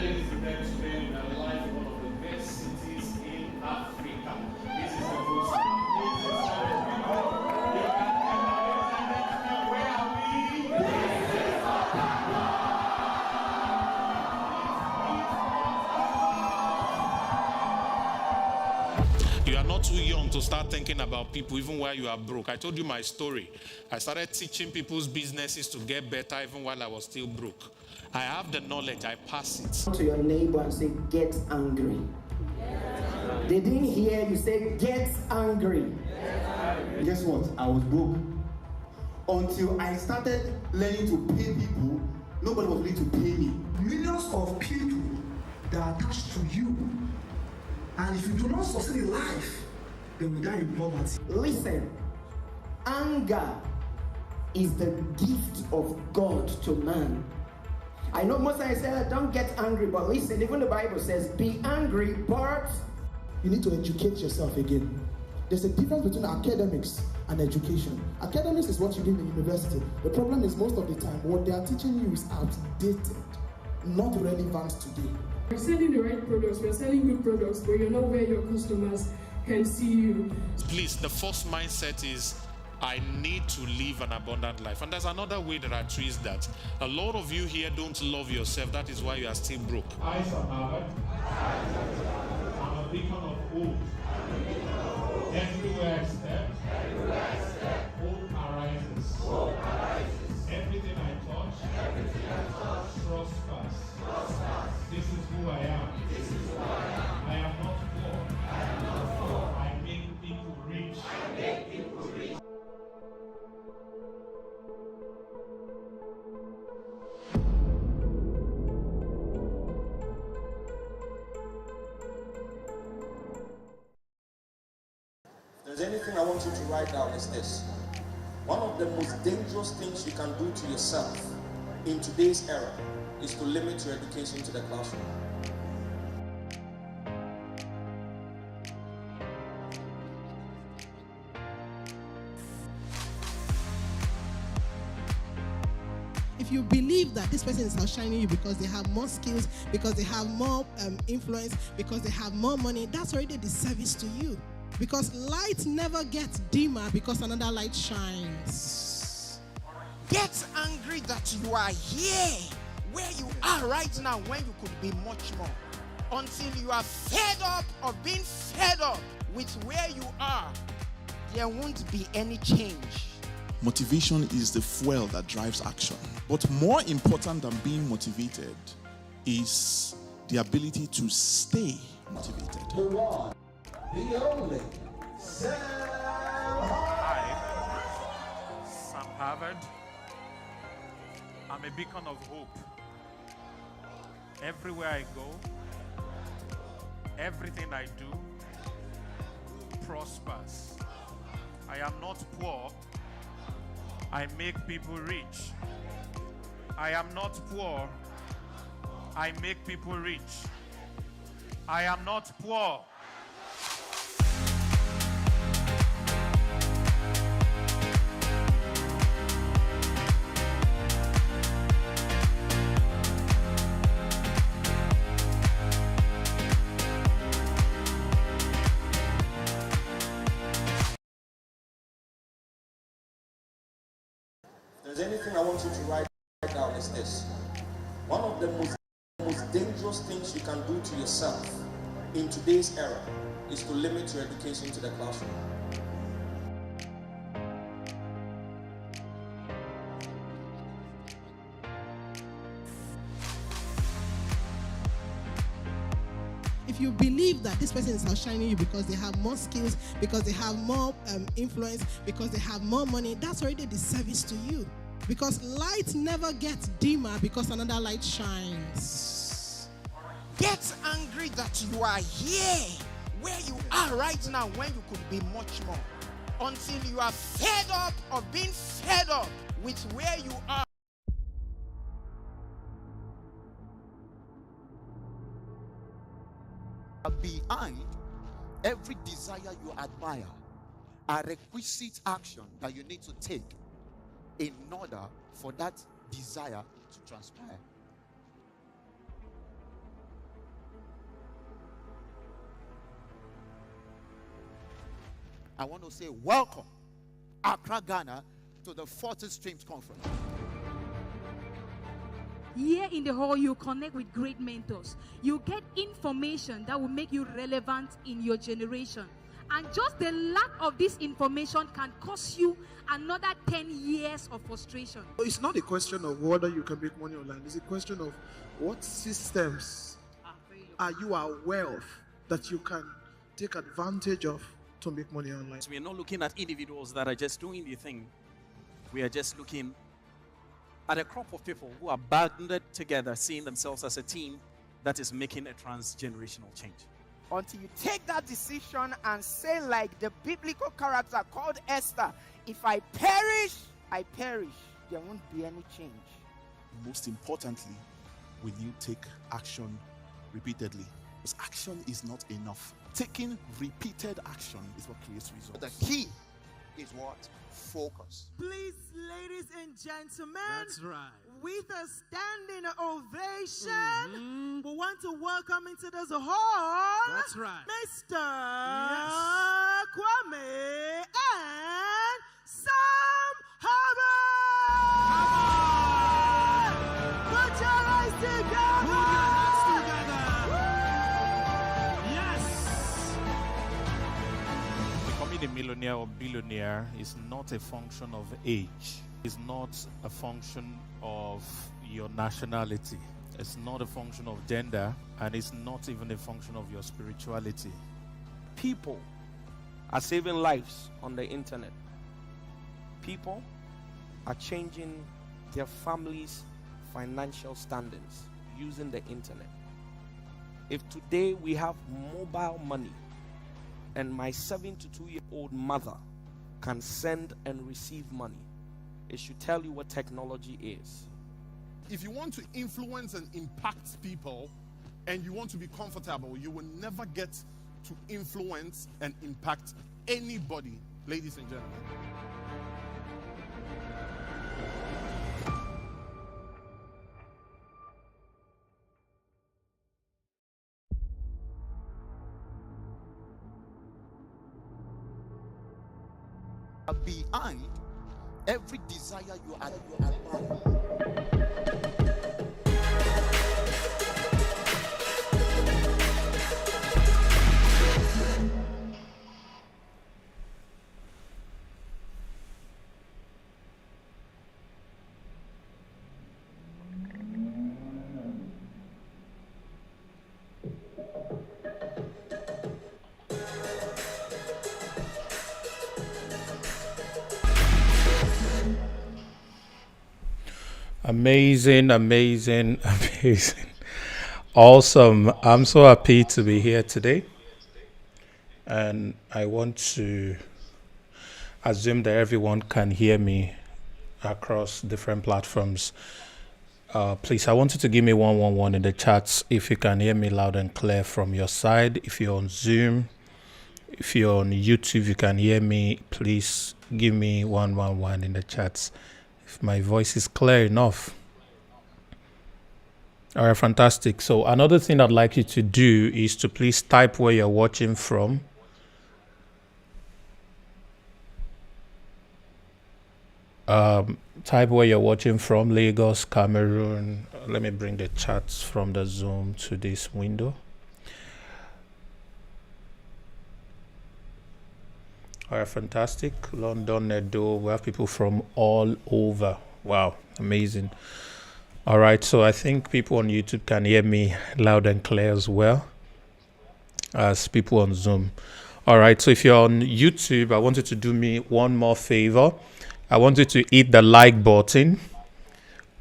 ladies and gentlemen, in the life of one of the best cities in Africa. This is the most amazing Sabbath people. You can tell, where are we? You are not too young to start thinking about people even while you are broke. I told you my story. I started teaching people's businesses to get better even while I was still broke. I have the knowledge, I pass it. To your neighbor and say, get angry. They didn't hear you say, get angry. Guess what? I was broke. Until I started learning to pay people, nobody was willing to pay me. Millions of people that are attached to you. And if you do not succeed in life, they will die in poverty. Listen, anger is the gift of God to man. I know most times I say, don't get angry, but listen, even the Bible says, be angry, but you need to educate yourself again. There's a difference between academics and education. Academics is what you do in the university. The problem is most of the time, what they are teaching you is outdated, not relevant today. You're selling the right products, you're selling good products, but you're not where your customers can see you. Please, the first mindset is, I need to live an abundant life. And there's another way that I twist that. A lot of you here don't love yourself. That is why you are still broke. Eyes are covered. I'm a beacon of hope. Everywhere I step, hope arises. Everything I touch, prospers. This is who I am. I am not poor. I make people rich. If there's anything I want you to write down is this. One of the most dangerous things you can do to yourself in today's era is to limit your education to the classroom. If you believe that this person is outshining you because they have more skills, because they have more influence, because they have more money, that's already a disservice to you. Because light never gets dimmer because another light shines. Get angry that you are here, where you are right now, when you could be much more. Until you are fed up of being fed up with where you are, there won't be any change. Motivation is the fuel that drives action. But more important than being motivated is the ability to stay motivated. The one, the only, Sam Harvard. I'm a beacon of hope. Everywhere I go, everything I do prospers. I am not poor. I make people rich. I am not poor. I make people rich. I am not poor. If there's anything I want you to write down is this. One of the most dangerous things you can do to yourself in today's era is to limit your education to the classroom. If you believe that this person is outshining you because they have more skills, because they have more influence, because they have more money, that's already a disservice to you. Because light never gets dimmer because another light shines. Get angry that you are here, where you are right now, when you could be much more. Until you are fed up of being fed up with where you are. Behind every desire you admire are requisite action that you need to take in order for that desire to transpire. I want to say welcome, Accra, Ghana, to the 40 Streams Conference. Here in the hall, you connect with great mentors. You get information that will make you relevant in your generation. And just the lack of this information can cost you another 10 years of frustration. It's not a question of whether you can make money online. It's a question of what systems are you aware of that you can take advantage of to make money online. So we are not looking at individuals that are just doing the thing. We are just looking at a crop of people who are banded together, seeing themselves as a team that is making a transgenerational change. Until you take that decision and say, like the biblical character called Esther, if I perish, I perish. There won't be any change. Most importantly, will you take action repeatedly? Because action is not enough. Taking repeated action is what creates results. The key is what? Focus. Please, ladies and gentlemen, that's right. With a standing ovation, we want to welcome into this hall, that's right, Mr. Yes. Kwame and Sam Harvard. Put your hands together. Becoming a millionaire or billionaire is not a function of age. It's not a function of your nationality. It's not a function of gender, and it's not even a function of your spirituality. People are saving lives on the internet. People are changing their families' financial standings using the internet. If today we have mobile money and my 72-year-old mother can send and receive money, it should tell you what technology is. If you want to influence and impact people and you want to be comfortable, you will never get to influence and impact anybody, ladies and gentlemen. Behind every desire you admire. Amazing, amazing, amazing. Awesome. I'm so happy to be here today. And I want to assume that everyone can hear me across different platforms. Please, I want you to give me 111 in the chats if you can hear me loud and clear from your side. If you're on Zoom, if you're on YouTube, you can hear me. Please give me 111 in the chats if my voice is clear enough. All right, fantastic. So another thing I'd like you to do is to please type where you're watching from. Type where you're watching from, Lagos, Cameroon. Let me bring the chats from the Zoom to this window. All right, fantastic. London, Edo, we have people from all over. Wow, amazing. All right, so I think people on YouTube can hear me loud and clear as well as people on Zoom. All right, so if you're on YouTube, I want you to do me one more favor. I want you to hit the like button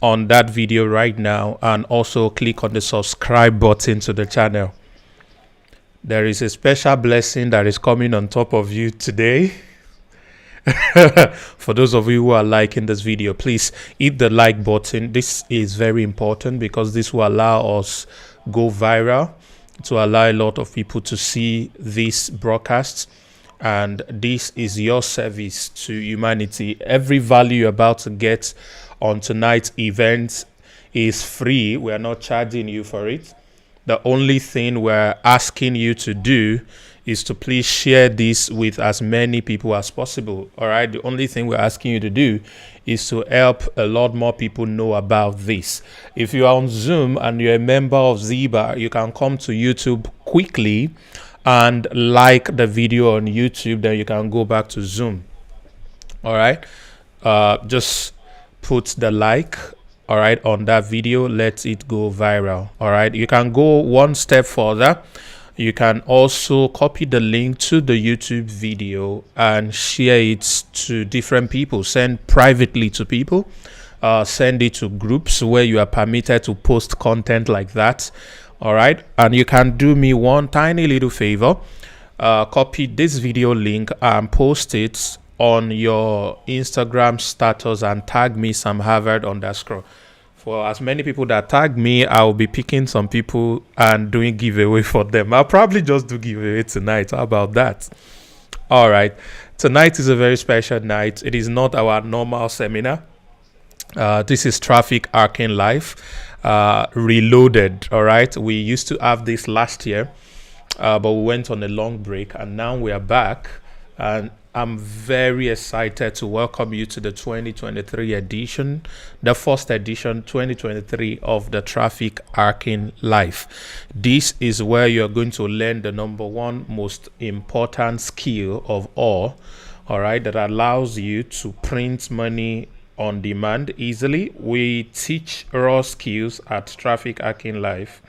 on that video right now and also click on the subscribe button to the channel. There is a special blessing that is coming on top of you today. For those of you who are liking this video, please hit the like button. This is very important because this will allow us go viral, to allow a lot of people to see this broadcast. And this is your service to humanity. Every value you're about to get on tonight's event is free. We are not charging you for it. The only thing we're asking you to do is to please share this with as many people as possible. All right. The only thing we're asking you to do is to help a lot more people know about this. If you are on Zoom and you're a member of Ziba, you can come to YouTube quickly and like the video on YouTube. Then you can go back to Zoom. All right. Just put the like, all right, on that video. Let it go viral. All right. You can go one step further. You can also copy the link to the YouTube video and share it to different people. Send privately to people. Send it to groups where you are permitted to post content like that. All right. And you can do me one tiny little favor. Copy this video link and post it on your Instagram status and tag me Sam Harvard _ For as many people that tag me, I'll be picking some people and doing giveaway for them. I'll probably just do giveaway tonight. How about that? All right. Tonight is a very special night. It is not our normal seminar. This is Traffic Arcane Life Reloaded. All right. We used to have this last year, but we went on a long break, and now we are back. And I'm very excited to welcome you to the 2023 edition, the first edition 2023 of the Traffic Arcane Life. This is where you're going to learn the number one most important skill of all right, that allows you to print money on demand easily. We teach raw skills at Traffic Arcane Life.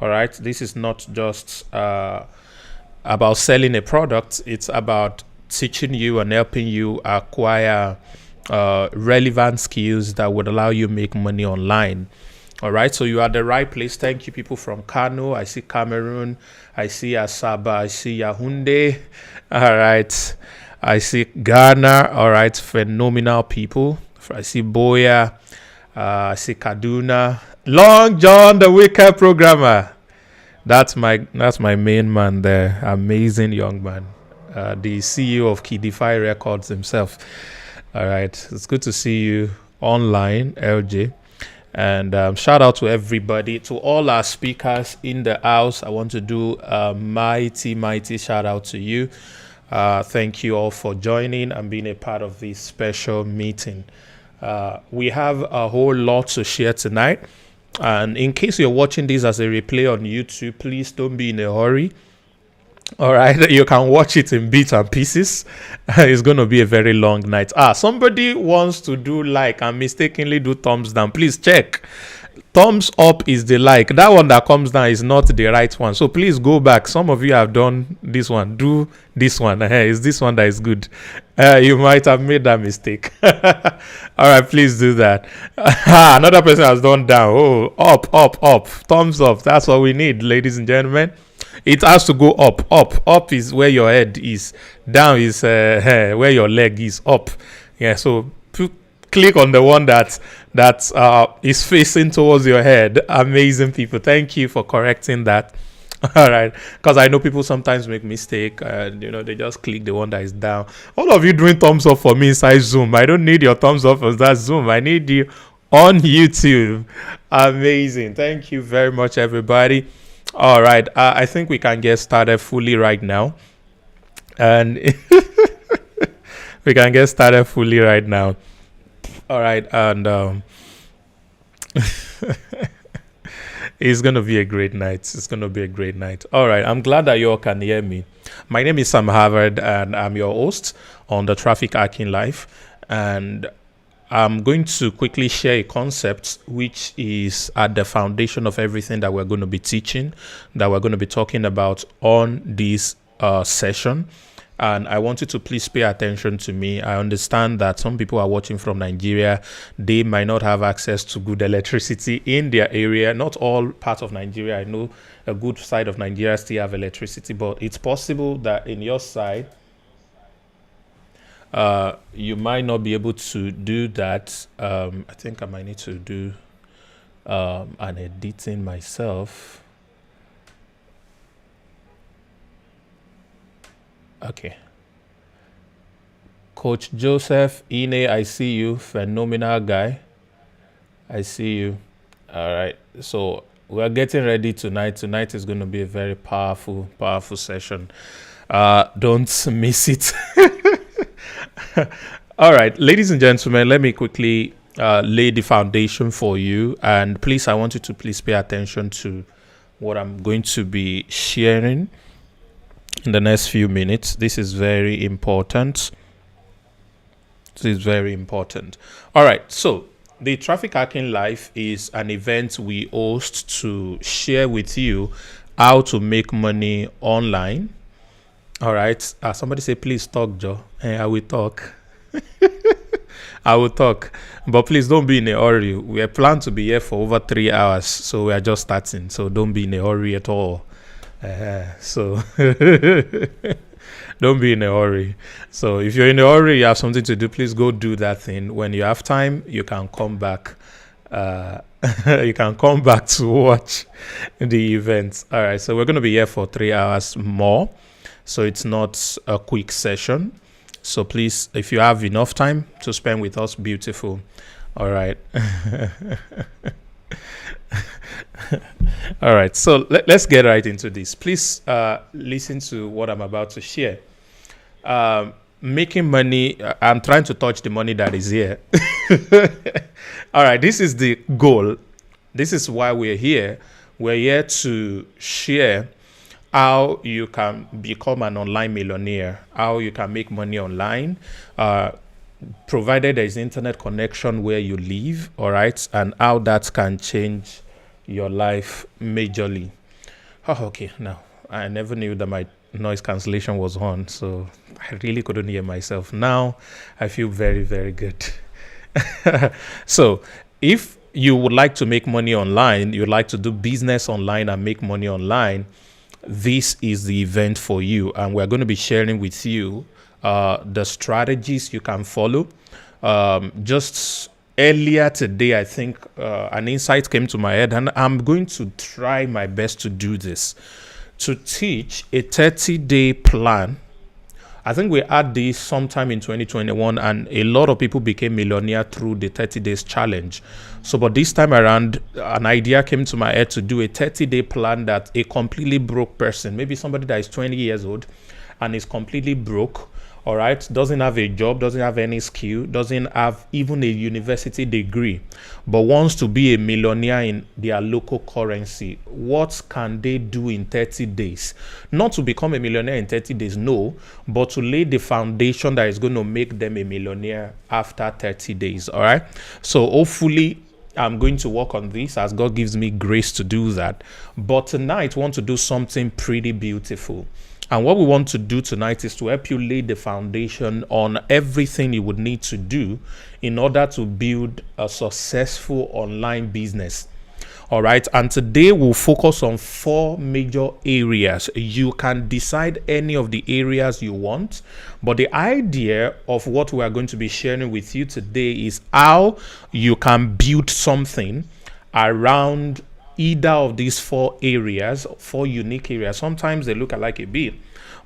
All right, this is not just about selling a product, it's about teaching you and helping you acquire relevant skills that would allow you make money online. All right, so you are at the right place. Thank you, people from Kano. I see Cameroon. I see Asaba. I see Yaoundé. All right, I see Ghana. All right, phenomenal people. I see Boya. I see Kaduna. Long John, the Wicked programmer. That's my main man there. Amazing young man. The CEO of Kidify Records himself. All right. It's good to see you online, LJ. And shout out to everybody, to all our speakers in the house. I want to do a mighty shout out to you. Thank you all for joining and being a part of this special meeting. We have a whole lot to share tonight. And in case you're watching this as a replay on YouTube, please don't be in a hurry. All right, you can watch it in bits and pieces. It's going to be a very long night. Somebody wants to do like and mistakenly do thumbs down. Please check. Thumbs up is the like. That one that comes down is not the right one. So please go back. Some of you have done this one. Do this one. Is this one that is good? You might have made that mistake. All right, please do that. Another person has done down. Oh, up. Thumbs up. That's what we need, ladies and gentlemen. It has to go up. Up is where your head is. Down is where your leg is. Up. Yeah. So click on the one that is facing towards your head. Amazing people. Thank you for correcting that. All right. Because I know people sometimes make mistake and they just click the one that is down. All of you doing thumbs up for me inside Zoom. I don't need your thumbs up for that Zoom. I need you on YouTube. Amazing. Thank you very much, everybody. All right, I think we can get started fully right now. And we can get started fully right now. All right, and it's going to be a great night. It's going to be a great night. All right, I'm glad that you all can hear me. My name is Sam Harvard, and I'm your host on the Traffic Arcane Life. And I'm going to quickly share a concept which is at the foundation of everything that we're going to be teaching, that we're going to be talking about on this session. And I want you to please pay attention to me. I understand that some people are watching from Nigeria. They might not have access to good electricity in their area. Not all parts of Nigeria. I know a good side of Nigeria still have electricity, but it's possible that in your side, you might not be able to do that. I think I might need to do an editing myself. Okay. Coach Joseph Ine, I see you. Phenomenal guy. I see you. All right. So we're getting ready tonight. Tonight is going to be a very powerful, powerful session. Don't miss it. All right, ladies and gentlemen, let me quickly lay the foundation for you. And please, I want you to please pay attention to what I'm going to be sharing in the next few minutes. This is very important. This is very important. All right, so the Traffic Hacking Live is an event we host to share with you how to make money online. All right. Somebody say, please talk, Joe. I will talk. I will talk. But please don't be in a hurry. We are planned to be here for over 3 hours. So we are just starting. So don't be in a hurry at all. So don't be in a hurry. So if you're in a hurry, you have something to do, please go do that thing. When you have time, you can come back. You can come back to watch the event. All right. So we're going to be here for 3 hours more. So it's not a quick session. So please, if you have enough time to spend with us, beautiful. All right. All right. So let's get right into this. Please listen to what I'm about to share. Making money. I'm trying to touch the money that is here. All right. This is the goal. This is why we're here. We're here to share how you can become an online millionaire, how you can make money online, provided there is internet connection where you live, all right, and how that can change your life majorly. Oh, okay, now, I never knew that my noise cancellation was on, so I really couldn't hear myself. Now, I feel very, very good. So, if you would like to make money online, you'd like to do business online and make money online, this is the event for you, and we're going to be sharing with you the strategies you can follow. Just earlier today, I think an insight came to my head, and I'm going to try my best to do this, to teach a 30-day plan. I think we had this sometime in 2021, and a lot of people became millionaire through the 30 days challenge. So, but this time around, an idea came to my head to do a 30-day plan that a completely broke person, maybe somebody that is 20 years old and is completely broke, all right, doesn't have a job, doesn't have any skill, doesn't have even a university degree, but wants to be a millionaire in their local currency. What can they do in 30 days? Not to become a millionaire in 30 days, no, but to lay the foundation that is going to make them a millionaire after 30 days, all right? So hopefully I'm going to work on this as God gives me grace to do that. But tonight, I want to do something pretty beautiful. And what we want to do tonight is to help you lay the foundation on everything you would need to do in order to build a successful online business. All right. And today we'll focus on 4 major areas. You can decide any of the areas you want, but the idea of what we are going to be sharing with you today is how you can build something around either of these 4 areas, 4 unique areas. Sometimes they look alike a bit,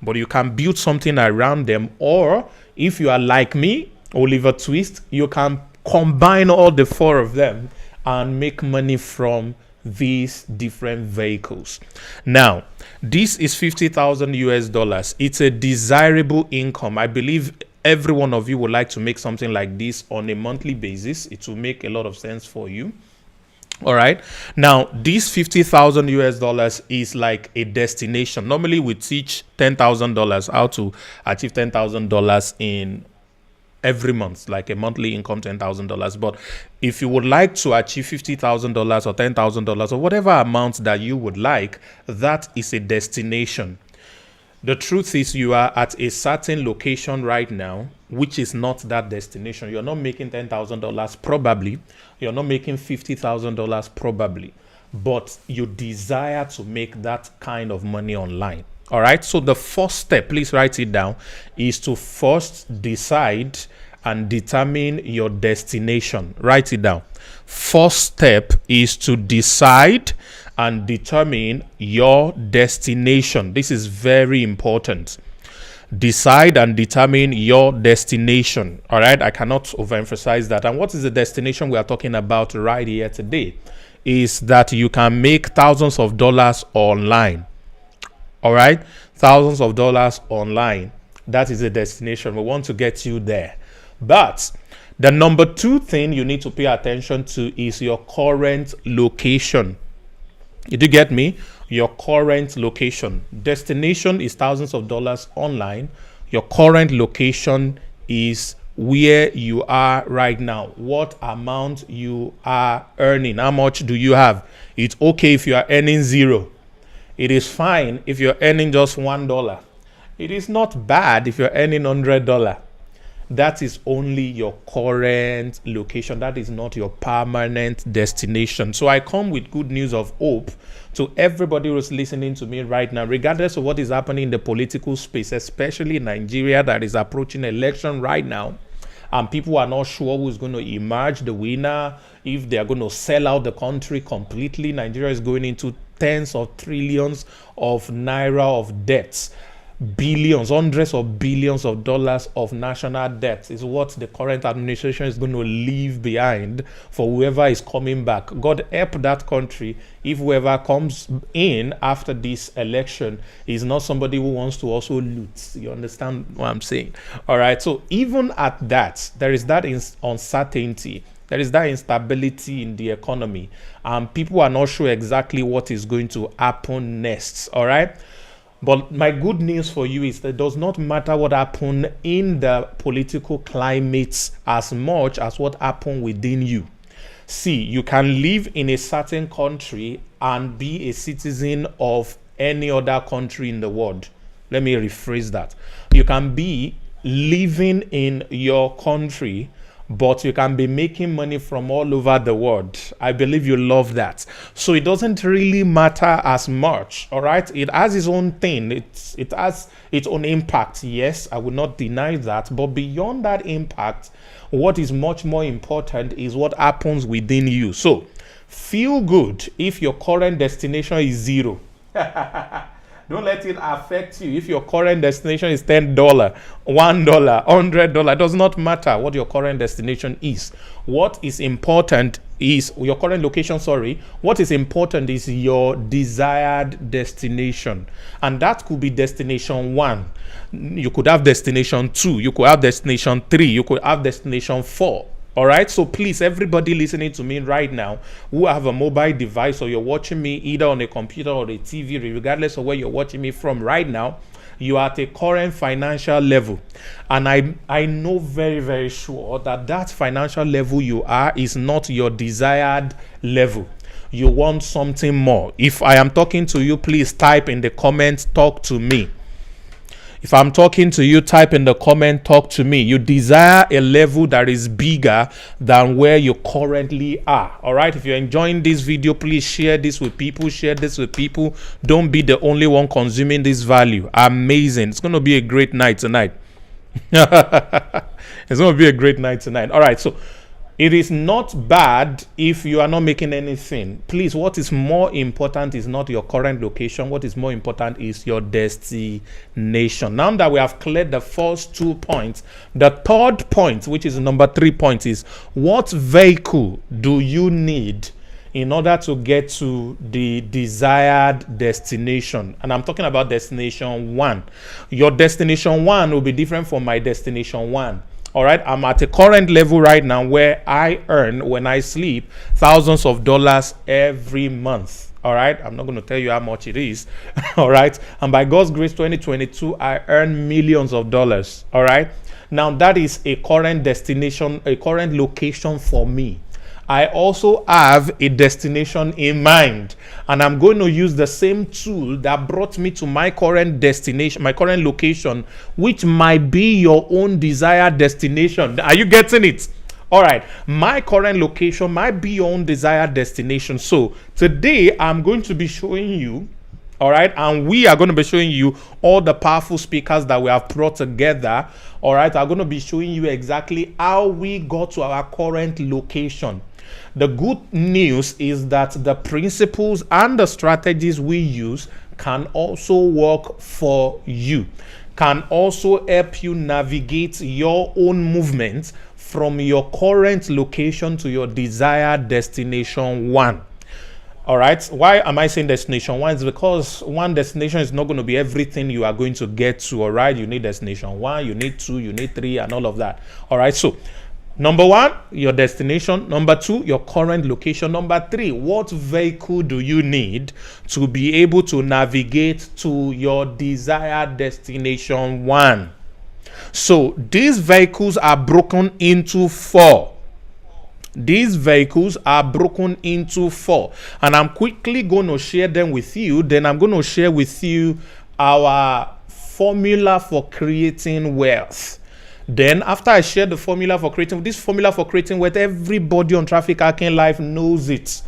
but you can build something around them. Or if you are like me, Oliver Twist, you can combine all the 4 of them and make money from these different vehicles. Now, this is $50,000 US. It's a desirable income. I believe every one of you would like to make something like this on a monthly basis. It will make a lot of sense for you. All right. Now, this $50,000 US is like a destination. Normally, we teach $10,000 how to achieve $10,000 in every month, like a monthly income, $10,000. But if you would like to achieve $50,000 or $10,000 or whatever amount that you would like, that is a destination. The truth is you are at a certain location right now, which is not that destination. You're not making $10,000 probably. You're not making $50,000 probably. But you desire to make that kind of money online. All right. So the first step, please write it down, is to first decide and determine your destination. Write it down. First step is to decide and determine your destination. This is very important. Decide and determine your destination. All right. I cannot overemphasize that. And what is the destination we are talking about right here today? is that you can make thousands of dollars online. All right, thousands of dollars online. That is a destination. We want to get you there. But the number 2 thing you need to pay attention to is your current location. Did you get me? Your current location. Destination is thousands of dollars online. Your current location is where you are right now. What amount you are earning. How much do you have? It's okay if you are earning 0. It is fine if you're earning just $1. It is not bad if you're earning $100. That is only your current location. That is not your permanent destination. So I come with good news of hope to everybody who's listening to me right now, regardless of what is happening in the political space, especially in Nigeria that is approaching election right now. And people are not sure who's going to emerge the winner, if they are going to sell out the country completely. Nigeria is going into tens of trillions of naira of debts. Billions, hundreds of billions of dollars of national debt is what the current administration is going to leave behind for whoever is coming back. God help that country if whoever comes in after this election is not somebody who wants to also loot. You understand what I'm saying? All right. So even at that, there is that uncertainty. There is that instability in the economy. People are not sure exactly what is going to happen next. All right. But my good news for you is that it does not matter what happened in the political climates as much as what happened within you. See, you can live in a certain country and be a citizen of any other country in the world. Let me rephrase that. You can be living in your country, but you can be making money from all over the world. I believe you love that. So it doesn't really matter as much, all right? It has its own thing. It has its own impact. Yes, I will not deny that. But beyond that impact, what is much more important is what happens within you. So feel good if your current destination is 0. Don't let it affect you. If your current destination is $10, $1, $100, it does not matter what your current destination is. What is important is your current location, What is important is your desired destination. And that could be destination 1. You could have destination 2. You could have destination 3. You could have destination 4. All right. So please, everybody listening to me right now who have a mobile device or you're watching me either on a computer or a TV, regardless of where you're watching me from right now, you are at a current financial level. And I know very, very sure that that financial level you are is not your desired level. You want something more. If I am talking to you, please type in the comments, talk to me. If I'm talking to you, type in the comment, talk to me. You desire a level that is bigger than where you currently are. All right. If you're enjoying this video, please share this with people. Share this with people. Don't be the only one consuming this value. Amazing. It's going to be a great night tonight. It's going to be a great night tonight. All right. So it is not bad if you are not making anything. Please, what is more important is not your current location. What is more important is your destination. Now that we have cleared the first 2 points, the third point, which is number 3 point, is what vehicle do you need in order to get to the desired destination? And I'm talking about destination 1. Your destination 1 will be different from my destination 1. All right, I'm at a current level right now where I earn, when I sleep, thousands of dollars every month. All right, I'm not going to tell you how much it is. All right, and by God's grace, 2022, I earn millions of dollars. All right, now that is a current destination, a current location for me. I also have a destination in mind, and I'm going to use the same tool that brought me to my current destination, my current location, which might be your own desired destination. Are you getting it? All right, my current location might be your own desired destination. So today I'm going to be showing you, all right, and we are going to be showing you all the powerful speakers that we have brought together. All right, I'm going to be showing you exactly how we got to our current location. The good news is that the principles and the strategies we use can also work for you, can also help you navigate your own movements from your current location to your desired destination 1. All right. Why am I saying destination one? It's because one destination is not going to be everything you are going to get to. All right. You need destination one, you need two, you need three, and all of that. All right. So, number one, your destination. Number two, your current location. Number three, what vehicle do you need to be able to navigate to your desired destination one? So, these vehicles are broken into four. These vehicles are broken into four, and I'm quickly going to share them with you. Then I'm going to share with you our formula for creating wealth. Then after I share the formula for creating, this formula for creating wealth, everybody on Traffic Hacking Life knows it.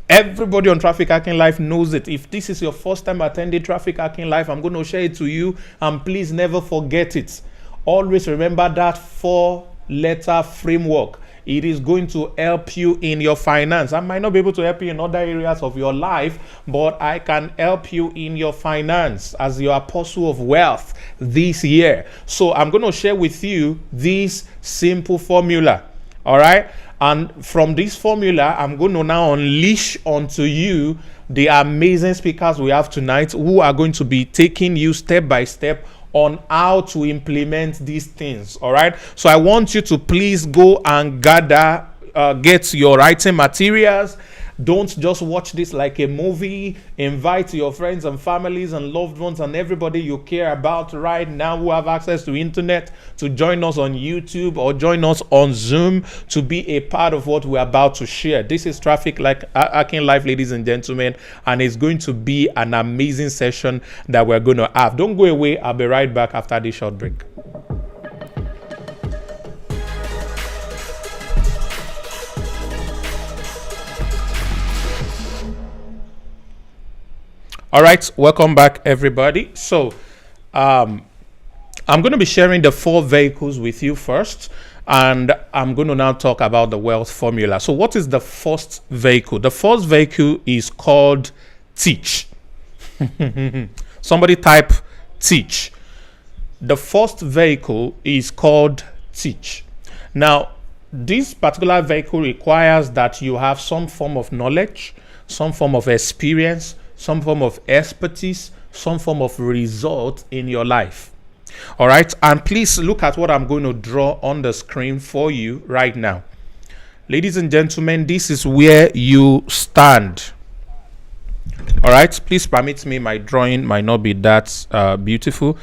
Everybody on Traffic Hacking Life knows it. If this is your first time attending Traffic Hacking Life, I'm going to share it to you, and please never forget it. Always remember that 4-letter framework. It is going to help you in your finance. I might not be able to help you in other areas of your life, but I can help you in your finance as your apostle of wealth this year. So I'm going to share with you this simple formula. All right. And from this formula, I'm going to now unleash onto you the amazing speakers we have tonight who are going to be taking you step by step on how to implement these things. All right. So I want you to please go and gather, get your writing materials. Don't just watch this like a movie. Invite your friends and families and loved ones and everybody you care about right now who have access to internet to join us on YouTube or join us on Zoom to be a part of what we're about to share. This is Traffic Hacking Life, ladies and gentlemen, and it's going to be an amazing session that we're going to have. Don't go away. I'll be right back after this short break. All right, welcome back, everybody. So I'm going to be sharing the 4 vehicles with you first, and I'm going to now talk about the wealth formula. So what is the first vehicle? The first vehicle is called teach. Somebody type teach. The first vehicle is called teach. Now, this particular vehicle requires that you have some form of knowledge, some form of experience, some form of expertise, some form of result in your life. All right. And please look at what I'm going to draw on the screen for you right now. Ladies and gentlemen, this is where you stand. All right. Please permit me. My drawing might not be that beautiful.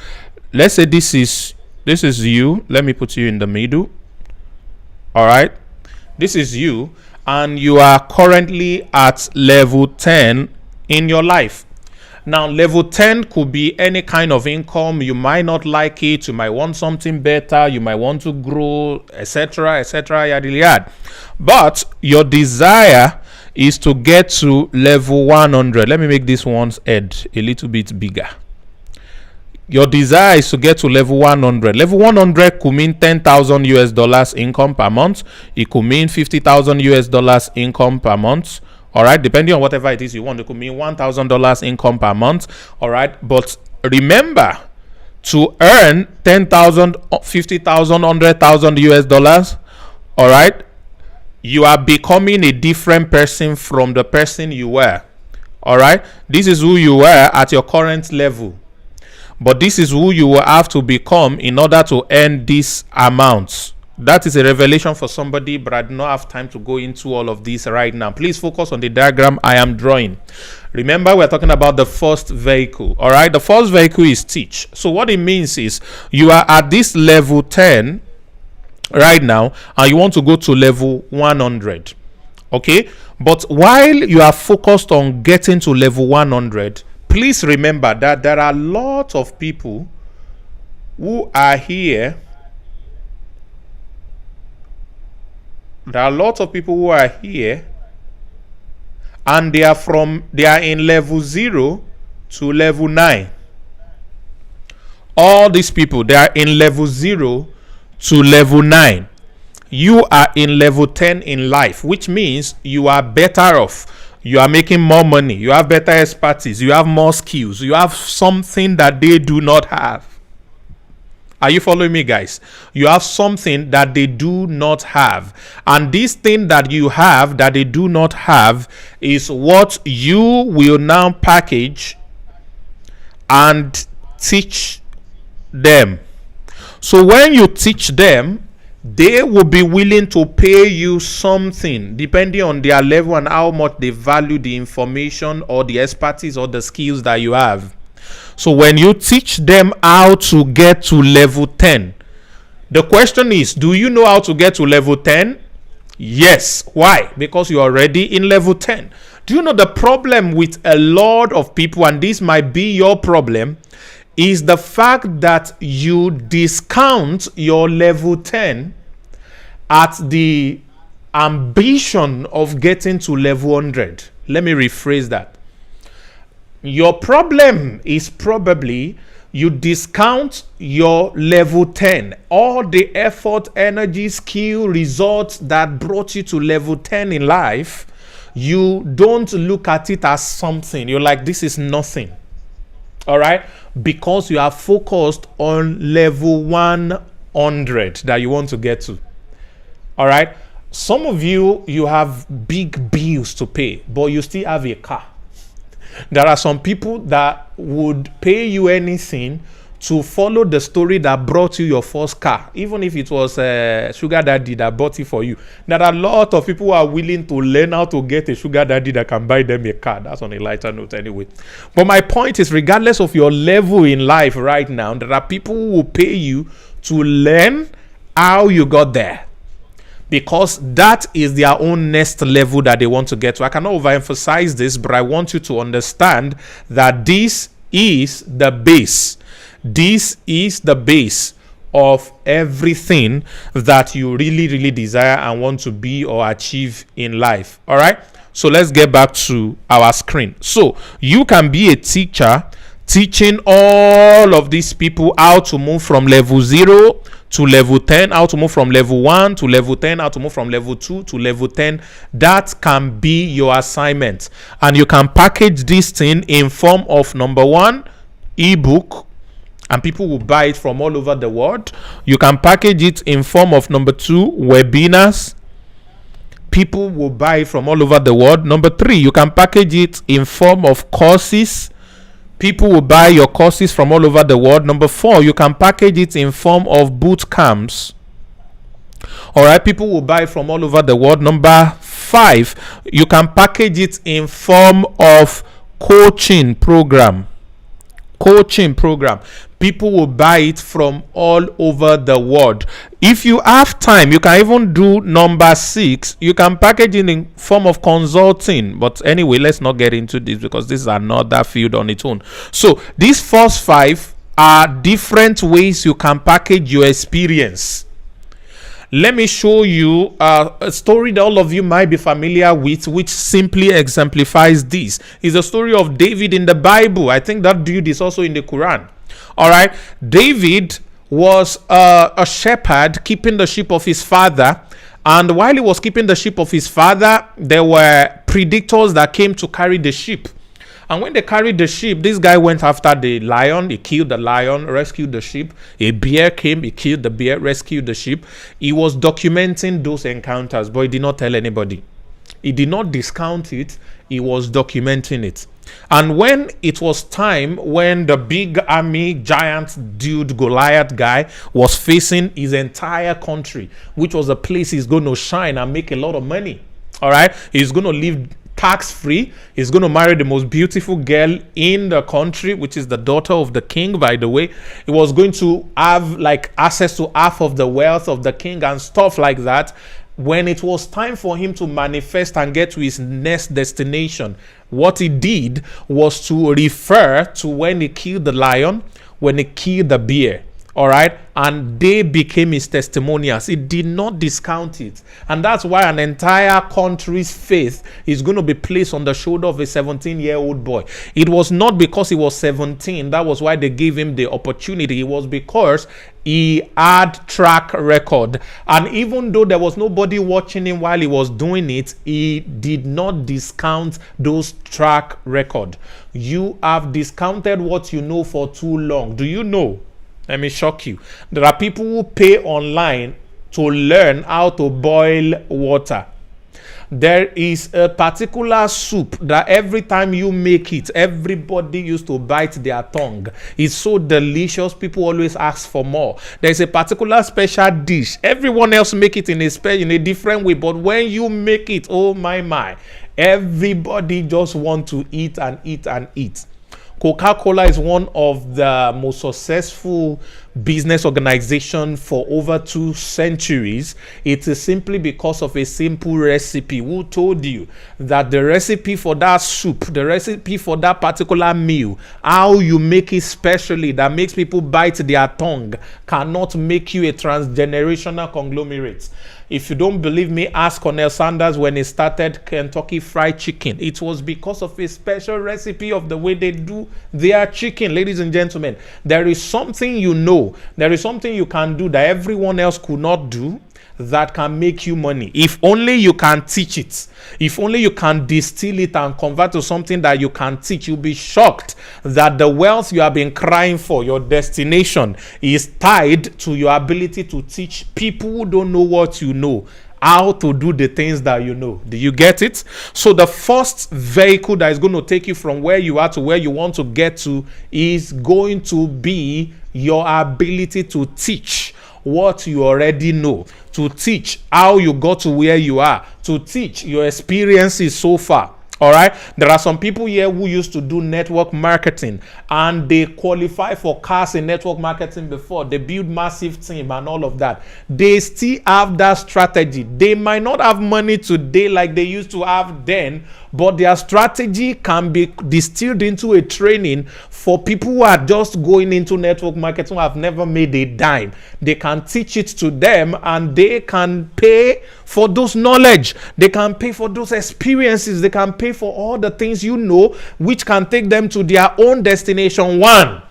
Let's say this is you. Let me put you in the middle. All right. This is you, and you are currently at level 10 in your life. Now, level 10 could be any kind of income. You might not like it. You might want something better. You might want to grow, etc., etc., yada yada. But your desire is to get to level 100. Let me make this one's head a little bit bigger. Your desire is to get to level 100. Level 100 could mean $10,000 income per month. It could mean $50,000 income per month. All right, depending on whatever it is you want, it could mean $1,000 income per month. All right, but remember, to earn $10,000, $50,000, $100,000, all right, you are becoming a different person from the person you were. All right, this is who you were at your current level, but this is who you will have to become in order to earn this amount. That is a revelation for somebody, but I do not have time to go into all of this right now. Please focus on the diagram I am drawing. Remember, we're talking about the first vehicle. All right, the first vehicle is teach. So what it means is you are at this level 10 right now, and you want to go to level 100. Okay, but while you are focused on getting to level 100, please remember that there are lots of people who are here. There are lots of people who are here, and they are in level 0 to level 9. All these people, they are in level 0 to level 9. You are in level 10 in life, which means you are better off. You are making more money. You have better expertise. You have more skills. You have something that they do not have. Are you following me, guys? You have something that they do not have. And this thing that you have that they do not have is what you will now package and teach them. So when you teach them, they will be willing to pay you something depending on their level and how much they value the information or the expertise or the skills that you have. So when you teach them how to get to level 10, the question is, do you know how to get to level 10? Yes. Why? Because you're already in level 10. Do you know the problem with a lot of people, and this might be your problem, is the fact that you discount your level 10 at the ambition of getting to level 100. Let me rephrase that. Your problem is probably you discount your level 10. All the effort, energy, skill, results that brought you to level 10 in life, you don't look at it as something. You're like, this is nothing. All right? Because you are focused on level 100 that you want to get to. All right? Some of you have big bills to pay, but you still have a car. There are some people that would pay you anything to follow the story that brought you your first car, even if it was a sugar daddy that bought it for you. There are a lot of people who are willing to learn how to get a sugar daddy that can buy them a car. That's on a lighter note anyway. But my point is, regardless of your level in life right now, there are people who will pay you to learn how you got there, because that is their own next level that they want to get to. I cannot overemphasize this, but I want you to understand that this is the base. This is the base of everything that you really, really desire and want to be or achieve in life. All right? So let's get back to our screen. So you can be a teacher teaching all of these people how to move from level 0 to level 10, how to move from level 1 to level 10, how to move from level 2 to level 10. That can be your assignment. And you can package this thing in form of, number 1, ebook, and people will buy it from all over the world. You can package it in form of, number 2, webinars. People will buy it from all over the world. Number 3, you can package it in form of courses. People will buy your courses from all over the world. Number 4, you can package it in form of boot camps. All right, people will buy from all over the world. Number 5, you can package it in form of coaching program. People will buy it from all over the world. If you have time, you can even do number 6. You can package it in form of consulting. But anyway, let's not get into this because this is another field on its own. So these first 5 are different ways you can package your experience. Let me show you a story that all of you might be familiar with, which simply exemplifies this. It's a story of David in the Bible. I think that dude is also in the Quran. All right. David was a shepherd keeping the sheep of his father. And while he was keeping the sheep of his father, there were predators that came to carry the sheep. And when they carried the sheep, this guy went after the lion. He killed the lion, rescued the sheep. A bear came, he killed the bear, rescued the sheep. He was documenting those encounters, but he did not tell anybody. He did not discount it. He was documenting it. And when it was time, when the big army giant dude Goliath guy was facing his entire country, which was a place he's going to shine and make a lot of money. All right. He's going to live tax-free. He's going to marry the most beautiful girl in the country, which is the daughter of the king, by the way. He was going to have like access to half of the wealth of the king and stuff like that. When it was time for him to manifest and get to his next destination, what he did was to refer to when he killed the lion, when he killed the bear. All right. And they became his testimonials. He did not discount it. And that's why an entire country's faith is going to be placed on the shoulder of a 17-year-old boy. It was not because he was 17. That was why they gave him the opportunity. It was because he had track record. And even though there was nobody watching him while he was doing it, he did not discount those track record. You have discounted what you know for too long. Do you know Let me shock you. There are people who pay online to learn how to boil water. There is a particular soup that every time you make it, everybody used to bite their tongue. It's so delicious, people always ask for more. There's a particular special dish. Everyone else make it in a different way, but when you make it, oh my, everybody just want to eat and eat and eat. Coca-Cola is one of the most successful business organizations for over 2 centuries. It is simply because of a simple recipe. Who told you that the recipe for that soup, the recipe for that particular meal, how you make it specially that makes people bite their tongue, cannot make you a transgenerational conglomerate? If you don't believe me, ask Colonel Sanders when he started Kentucky Fried Chicken. It was because of a special recipe of the way they do their chicken. Ladies and gentlemen, there is something you know, there is something you can do that everyone else could not do that can make you money. If only you can teach it. If only you can distill it and convert to something that you can teach, you'll be shocked that the wealth you have been crying for, your destination, is tied to your ability to teach people who don't know what you know how to do the things that you know. Do you get it? So the first vehicle that is going to take you from where you are to where you want to get to is going to be your ability to teach what you already know, to teach how you got to where you are, to teach your experiences so far. All right, there are some people here who used to do network marketing and they qualify for cars in network marketing before. They build massive team and all of that. They still have that strategy. They might not have money today like they used to have then, but their strategy can be distilled into a training for people who are just going into network marketing who have never made a dime. They can teach it to them and they can pay for those knowledge. They can pay for those experiences. They can pay for all the things you know, which can take them to their own destination one.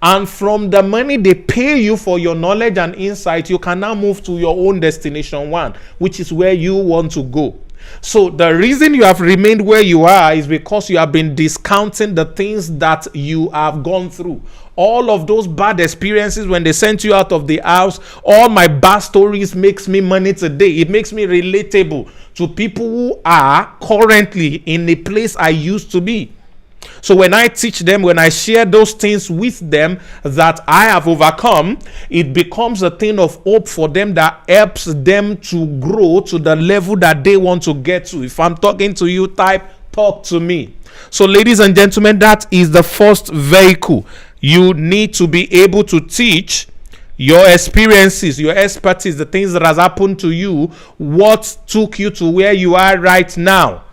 And from the money they pay you for your knowledge and insight, you can now move to your own destination one, which is where you want to go. So the reason you have remained where you are is because you have been discounting the things that you have gone through. All of those bad experiences when they sent you out of the house, all my bad stories makes me money today. It makes me relatable to people who are currently in the place I used to be. So when I teach them, when I share those things with them that I have overcome, it becomes a thing of hope for them that helps them to grow to the level that they want to get to. If I'm talking to you, talk to me. So ladies and gentlemen, that is the first vehicle. You need to be able to teach your experiences, your expertise, the things that has happened to you, what took you to where you are right now.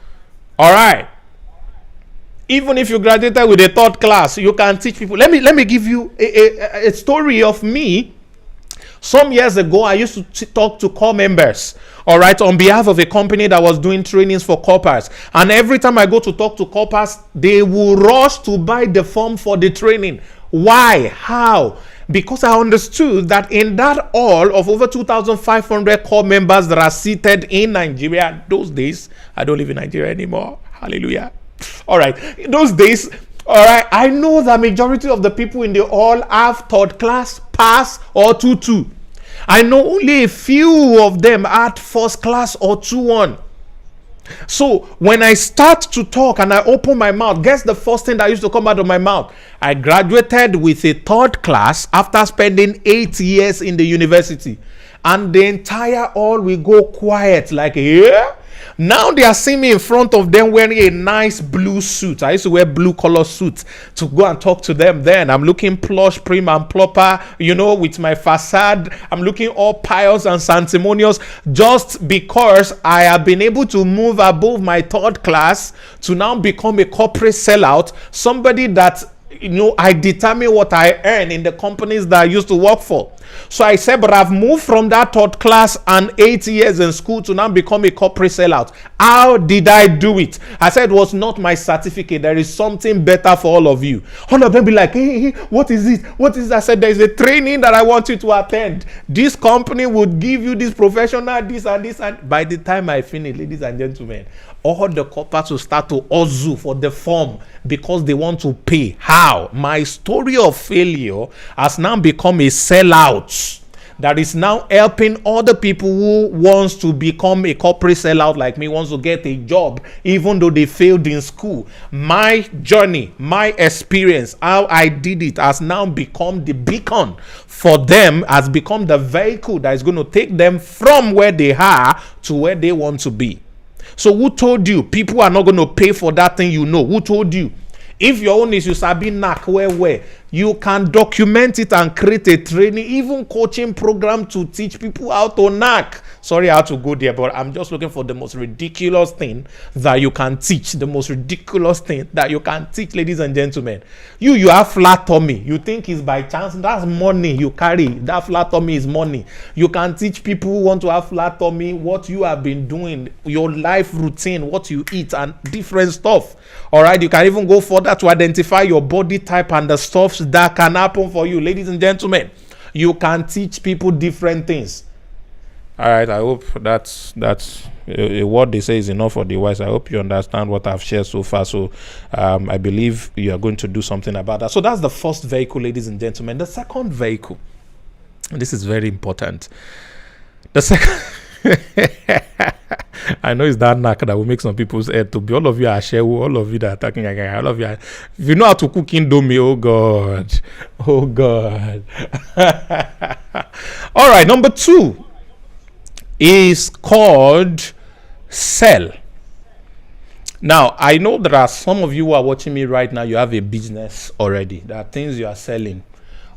All right. Even if you graduated with a 3rd class, you can teach people. Let me give you a story of me. Some years ago, I used to talk to corps members, all right, on behalf of a company that was doing trainings for corpers. And every time I go to talk to corpers, they will rush to buy the form for the training. Why? How? Because I understood that in that all of over 2,500 corps members that are seated in Nigeria, those days, I don't live in Nigeria anymore. Hallelujah. All right. In those days, all right, I know the majority of the people in the hall have 3rd class, pass, or 2-2. I know only a few of them had 1st class or 2-1. So when I start to talk and I open my mouth, guess the first thing that used to come out of my mouth? I graduated with a 3rd class after spending 8 years in the university. And the entire hall will go quiet like, yeah? Now they are seeing me in front of them wearing a nice blue suit. I used to wear blue color suits to go and talk to them then. I'm looking plush, prim and proper, with my facade. I'm looking all pious and sanctimonious just because I have been able to move above my 3rd class to now become a corporate sellout. Somebody that I determine what I earn in the companies that I used to work for. So I said, but I've moved from that third class and 8 years in school to now become a corporate sellout. How did I do it? I said, it was not my certificate. There is something better for all of you. All of them be like, hey, what is it? What is it? I said, there is a training that I want you to attend. This company would give you this professional, this and this. And by the time I finish, ladies and gentlemen, all the corporates will start to hustle for the form because they want to pay. How? My story of failure has now become a sellout that is now helping other people who wants to become a corporate sellout like me, wants to get a job even though they failed in school. My journey, my experience, how I did it has now become the beacon for them, has become the vehicle that is going to take them from where they are to where they want to be. So who told you people are not going to pay for that thing you know? Who told you? If your own is you sabi knack where you can document it and create a training, even coaching program to teach people how to knack. Sorry, I had to go there, but I'm just looking for the most ridiculous thing that you can teach. The most ridiculous thing that you can teach, ladies and gentlemen. You have flat tummy. You think it's by chance. That's money you carry. That flat tummy is money. You can teach people who want to have flat tummy what you have been doing, your life routine, what you eat, and different stuff. All right, you can even go further to identify your body type and the stuff that can happen for you, ladies and gentlemen. You can teach people different things. All right, I hope that's what they say is enough for the wise. I hope you understand what I've shared so far. So I believe you are going to do something about that. So that's the first vehicle, ladies and gentlemen. The second vehicle, and this is very important. The second, I know it's that knack that will make some people's head to be. All of you are shewu, all of you that are talking again, all of you are, if you know how to cook indomie, oh God. Oh God. All right, number 2 is called sell. Now, I know there are some of you who are watching me right now, you have a business already. There are things you are selling.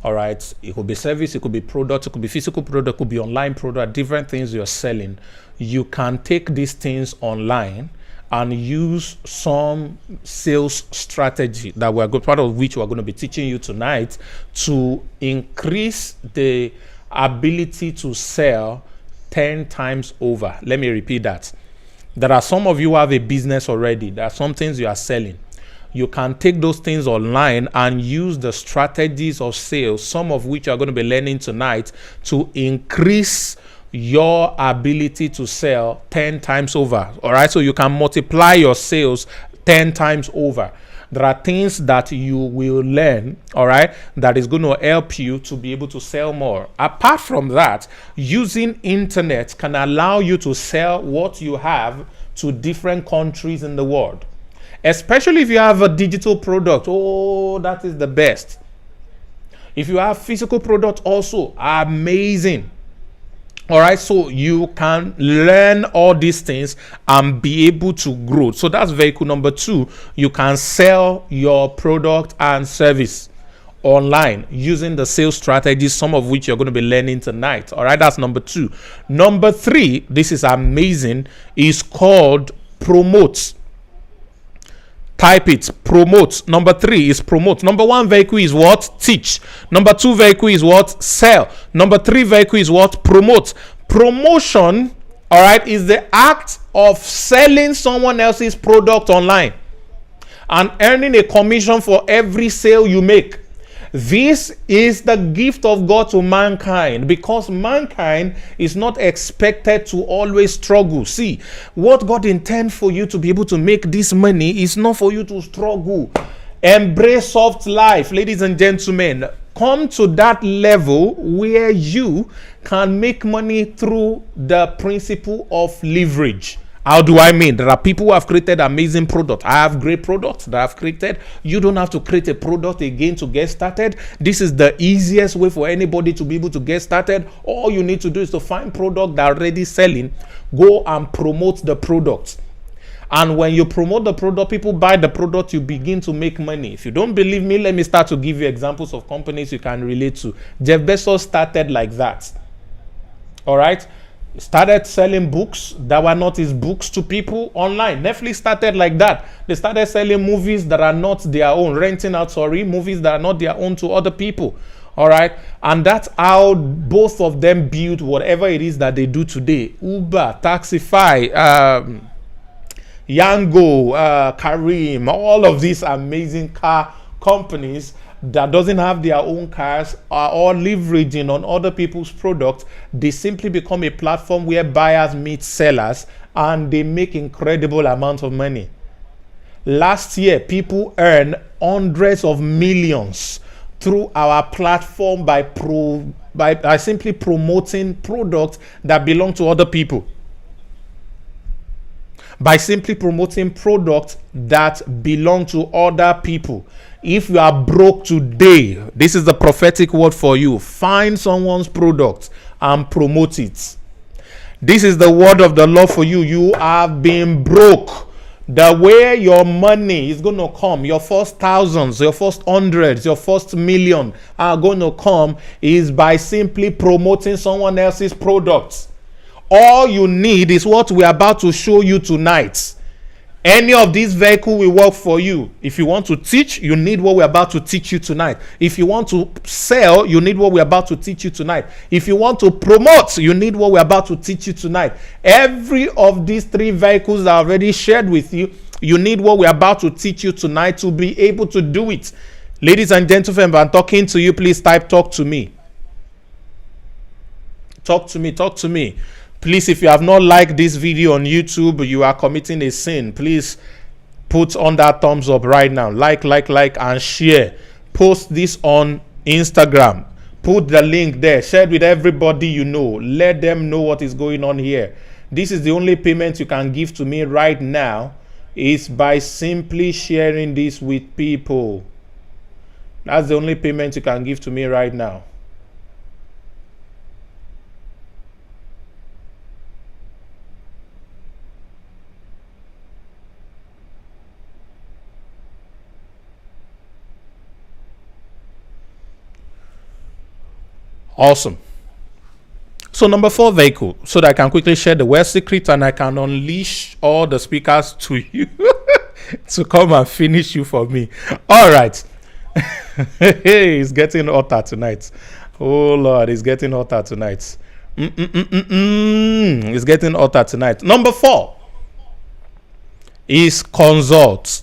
All right, it could be service, it could be product, it could be physical product, it could be online product, different things you're selling. You can take these things online and use some sales strategy that we're going, part of which we're going to be teaching you tonight, to increase the ability to sell 10 times over. Let me repeat that. There are some of you who have a business already. There are some things you are selling. You can take those things online and use the strategies of sales, some of which you are going to be learning tonight, to increase your ability to sell 10 times over. All right, so you can multiply your sales 10 times over. There are things that you will learn, all right, that is going to help you to be able to sell more. Apart from that, using internet can allow you to sell what you have to different countries in the world. Especially if you have a digital product. Oh, that is the best. If you have physical product also, amazing. All right, so you can learn all these things and be able to grow. So that's vehicle number 2. You can sell your product and service online using the sales strategies, some of which you're going to be learning tonight. All right, that's number 2. Number 3, this is amazing, is called promote. Type it, promote. Number 3 is promote. Number 1 vehicle is what? Teach. Number 2 vehicle is what? Sell. Number 3 vehicle is what? Promote. Promotion, all right, is the act of selling someone else's product online and earning a commission for every sale you make. This is the gift of God to mankind, because mankind is not expected to always struggle. See, what God intends for you to be able to make this money is not for you to struggle. Embrace soft life, ladies and gentlemen. Come to that level where you can make money through the principle of leverage. How do I mean? There are people who have created amazing products. I have great products that I've created. You don't have to create a product again to get started. This is the easiest way for anybody to be able to get started. All you need to do is to find product that are already selling. Go and promote the product. And when you promote the product, people buy the product, you begin to make money. If you don't believe me, let me start to give you examples of companies you can relate to. Jeff Bezos started like that. All right? He started selling books that were not his books to people online. Netflix started like that. They started selling movies that are not their own, renting out, movies that are not their own to other people. All right. And that's how both of them build whatever it is that they do today. Uber, Taxify, Yango, Kareem, all of these amazing car companies that doesn't have their own cars are all leveraging on other people's products. They simply become a platform where buyers meet sellers and they make incredible amounts of money. Last year, people earned hundreds of millions through our platform by simply promoting products that belong to other people. By simply promoting products that belong to other people. If you are broke today, this is the prophetic word for you. Find someone's product and promote it. This is the word of the Lord for you. You have been broke. The way your money is going to come, your first thousands, your first hundreds, your first million are going to come is by simply promoting someone else's products. All you need is what we're about to show you tonight. Any of these vehicles will work for you. If you want to teach, you need what we're about to teach you tonight. If you want to sell, you need what we're about to teach you tonight. If you want to promote, you need what we're about to teach you tonight. Every of these three vehicles I already shared with you, you need what we're about to teach you tonight to be able to do it. Ladies and gentlemen, I'm talking to you. Please type talk to me. Talk to me, talk to me. Please, if you have not liked this video on YouTube, you are committing a sin. Please put on that thumbs up right now. Like, and share. Post this on Instagram. Put the link there. Share it with everybody you know. Let them know what is going on here. This is the only payment you can give to me right now, is by simply sharing this with people. That's the only payment you can give to me right now. Awesome. So number 4 vehicle, so that I can quickly share the word secret and I can unleash all the speakers to you to come and finish you for me. All right. Hey, it's getting hotter tonight. Oh Lord, it's getting hotter tonight. It's getting hotter tonight. Number 4 is consult.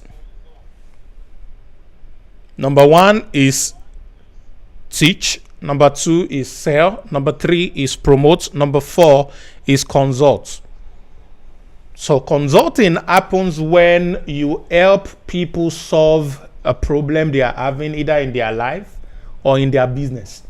Number 1 is teach. Number 2 is sell. Number 3 is promote. Number 4 is consult. So consulting happens when you help people solve a problem they are having either in their life or in their business.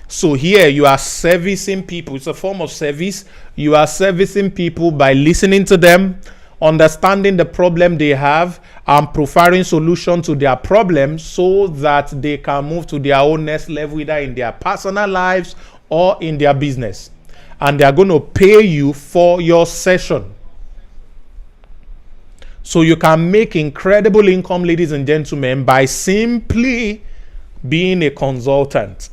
So here you are servicing people. It's a form of service. You are servicing people by listening to them, understanding the problem they have, and providing solution to their problems so that they can move to their own next level either in their personal lives or in their business. And they are going to pay you for your session. So you can make incredible income, ladies and gentlemen, by simply being a consultant.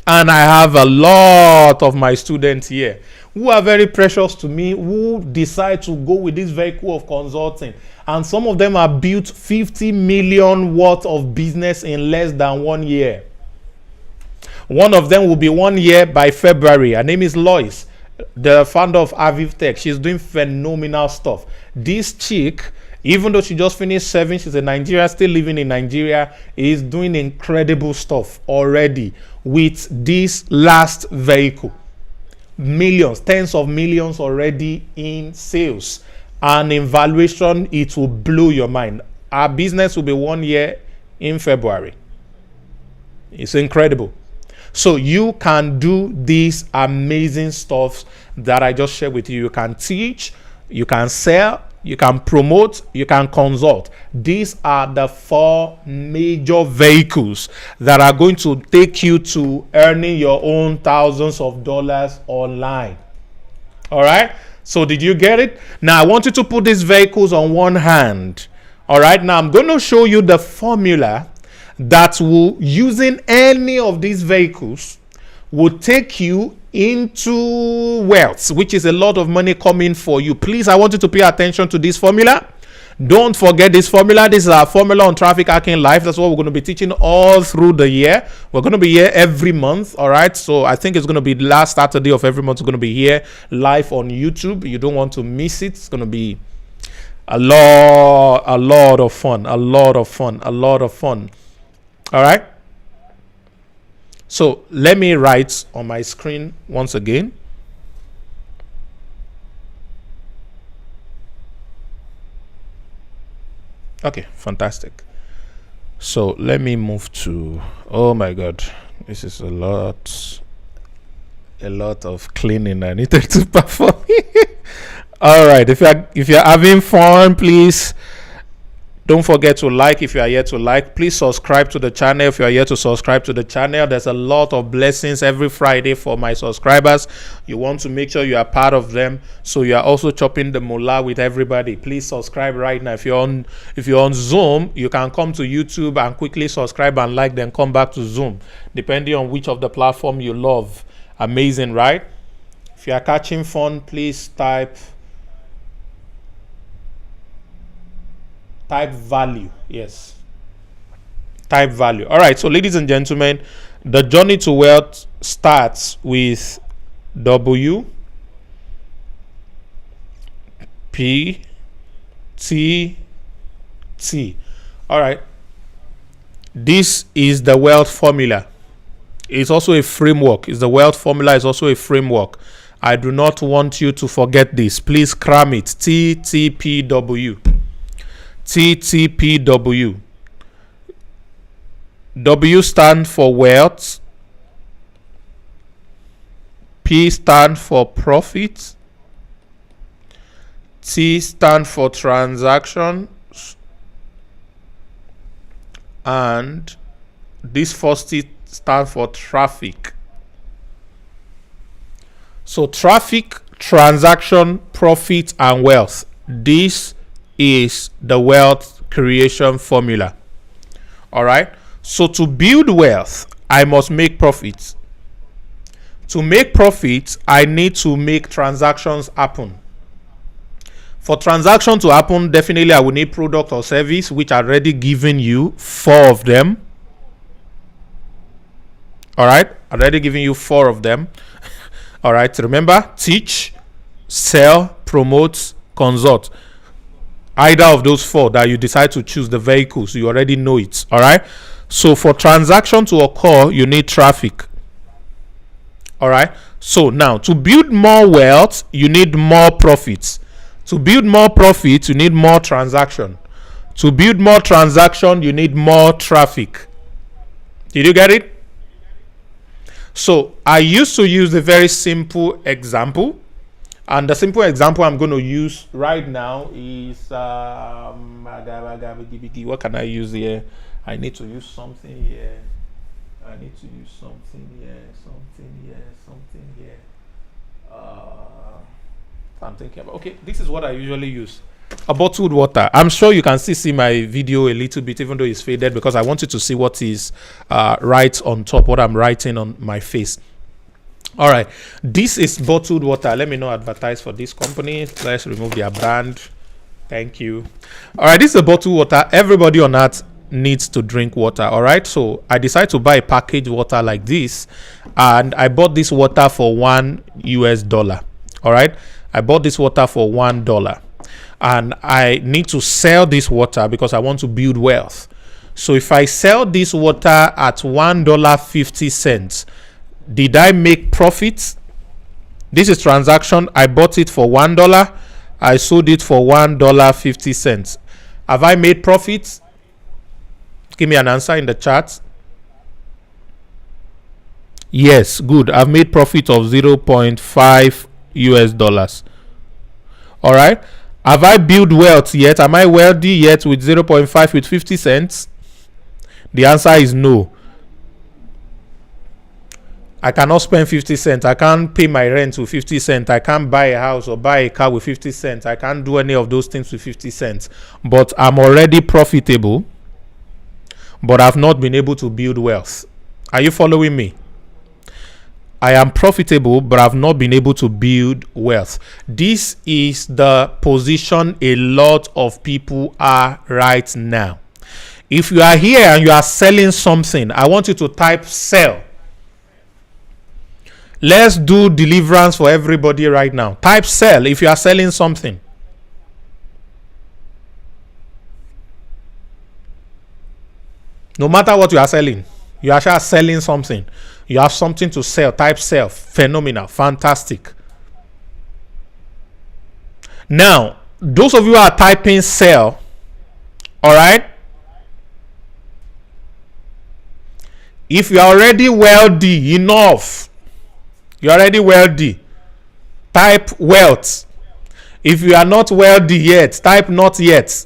And I have a lot of my students here who are very precious to me, who decide to go with this vehicle of consulting. And some of them have built 50 million worth of business in less than 1 year. One of them will be 1 year by February. Her name is Lois, the founder of Aviv Tech. She's doing phenomenal stuff. This chick, even though she just finished serving, she's a Nigerian, still living in Nigeria, is doing incredible stuff already with this last vehicle. Millions, tens of millions already in sales. And in valuation, it will blow your mind. Our business will be 1 year in February. It's incredible. So you can do these amazing stuff that I just shared with you. You can teach, you can sell, you can promote, you can consult. These are the 4 major vehicles that are going to take you to earning your own thousands of dollars online. All right? So did you get it? Now I want you to put these vehicles on one hand. All right? Now I'm going to show you the formula that will, using any of these vehicles, will take you into wealth, which is a lot of money coming for you. Please, I want you to pay attention to this formula. Don't forget this formula. This is our formula on traffic hacking live. That's what we're going to be teaching all through the year. We're going to be here every month. All right. So I think it's going to be the last Saturday of every month. We're going to be here live on YouTube. You don't want to miss it. It's going to be a lot of fun. A lot of fun. All right. So let me write on my screen once again. Okay, fantastic. So let me move to, oh my God, this is a lot of cleaning I needed to perform. All right, if you're having fun, please don't forget to like. If you are here to like, please subscribe to the channel. If you are here to subscribe to the channel, there's a lot of blessings every Friday for my subscribers. You want to make sure you are part of them, so you are also chopping the mullah with everybody. Please subscribe right now. If you're on Zoom, you can come to YouTube and quickly subscribe and like, then come back to Zoom, depending on which of the platform you love. Amazing, right? If you are catching fun, please type value. Yes, type value. All right, so ladies and gentlemen, the journey to wealth starts with W P T T. All right, this is the wealth formula. It's also a framework. It's the wealth formula is also a framework. I do not want you to forget this. Please cram it. TTPW. TTPW. W stand for wealth. P stand for profit. T stand for transactions. And this first T stand for traffic. So traffic, transaction, profit, and wealth. This is the wealth creation formula. All right. So to build wealth, I must make profits. To make profits, I need to make transactions happen. For transaction to happen, definitely I will need product or service, which I already given you 4 of them. All right. Already giving you 4 of them. All right. Remember, teach, sell, promote, consult. Either of those 4 that you decide to choose the vehicles, you already know it. All right. So for transaction to occur, you need traffic. All right. So now to build more wealth, you need more profits. To build more profits, you need more transaction. To build more transaction, you need more traffic. Did you get it? So I used to use a very simple example. And the simple example I'm going to use right now is, what can I use here? I need to use something here. I'm thinking about, okay, this is what I usually use. A bottled water. I'm sure you can still see my video a little bit, even though it's faded, because I wanted to see what is right on top, what I'm writing on my face. All right, this is bottled water. Let me not advertise for this company. Let's remove their brand. Thank you. All right, this is a bottled water. Everybody on earth needs to drink water. All right, so I decided to buy a packaged water like this, and I bought this water for $1. All right, I bought this water for $1, and I need to sell this water because I want to build wealth. So if I sell this water at $1.50, did I make profits? This is transaction. I bought it for $1. I sold it for $1.50. Have I made profits? Give me an answer in the chat. Yes, good. I've made profit of $0.5. All right. Have I built wealth yet? Am I wealthy yet with 0.5 with 50 cents? The answer is no. I cannot spend 50 cents. I can't pay my rent with 50 cents. I can't buy a house or buy a car with 50 cents. I can't do any of those things with 50 cents. But I'm already profitable. But I've not been able to build wealth. Are you following me? I am profitable, but I've not been able to build wealth. This is the position a lot of people are right now. If you are here and you are selling something, I want you to type sell. Let's do deliverance for everybody right now. Type sell if you are selling something. No matter what you are selling, you are actually selling something. You have something to sell. Type sell. Phenomenal. Fantastic. Now, those of you who are typing sell, all right? If you are already wealthy enough, you're already wealthy, type wealth. If you are not wealthy yet, type not yet.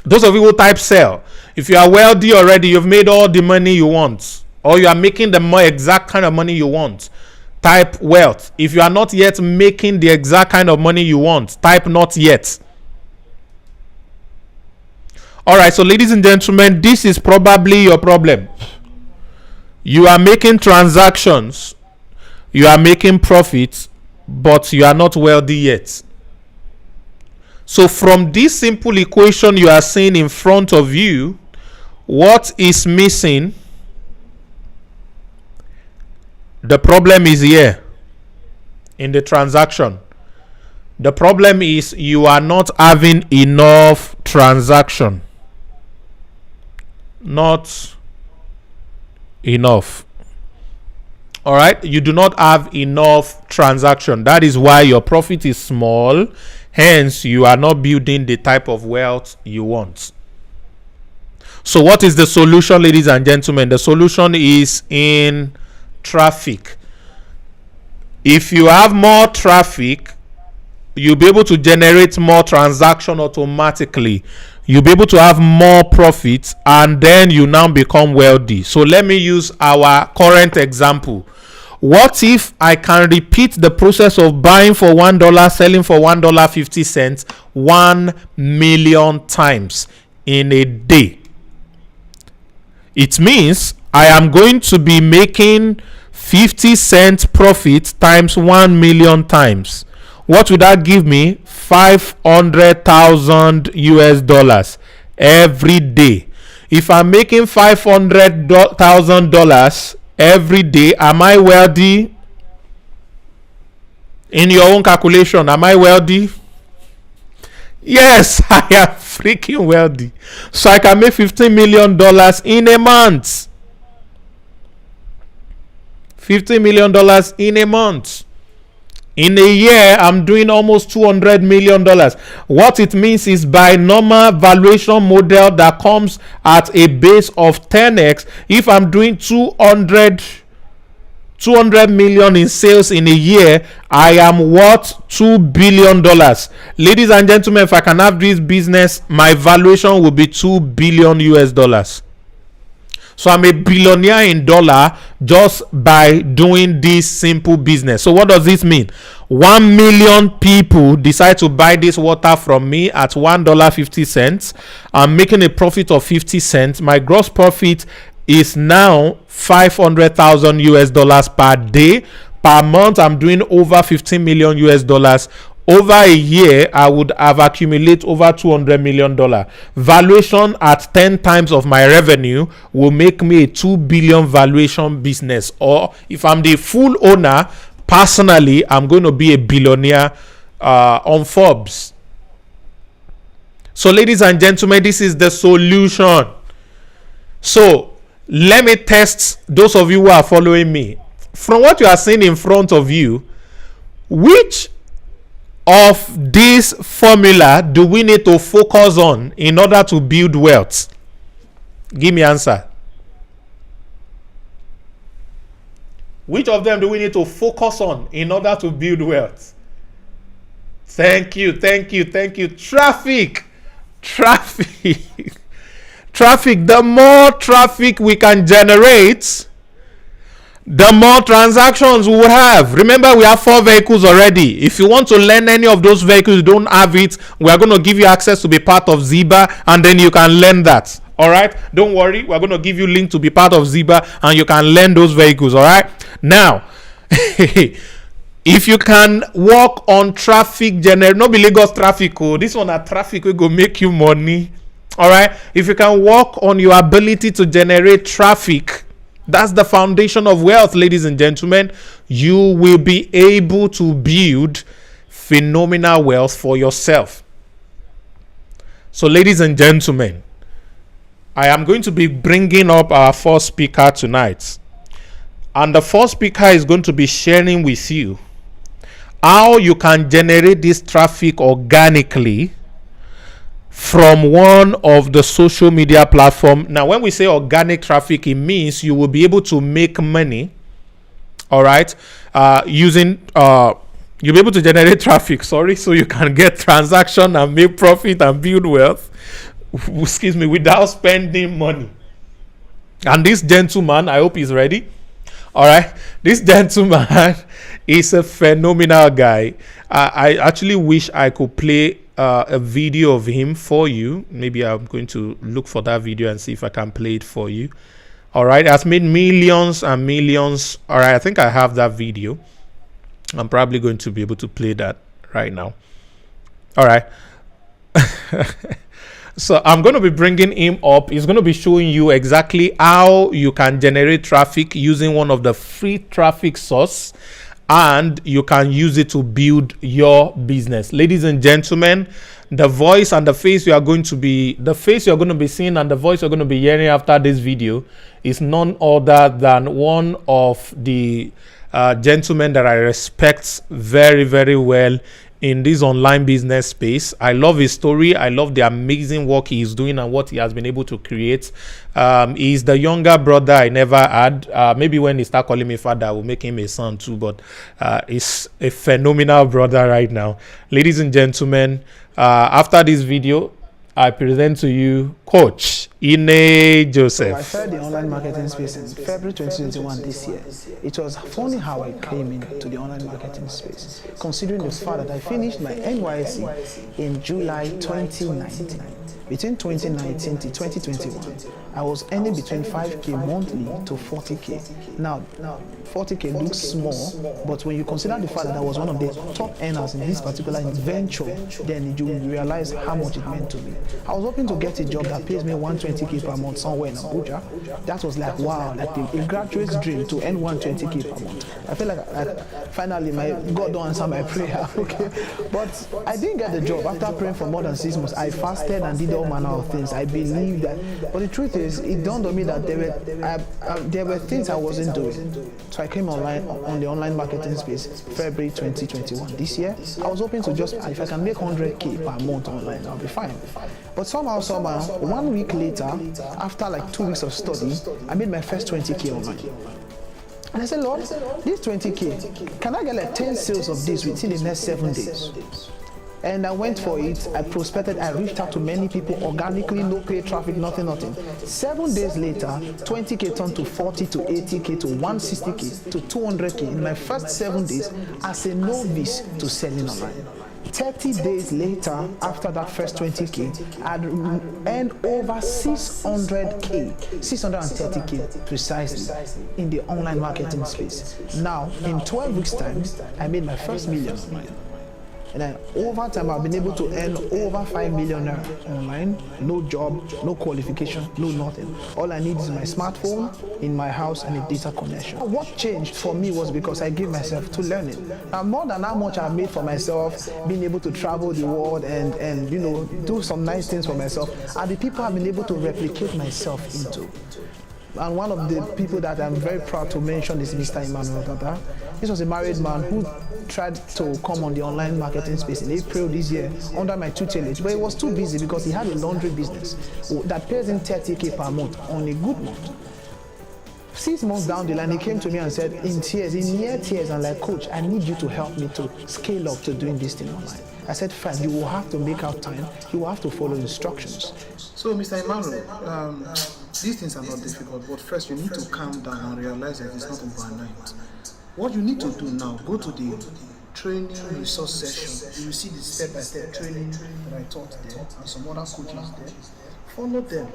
Those of you who type sell, if you are wealthy already, you've made all the money you want, or you are making the more exact kind of money you want, type wealth. If you are not yet making the exact kind of money you want, type not yet. All right, so ladies and gentlemen, this is probably your problem. You are making transactions, you are making profits, but you are not wealthy yet. So from this simple equation you are seeing in front of you, what is missing? The problem is here in the transaction. The problem is you are not having enough transaction. Not enough. All right, you do not have enough transaction. That is why your profit is small. Hence, you are not building the type of wealth you want. So what is the solution, ladies and gentlemen? The solution is in traffic. If you have more traffic, you'll be able to generate more transaction automatically. You'll be able to have more profits, and then you now become wealthy. So let me use our current example. What if I can repeat the process of buying for $1, selling for $1.50 1 million times in a day? It means I am going to be making 50 cents profit times 1 million times. What would that give me? 500,000 US dollars every day. If I'm making $500,000 every day, am I wealthy? In your own calculation, am I wealthy? Yes, I am freaking wealthy. So I can make $15 million in a month. $15 million in a month. In a year, I'm doing almost $200 million. What it means is, by normal valuation model that comes at a base of 10x, if I'm doing 200 million in sales in a year, I am worth $2 billion. Ladies and gentlemen, if I can have this business, my valuation will be $2 billion US dollars. So I'm a billionaire in dollar just by doing this simple business. So what does this mean? 1 million people decide to buy this water from me at $1.50. I'm making a profit of 50 cents. My gross profit is now 500,000 US dollars per day. Per month, I'm doing over 15 million US dollars. Over a year, I would have accumulated over $200 million. Valuation at 10 times of my revenue will make me a 2 billion valuation business. Or if I'm the full owner, personally, I'm going to be a billionaire on Forbes. So, ladies and gentlemen, this is the solution. So, let me test those of you who are following me. From what you are seeing in front of you, which of this formula do we need to focus on in order to build wealth? Give me answer. Which of them do we need to focus on in order to build wealth? Thank you. Traffic. The more traffic we can generate, the more transactions we will have. Remember, we have 4 vehicles already. If you want to learn any of those vehicles, you don't have it, we are going to give you access to be part of Ziba, and then you can learn that. All right, don't worry, we're going to give you link to be part of Ziba, and you can learn those vehicles. All right, Now, if you can work on traffic generate, not be Lagos traffic, this one a traffic will go make you money. All right. If you can work on your ability to generate traffic, that's the foundation of wealth, ladies and gentlemen. You will be able to build phenomenal wealth for yourself. So, ladies and gentlemen, I am going to be bringing up our first speaker tonight. And the first speaker is going to be sharing with you how you can generate this traffic organically from one of the social media platform. Now, when we say organic traffic, it means you will be able to make money, all right, using you'll be able to generate traffic, so you can get transaction and make profit and build wealth, excuse me, without spending money. And this gentleman, I hope he's ready. All right, this gentleman is a phenomenal guy. I actually wish I could play a video of him for you. Maybe I'm going to look for that video and see if I can play it for you. All right, has made millions and millions. All right, I think I have that video. I'm probably going to be able to play that right now. All right. So I'm going to be bringing him up. He's going to be showing you exactly how you can generate traffic using one of the free traffic source, and you can use it to build your business. Ladies and gentlemen, the voice and the face you're going to be seeing and the voice you're going to be hearing after this video is none other than one of the gentlemen that I respect very, very well in this online business space. I love his story. I love the amazing work he is doing and what he has been able to create. He's the younger brother I never had. Maybe when he start calling me father, I will make him a son too, but he's a phenomenal brother right now. Ladies and gentlemen, after this video, I present to you Coach Ine Joseph. I started the online marketing space in February 2021 this year. It was funny how I came into the online marketing space, considering the fact that I finished my NYSC in July 2019. Between 2019 to 2021, I was earning between 5K monthly to 40K. Now, 40K looks small, but when you consider the fact that I was one of the top earners in this particular venture, then you realize how much it meant to me. I was hoping to get a job that pays me 120K per month somewhere in Abuja. That was like, wow, like a graduate's dream to earn 120K per month. I feel like finally my God don't answer my prayer, okay? But I didn't get the job. After praying for more than 6 months, I fasted and did all manner of things. I believed that, but the truth is, it dawned on me that there were things I wasn't doing. So I came online on the online marketing space February 2021. This year, I was hoping to just, if I can make 100K per month online, I'll be fine. But somehow, 1 week later, after like 2 weeks of study, I made my first 20K online. And I said, Lord, this 20K, can I get like 10 sales of this within the next 7 days? And I went for it. I prospected. I reached out to many people organically, no paid traffic, nothing. 7 days later, 20K turned to 40 to 80K to 160K to 200K in my first 7 days as a novice to selling online. 30 days later, after that first 20K, I'd earned over 600K, 630K precisely in the online marketing space. Now, in 12 weeks' time, I made my first million online. And then over time, I've been able to earn over 5 million online. No job, no qualification, no nothing. All I need is my smartphone in my house and a data connection. What changed for me was because I gave myself to learning. Now, more than how much I've made for myself, being able to travel the world and you know, do some nice things for myself, are the people I've been able to replicate myself into. And one of the people that I'm very proud to mention is Mr. Emmanuel Tata. This was a married man who tried to come on the online marketing space in April this year under my tutelage, but he was too busy because he had a laundry business that pays him 30K per month on a good month. 6 months down the line, he came to me and said, in near tears, and like, Coach, I need you to help me to scale up to doing this thing online. I said, fine, you will have to make out time, you will have to follow instructions. So, Mr. Emmanuel, these things are not difficult, but first you need to calm down and realize that it's not overnight. What you need to do now, go to the training resource session. You will see the step-by-step training that I taught there and some other coaches there. follow them,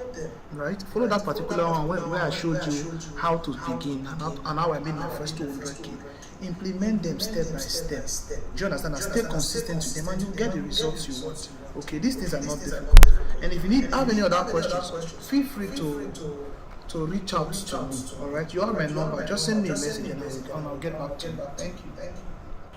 right? Follow that particular one where I showed you how to begin and how I made my first 200K. Implement them step by step. Do you understand? And stay consistent with them and you get the results you want. Okay, these things are not difficult. And if you have any other questions, feel free to reach out to me. All right, you have my number. Just send me a message and I'll get back to you. Thank you.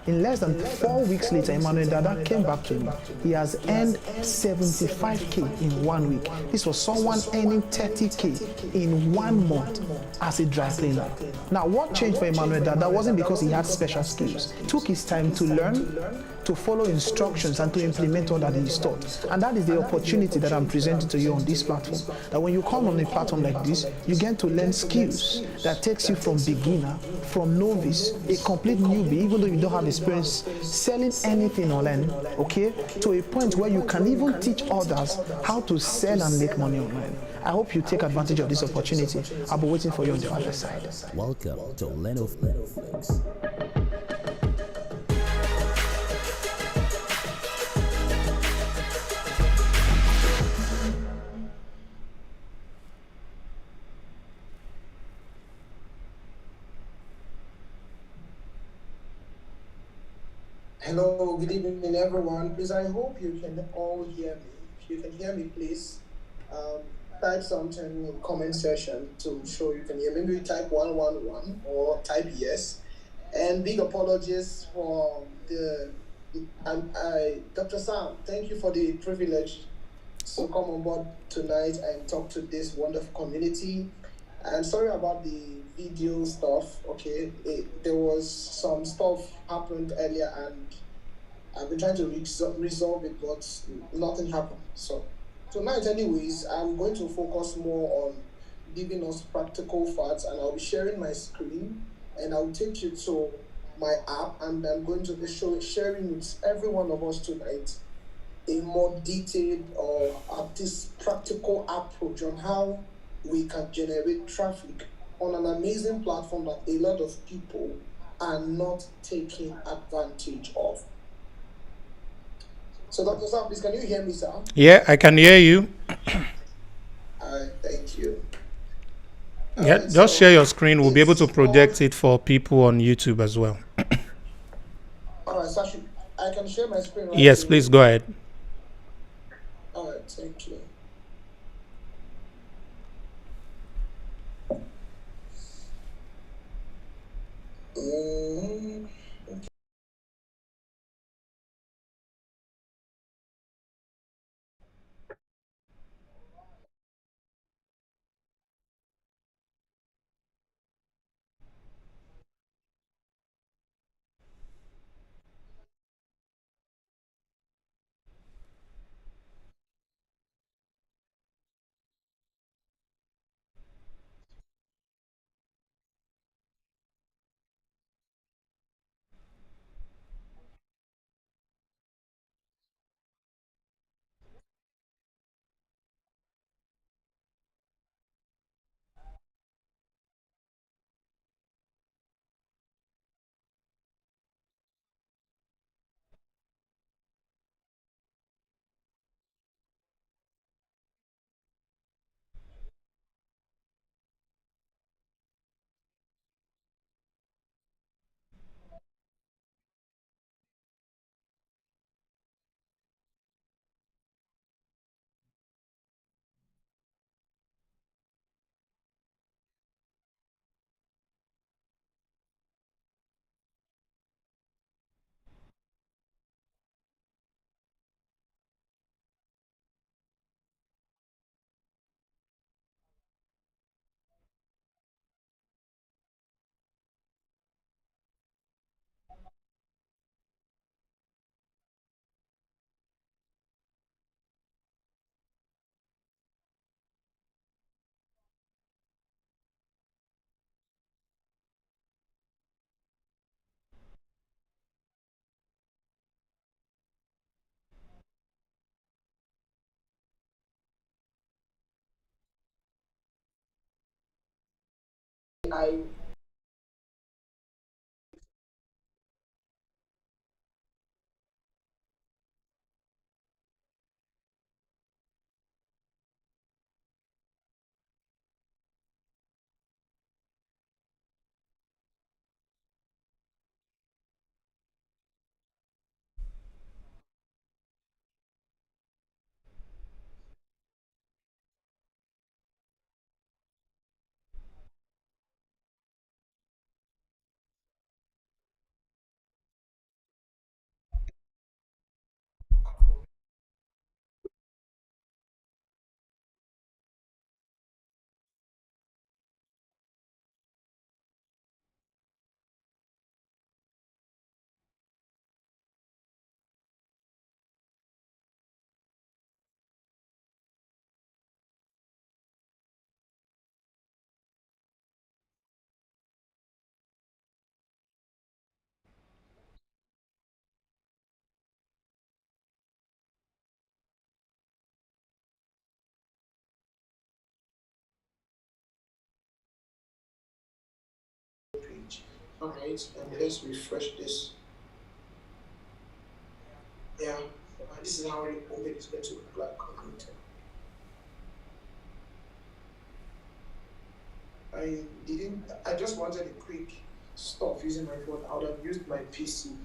In less than 4 weeks later, Emmanuel Dada came back to me. He has earned 75K in 1 week. This was someone earning 30K in 1 month as a dry cleaner. Now, what changed for Emmanuel Dada wasn't because he had special skills. It took his time to learn, to follow instructions, and to implement all that he's taught. And that is the opportunity that I'm presenting to you on this platform. That when you come on a platform like this, you get to learn skills that takes you from beginner, from novice, a complete newbie, even though you don't have experience selling anything online, okay, to a point where you can even teach others how to sell and make money online. I hope you take advantage of this opportunity. I'll be waiting for you on the other side. Welcome to Land of Netflix. Hello, good evening, everyone. Please, I hope you can all hear me. If you can hear me, please type something in the comment section to show you can hear me. Maybe type 111 or type yes. And big apologies for Dr. Sam, thank you for the privilege to come on board tonight and talk to this wonderful community. And sorry about the video stuff, okay? There was some stuff happened earlier and I've been trying to resolve it, but nothing happened. So tonight anyways, I'm going to focus more on giving us practical facts, and I'll be sharing my screen and I'll take you to my app, and I'm going to be sharing with every one of us tonight a more detailed or this practical approach on how we can generate traffic on an amazing platform that a lot of people are not taking advantage of. So, Dr. Sam, please, can you hear me, sir? Yeah, I can hear you. All right, thank you. Yeah, just share your screen. We'll be able to project it for people on YouTube as well. All right, so I can share my screen, right? Yes, please go ahead. All right, thank you. page. Alright, and let's refresh this. Yeah, this is how the homepage is going to look like on LinkedIn. I just wanted a quick stop using my phone. I would have used my PC.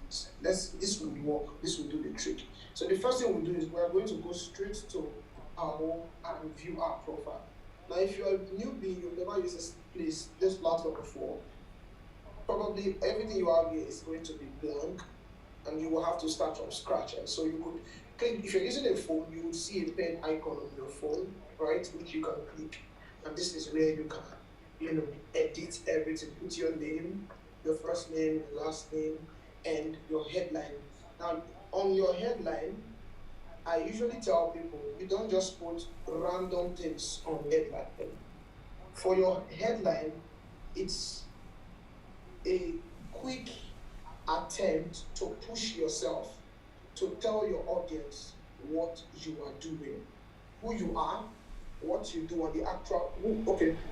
This would work. This will do the trick. So the first thing we'll do is we're going to go straight to our home and view our profile. Now, if you're a newbie, you've never used this platform before, probably everything you have here is going to be blank, and you will have to start from scratch. And so you could click, if you're using a phone, you will see a pen icon on your phone, right, which you can click. And this is where you can, edit everything. Put your name, your first name, last name, and your headline. Now, on your headline, I usually tell people, you don't just put random things on headline. For your headline, it's a quick attempt to push yourself, to tell your audience what you are doing, who you are, what you do, and the actual,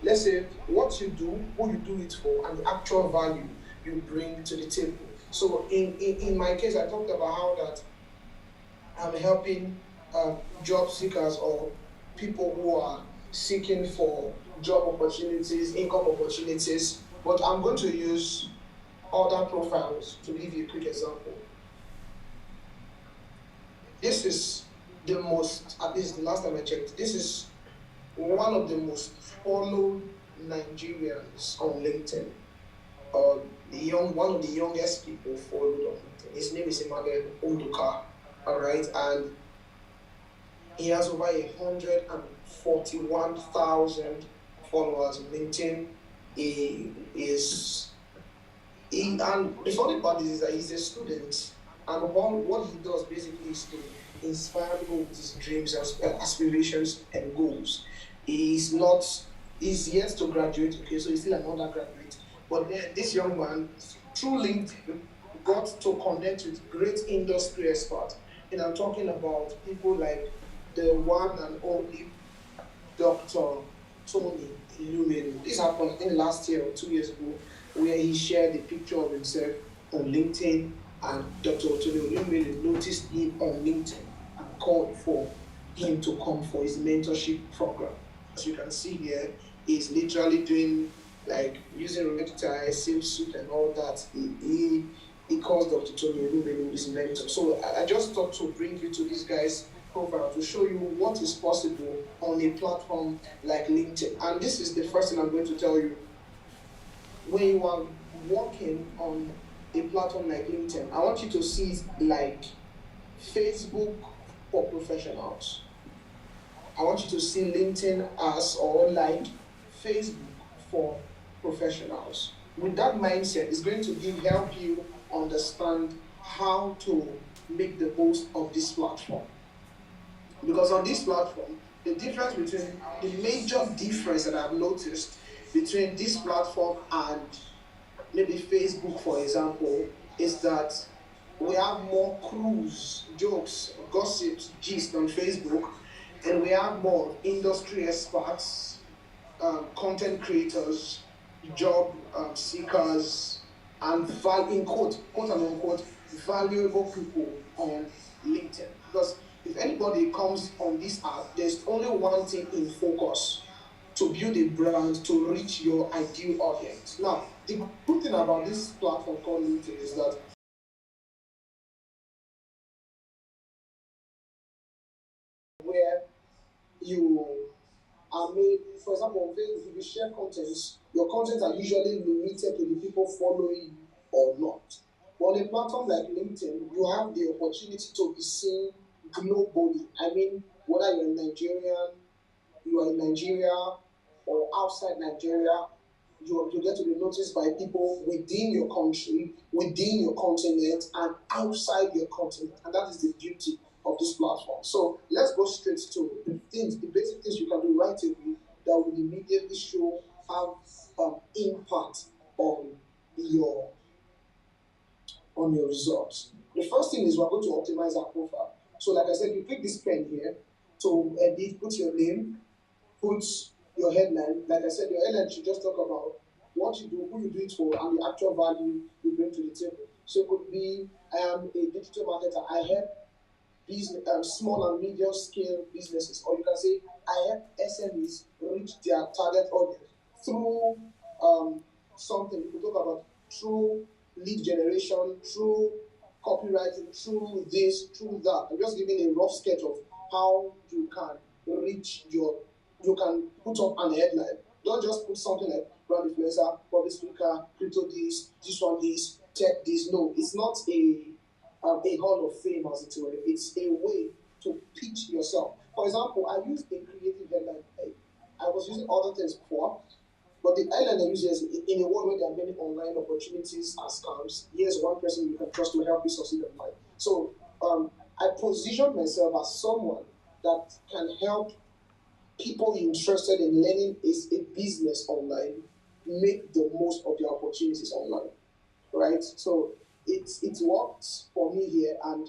let's say what you do, who you do it for, and the actual value you bring to the table. So in my case, I talked about how that I'm helping job seekers or people who are seeking for job opportunities, income opportunities, but I'm going to use other profiles to give you a quick example. This is the most, at least the last time I checked, this is one of the most followed Nigerians on LinkedIn. One of the youngest people followed on LinkedIn. His name is Emmanuel Onduka, all right, and he has over 141,000 followers on LinkedIn. And the funny part is that he's a student, and what he does basically is to inspire people with his dreams, aspirations, and goals. He's yet to graduate, okay, so he's still an undergraduate. But then this young man, through LinkedIn, got to connect with great industry experts. And I'm talking about people like the one and only Dr. Tony Illumin. This happened, I think, last year or 2 years ago, where he shared a picture of himself on LinkedIn, and Dr. Tony Illumin noticed him on LinkedIn and called for him to come for his mentorship program. As you can see here, he's literally doing, like, using red tie, silk suit, and all that. He calls Dr. Tony Illumin his mentor. So I just thought to bring you to this guy's profile to show you what is possible on a platform like LinkedIn. And this is the first thing I'm going to tell you. When you are working on a platform like LinkedIn, I want you to see it like Facebook for professionals. I want you to see LinkedIn as, or like Facebook for professionals. With that mindset, it's going to help you understand how to make the most of this platform. Because on this platform, the major difference that I've noticed between this platform and maybe Facebook, for example, is that we have more cruise, jokes, gossips, gist on Facebook, and we have more industry experts, content creators, job seekers, and quote and unquote, valuable people on LinkedIn. Because if anybody comes on this app, there's only one thing in focus: to build a brand, to reach your ideal audience. Now, the good thing about this platform called LinkedIn is that where you are made, for example, on Facebook, if you share contents, your contents are usually limited to the people following you or not. But on a platform like LinkedIn, you have the opportunity to be seen globally. I mean, whether you are in Nigeria or outside Nigeria, you get to be noticed by people within your country, within your continent, and outside your continent. And that is the beauty of this platform. So let's go straight to the basic things you can do right away that will immediately have impact on your results. The first thing is we're going to optimize our profile. So like I said, you click this pen here to edit, put your name, put your headline. Like I said, your headline should just talk about what you do, who you do it for, and the actual value you bring to the table. So it could be, I am a digital marketer. I help business, small and medium scale businesses, or you can say I help SMEs reach their target audience through something. You could talk about through lead generation, through copywriting, through this, through that. I'm just giving a rough sketch of how you can reach you can put up an headline. Don't just put something like brand influencer, public speaker, crypto this one this, tech this. No, it's not a hall of fame, as it were. It's a way to pitch yourself. For example, I used a creative headline. I was using other things before, but the headline I use is in a world where there are many online opportunities and scams. Here's one person you can trust to help you succeed in life. So I position myself as someone that can help people interested in learning is a business online make the most of the opportunities online, right? So it works for me here, and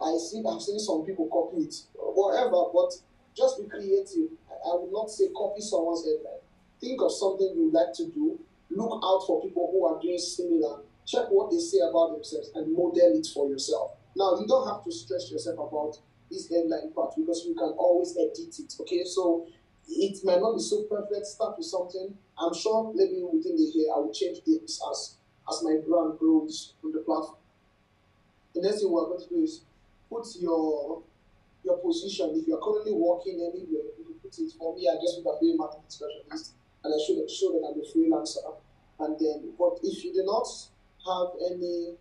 I've seen some people copy it, whatever. But just be creative. I would not say copy someone's headline. Think of something you like to do. Look out for people who are doing similar. Check what they say about themselves and model it for yourself. Now, you don't have to stress yourself about this headline part because you can always edit it. Okay, so it might not be so perfect. Start with something. I'm sure maybe within the year I will change this as my brand grows on the platform. The next thing we're going to do is put your position. If you're currently working anywhere, you can put it. For me, I just put a free marketing specialist, and I show that I'm a freelancer. And then, but if you do not have any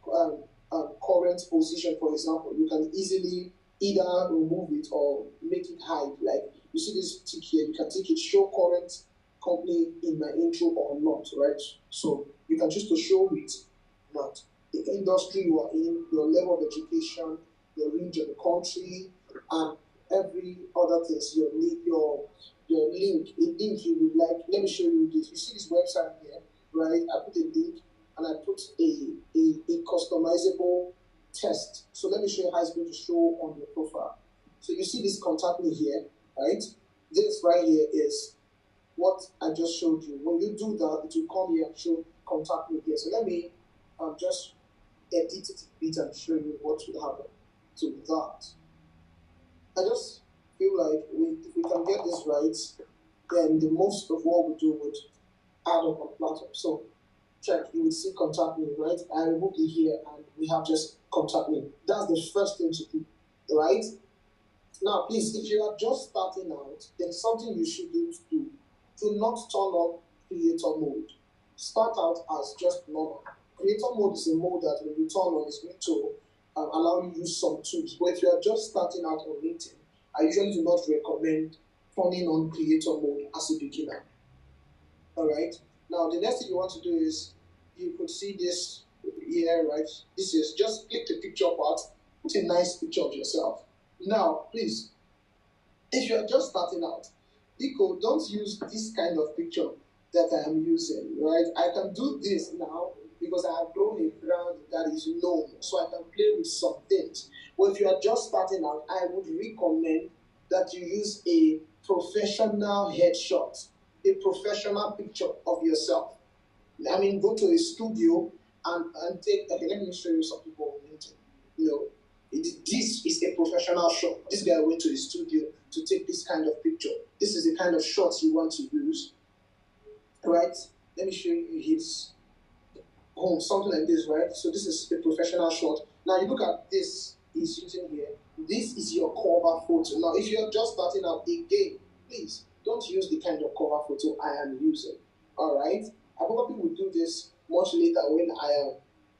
current position, for example, you can easily either remove it or make it hide. Like you see this tick here, you can take it, show current company in my intro or not, right? So you can choose to show it, not the industry you are in, your level of education, your region, the country, and every other things, your link, a link you would like. Let me show you this. You see this website here, right? I put a link and I put a customizable test. So let me show you how it's going to show on your profile. So you see this contact me here, right? This right here is what I just showed you. When you do that, it will come here and show contact me here. So let me just edit it a bit and show you what will happen to that. I just feel like if we can get this right, then the most of what we do would add up on the platform. So check, you will see contact me, right? I removed it here and we have just contact me. That's the first thing to do, right? Now, please, if you are just starting out, there's something you should do. Do not turn on creator mode. Start out as just normal. Creator mode is a mode that when you turn on, is going to allow you to use some tools. But if you are just starting out on LinkedIn, I usually do not recommend turning on creator mode as a beginner. All right. Now, the next thing you want to do is you could see this here, right? This is just click the picture part, put a nice picture of yourself. Now, please, if you are just starting out, Nico, don't use this kind of picture that I am using, right? I can do this now because I have grown a brand that is known, so I can play with some things. But if you are just starting out, I would recommend that you use a professional headshot, a professional picture of yourself. I mean, go to a studio and take, okay, let me show you some people on LinkedIn. You know, this is a professional shot. This guy went to the studio to take this kind of picture. This is the kind of shots you want to use, right? Let me show you his home, something like this, right? So this is a professional shot. Now you look at this he's using here. This is your cover photo. Now, if you're just starting out again, please don't use the kind of cover photo I am using. All right? I probably will do this much later when I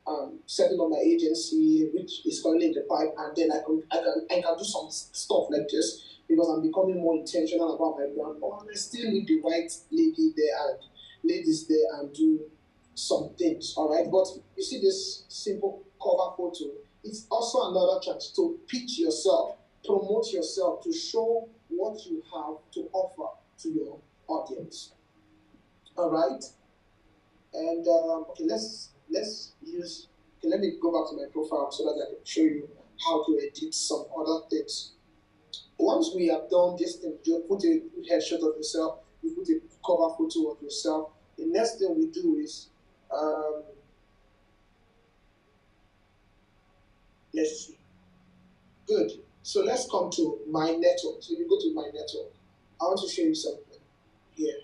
am setting up my agency, which is currently in the pipe, and then I can do some stuff like this because I'm becoming more intentional about my brand. But I still need the right ladies there and do some things. All right, but you see this simple cover photo. It's also another chance to pitch yourself, promote yourself, to show what you have to offer to your audience. All right. And okay, let's use. Okay, let me go back to my profile so that I can show you how to edit some other things. Once we have done this thing, you put a headshot of yourself, you put a cover photo of yourself, The next thing we do is, let's see. Good. So let's come to my network. So you go to my network. I want to show you something here.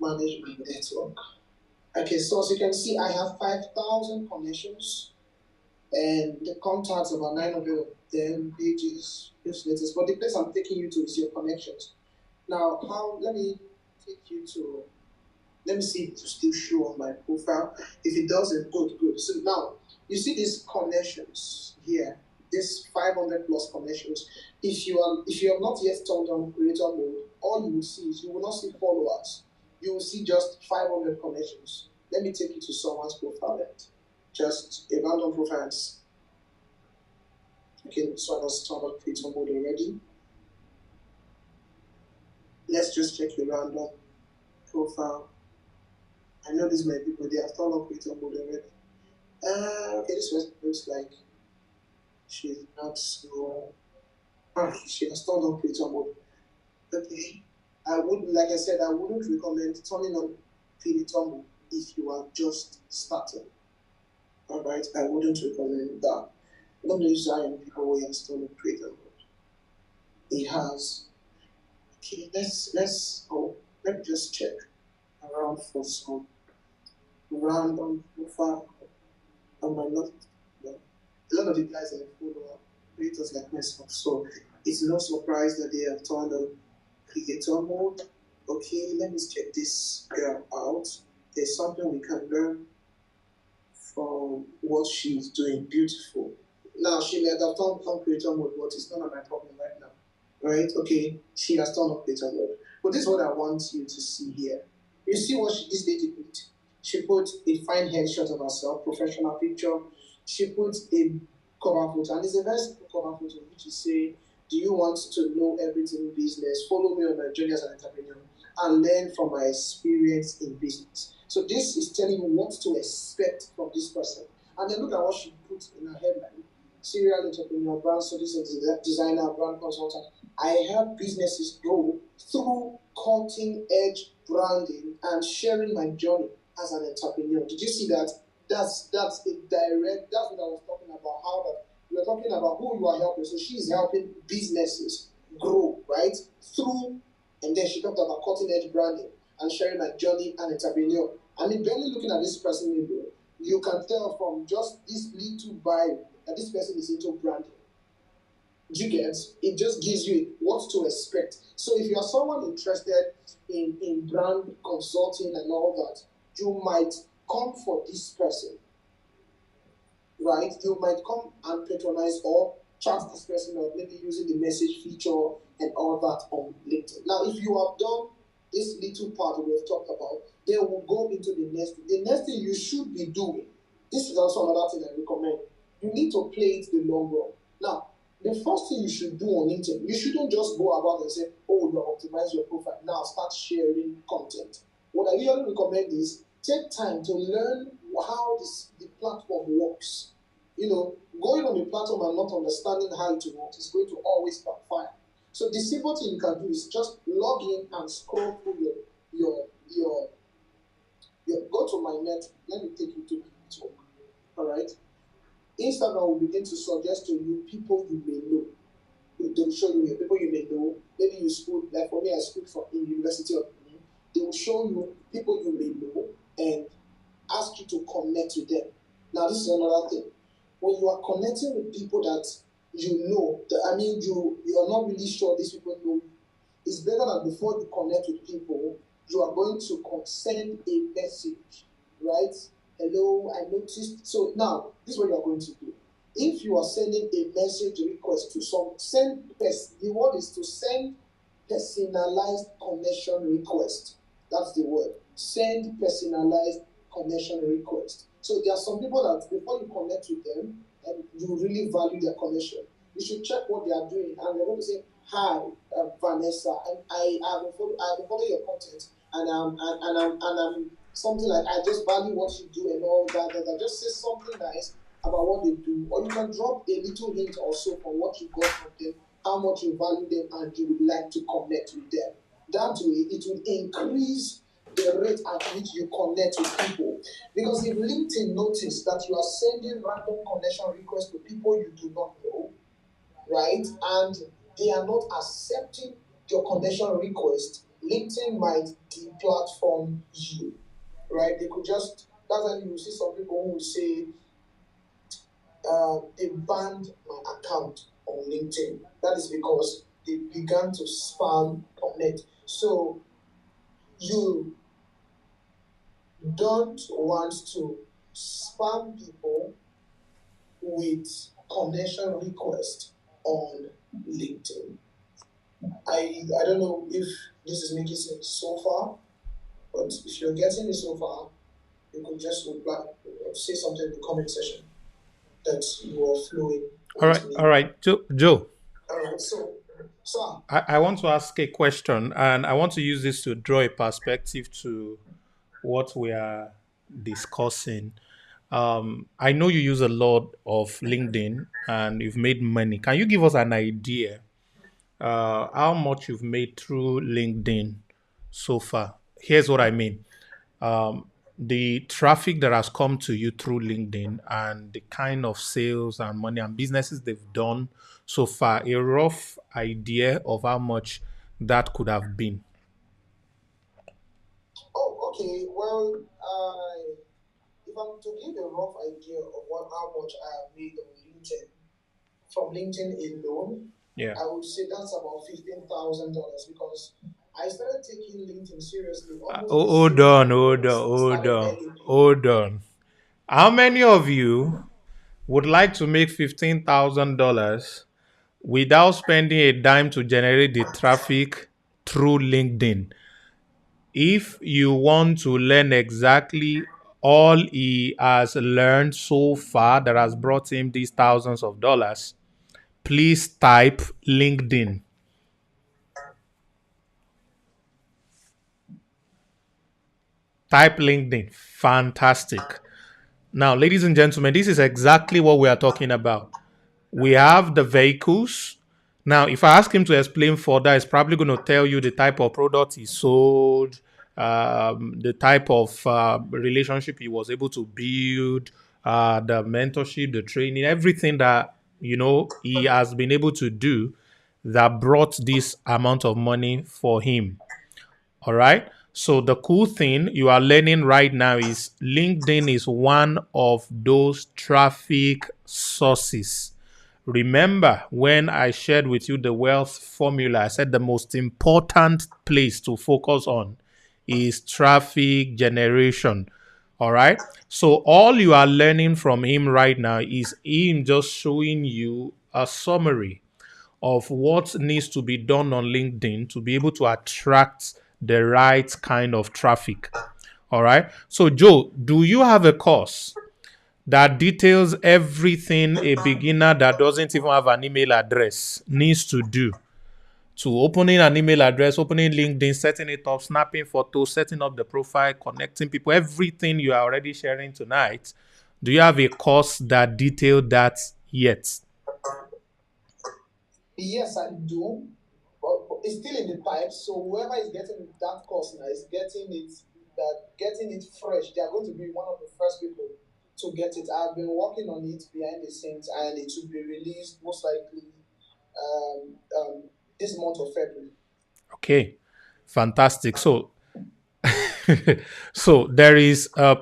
Manage my network. Okay, so as you can see, I have 5,000 connections and the contacts, about 900 of them, pages, newsletters. But the place I'm taking you to is your connections. Now, let me take you to, let me see if it will still show on my profile. If it doesn't, good. So now, you see these connections here, this 500 plus connections. If you have not yet turned on creator mode, all you will see is, you will not see followers. You will see just 500 connections. Let me take you to someone's profile and just a random profile. Okay, so I was turned on creator mode already. Let's just check your random profile. I know this might be, but they have turned on creator mode already. Okay, this one looks like she's not so. She has turned on creator mode. Okay, I wouldn't recommend turning on creator mode if you are just starting. All right, I wouldn't recommend that. Let me use Zion people who has turned on creator mode. It has. Okay, let me just check around for some random profile. I might not. A lot of the guys I follow are creators like myself, so it's no surprise that they have turned on creator mode. Okay, let me check this girl out. There's something we can learn from what she's doing. Beautiful. Now, she may have turned on creator mode, but it's not my problem right now. Right? Okay, she has turned on creator mode. But this is what I want you to see here. You see what this lady put? She put a fine headshot of herself, professional picture. She put a cover photo, and it's a very simple cover photo, which is saying, do you want to know everything in business? Follow me on my journey as an entrepreneur and learn from my experience in business. So this is telling you what to expect from this person. And then look at what she put in her headline. Serial entrepreneur, brand solutions designer, brand consultant. I help businesses grow through cutting-edge branding and sharing my journey as an entrepreneur. Did you see that? That's what I was talking about, how that we are talking about who you are helping. So she's helping businesses grow, right? Through, and then she talked about cutting-edge branding and sharing my journey as an entrepreneur. I mean, barely looking at this person, you can tell from just this little bio that this person is into branding. You get? It just gives you what to expect. So if you are someone interested in brand consulting and all that, you might come for this person, right? You might come and patronize or chat this person or maybe using the message feature and all that on LinkedIn. Now, if you have done this little part that we have talked about, then we'll go into the next thing. The next thing you should be doing, this is also another thing I recommend. You need to play it the long run. Now, the first thing you should do on LinkedIn, you shouldn't just go about and say, oh, you optimize your profile. Now start sharing content. What I usually recommend is take time to learn how the platform works. Going on the platform and not understanding how it works is going to always backfire. So the simple thing you can do is just log in and scroll through your go to my net. Let me take you to the network. All right. Instagram will begin to suggest to you people you may know. They will show you people you may know. Maybe you school, like for me, I schooled in University of Benin. They will show you people you may know and ask you to connect with them. Now, this is another thing. When you are connecting with people that you know, you are not really sure these people know you, it's better that before you connect with people, you are going to send a message, right? Hello, I noticed. So now, this is what you are going to do. If you are sending a message request to the word is to send personalized connection request. That's the word. Send personalized connection request. So there are some people that before you connect with them and you really value their connection, you should check what they are doing and they're going to say, hi, Vanessa, and I will follow your content and I'm something like I just value what you do and all that. Just say something nice about what they do, or you can drop a little hint also from what you got from them, how much you value them, and you would like to connect with them. That way, it will increase the rate at which you connect with people. Because if LinkedIn notice that you are sending random connection requests to people you do not know, right, and they are not accepting your connection request, LinkedIn might deplatform you, right? They could just, that's why you see some people who will say, they banned my account on LinkedIn. That is because they began to spam connect. So you don't want to spam people with connection request on LinkedIn. I don't know if this is making sense so far, but if you're getting it so far, you could just reply, say something in the comment section that you are flowing with me. All right, Joe. All right, so, sir. I want to ask a question, and I want to use this to draw a perspective to what we are discussing. I know you use a lot of LinkedIn and you've made money. Can you give us an idea how much you've made through LinkedIn so far? Here's what I mean. The traffic that has come to you through LinkedIn and the kind of sales and money and businesses they've done so far, a rough idea of how much that could have been. Oh, okay. Well, if I'm to give a rough idea of how much I have made on LinkedIn, from LinkedIn alone, Yeah. I would say that's about $15,000 because I started taking LinkedIn seriously. Hold on. How many of you would like to make $15,000 without spending a dime to generate the traffic through LinkedIn? If you want to learn exactly all he has learned so far that has brought him these thousands of dollars, please type LinkedIn. Type LinkedIn. Fantastic. Now, ladies and gentlemen, this is exactly what we are talking about. We have the vehicles. Now, if I ask him to explain further, he's probably going to tell you the type of product he sold, the type of relationship he was able to build, the mentorship, the training, everything that he has been able to do that brought this amount of money for him. All right. So the cool thing you are learning right now is LinkedIn is one of those traffic sources. Remember when I shared with you the wealth formula, I said the most important place to focus on is traffic generation. All right. So all you are learning from him right now is him just showing you a summary of what needs to be done on LinkedIn to be able to attract the right kind of traffic. All right. So, Joe, do you have a course that details everything a beginner that doesn't even have an email address needs to do? To opening an email address, opening LinkedIn, setting it up, snapping photos, setting up the profile, connecting people, everything you are already sharing tonight. Do you have a course that details that yet? Yes, I do. But it's still in the pipe. So whoever is getting that course now is getting it fresh. They are going to be one of the first people to get it. I've been working on it behind the scenes, and it will be released most likely this month of February. Okay, fantastic. So, so there is a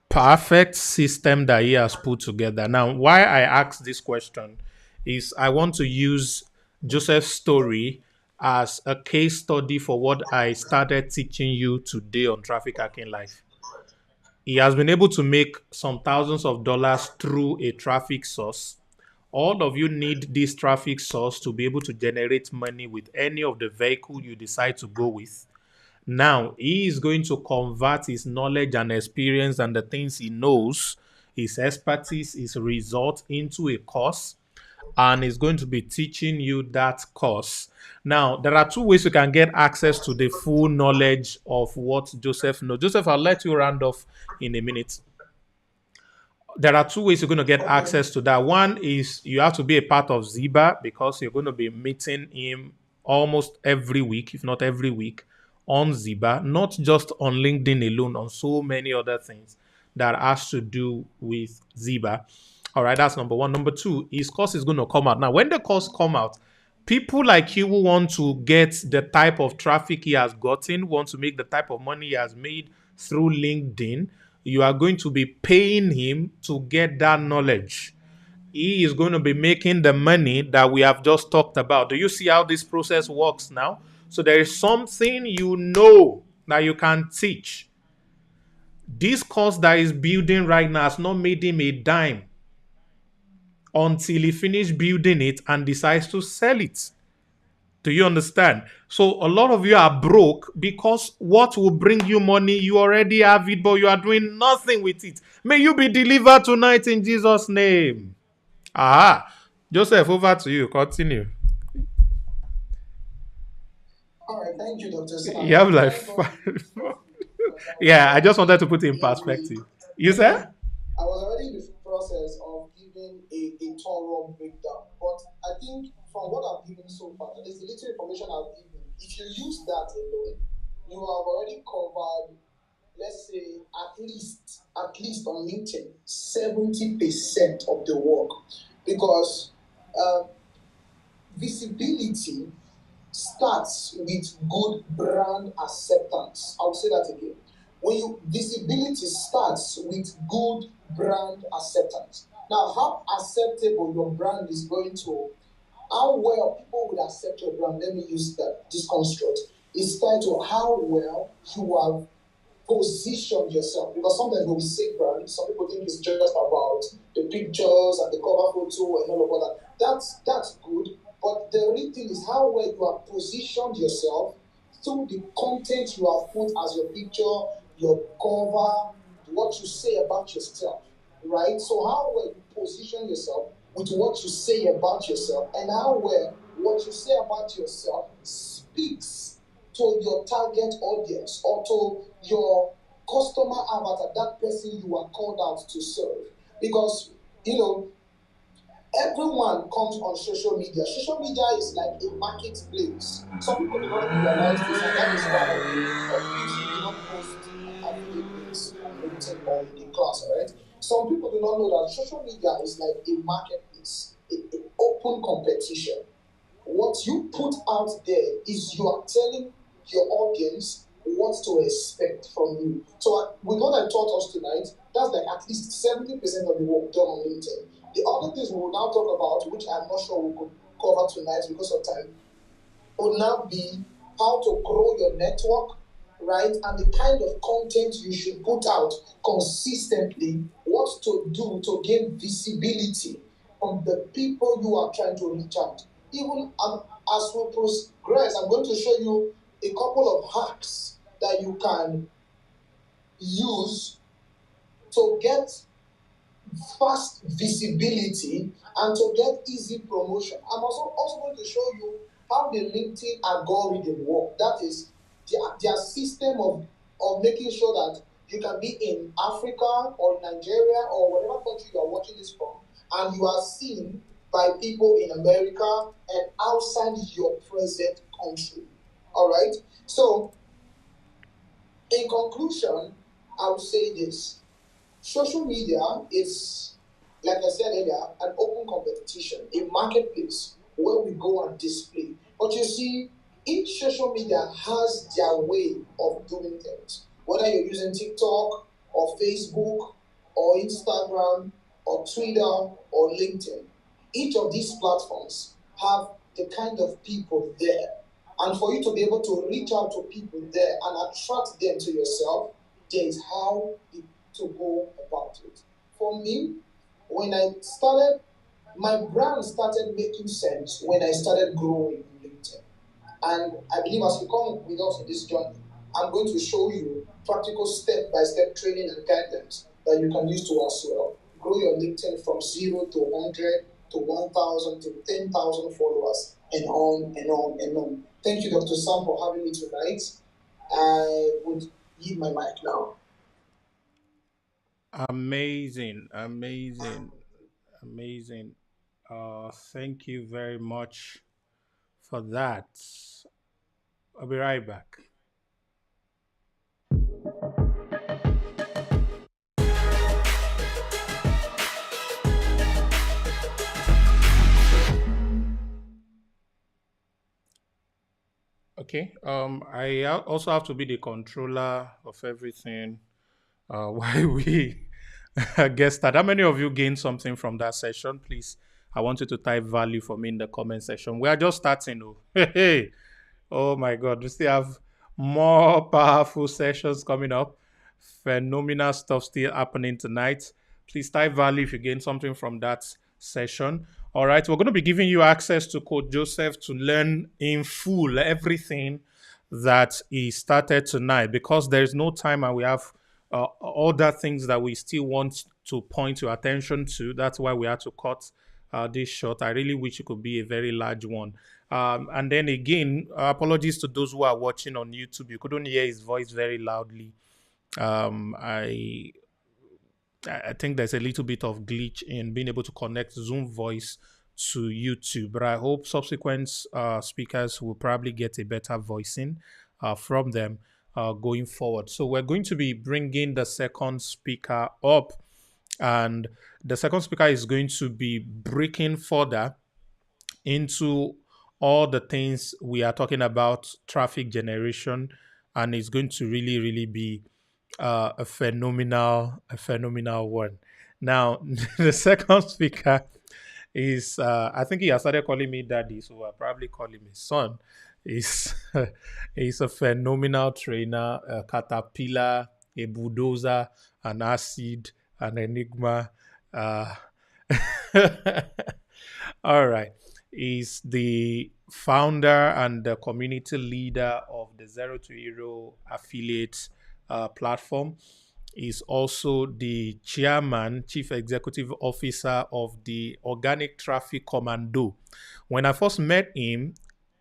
perfect system that he has put together. Now, why I ask this question is I want to use Joseph's story as a case study for what I started teaching you today on Traffic Hacking Life. He has been able to make some thousands of dollars through a traffic source. All of you need this traffic source to be able to generate money with any of the vehicle you decide to go with. Now, he is going to convert his knowledge and experience and the things he knows, his expertise, his results into a course, and is going to be teaching you that course. Now, there are two ways you can get access to the full knowledge of what Joseph knows. Joseph, I'll let you round off in a minute. There are two ways you're going to get access to that. One is you have to be a part of Ziba because you're going to be meeting him almost every week, if not every week, on Ziba, not just on LinkedIn alone, on so many other things that has to do with Ziba. All right, that's number one. Number two, his course is going to come out. Now, when the course come out, people like you who want to get the type of traffic he has gotten, want to make the type of money he has made through LinkedIn, you are going to be paying him to get that knowledge. He is going to be making the money that we have just talked about. Do you see how this process works now? So there is something you know that you can teach. This course that is building right now has not made him a dime until he finishes building it and decides to sell it. Do you understand? So a lot of you are broke because what will bring you money, you already have it, but you are doing nothing with it. May you be delivered tonight in Jesus' name. Ah, Joseph, over to you. Continue. All right, thank you, Dr. Sam. You have like five. Yeah, I just wanted to put it in perspective. You said? I was already in the process of giving a thorough breakdown, but I think from what I've given so far, that is the little information I've given. If you use that alone, you have already covered, let's say, at least on LinkedIn, 70% of the work, because visibility starts with good brand acceptance. I'll say that again. Visibility starts with good brand acceptance. Now, how acceptable your brand is going to, how well people would accept your brand, let me use this construct, is tied to how well you have positioned yourself. Because sometimes when we say brand, some people think it's just about the pictures and the cover photo and all of that. That's good, but the real thing is how well you have positioned yourself through the content you have put as your picture, your cover, what you say about yourself, right? So how well you position yourself with what you say about yourself, and how well what you say about yourself speaks to your target audience or to your customer avatar, that person you are called out to serve. Because, everyone comes on social media. Social media is like a marketplace. Some people do not realize this, and that is why we do not post affiliate links on LinkedIn or in the class, all right? Some people do not know that social media is like a marketplace, an open competition. What you put out there is you are telling your audience what to expect from you. So with what I taught us tonight, that's like at least 70% of the work done on LinkedIn. The other things we will now talk about, which I'm not sure we could cover tonight because of time, will now be how to grow your network, right? And the kind of content you should put out consistently, what to do to gain visibility from the people you are trying to reach out. Even as we progress, I'm going to show you a couple of hacks that you can use to get fast visibility and to get easy promotion. I'm also going to show you how the LinkedIn algorithm work. That is their system of making sure that you can be in Africa or Nigeria or whatever country you are watching this from, and you are seen by people in America and outside your present country. All right? So, in conclusion, I would say this. Social media is, like I said earlier, an open competition, a marketplace where we go and display. But you see, each social media has their way of doing things. Whether you're using TikTok or Facebook or Instagram or Twitter or LinkedIn, each of these platforms have the kind of people there. And for you to be able to reach out to people there and attract them to yourself, there is how to go about it. For me, when I started, my brand started making sense when I started growing in LinkedIn. And I believe as you come with us in this journey, I'm going to show you practical step-by-step training and guidance that you can use to as well. Grow your LinkedIn from 0 to 100 to 1,000 to 10,000 followers and on and on and on. Thank you, Dr. Sam, for having me tonight. I would leave my mic now. Amazing, amazing, amazing. Thank you very much for that. I'll be right back. Okay. Also have to be the controller of everything. While we get started, how many of you gained something from that session? Please, I want you to type value for me in the comment section. We are just starting. Oh, hey. Oh my God, we still have more powerful sessions coming up. Phenomenal stuff still happening tonight. Please type value if you gain something from that session. All right, we're going to be giving you access to Coach Joseph to learn in full everything that he started tonight, because there is no time and we have other things that we still want to point your attention to. That's why we had to cut this short. I really wish it could be a very large one. And then again, apologies to those who are watching on YouTube. You couldn't hear his voice very loudly. I think there's a little bit of glitch in being able to connect Zoom voice to YouTube, but I hope subsequent speakers will probably get a better voicing from them going forward. So we're going to be bringing the second speaker up, and the second speaker is going to be breaking further into all the things we are talking about, traffic generation, and it's going to really, really be a phenomenal one. Now, the second speaker is, I think he has started calling me daddy, so I'll probably call him his son. He's a phenomenal trainer, a caterpillar, a bulldozer, an acid, an enigma. All right. He's the founder and the community leader of the Zero to Hero affiliate platform. He's also the chairman, chief executive officer of the Organic Traffic Commando. When I first met him,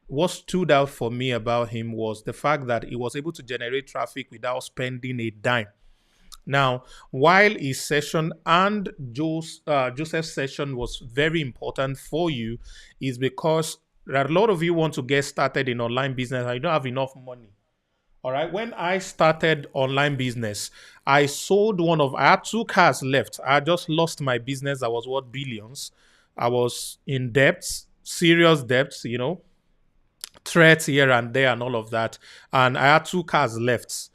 what stood out for me about him was the fact that he was able to generate traffic without spending a dime. Now, while his session and Joseph's session was very important for you, is because a lot of you want to get started in online business and you don't have enough money. All right. When I started online business, I had 2 cars left. I just lost my business that was worth billions. I was in debts, serious debts, threats here and there and all of that. And I had 2 cars left.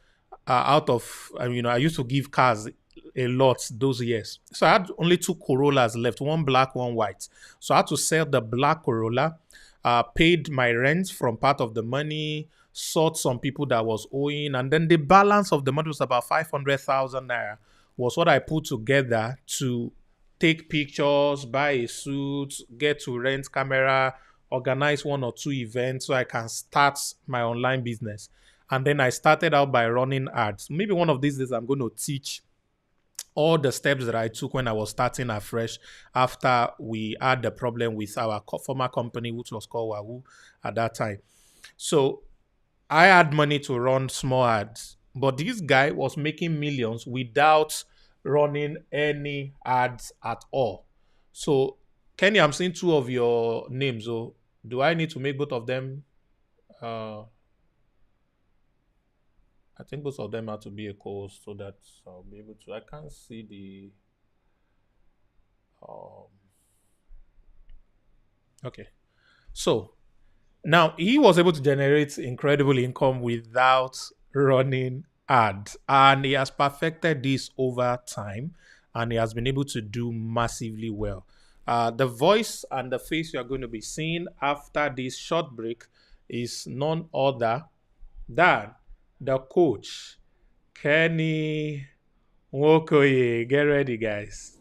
Out of, I used to give cars a lot those years. So I had only 2 Corollas left, one black, one white. So I had to sell the black Corolla, paid my rent from part of the money, sought some people that was owing, and then the balance of the money was about 500,000 naira was what I put together to take pictures, buy a suit, get to rent camera, organize 1 or 2 events so I can start my online business. And then I started out by running ads. Maybe one of these days I'm going to teach all the steps that I took when I was starting afresh after we had the problem with our former company, which was called Wahoo at that time. So I had money to run small ads, but this guy was making millions without running any ads at all. So, Kenny, I'm seeing 2 of your names. So, do I need to make both of them? I think both of them have to be a co-host so that I'll be able to. I can't see the. Okay. So now he was able to generate incredible income without running ads, and he has perfected this over time, and he has been able to do massively well. The voice and the face you are going to be seeing after this short break is none other than the coach, Kenny Nwokoye. Get ready, guys.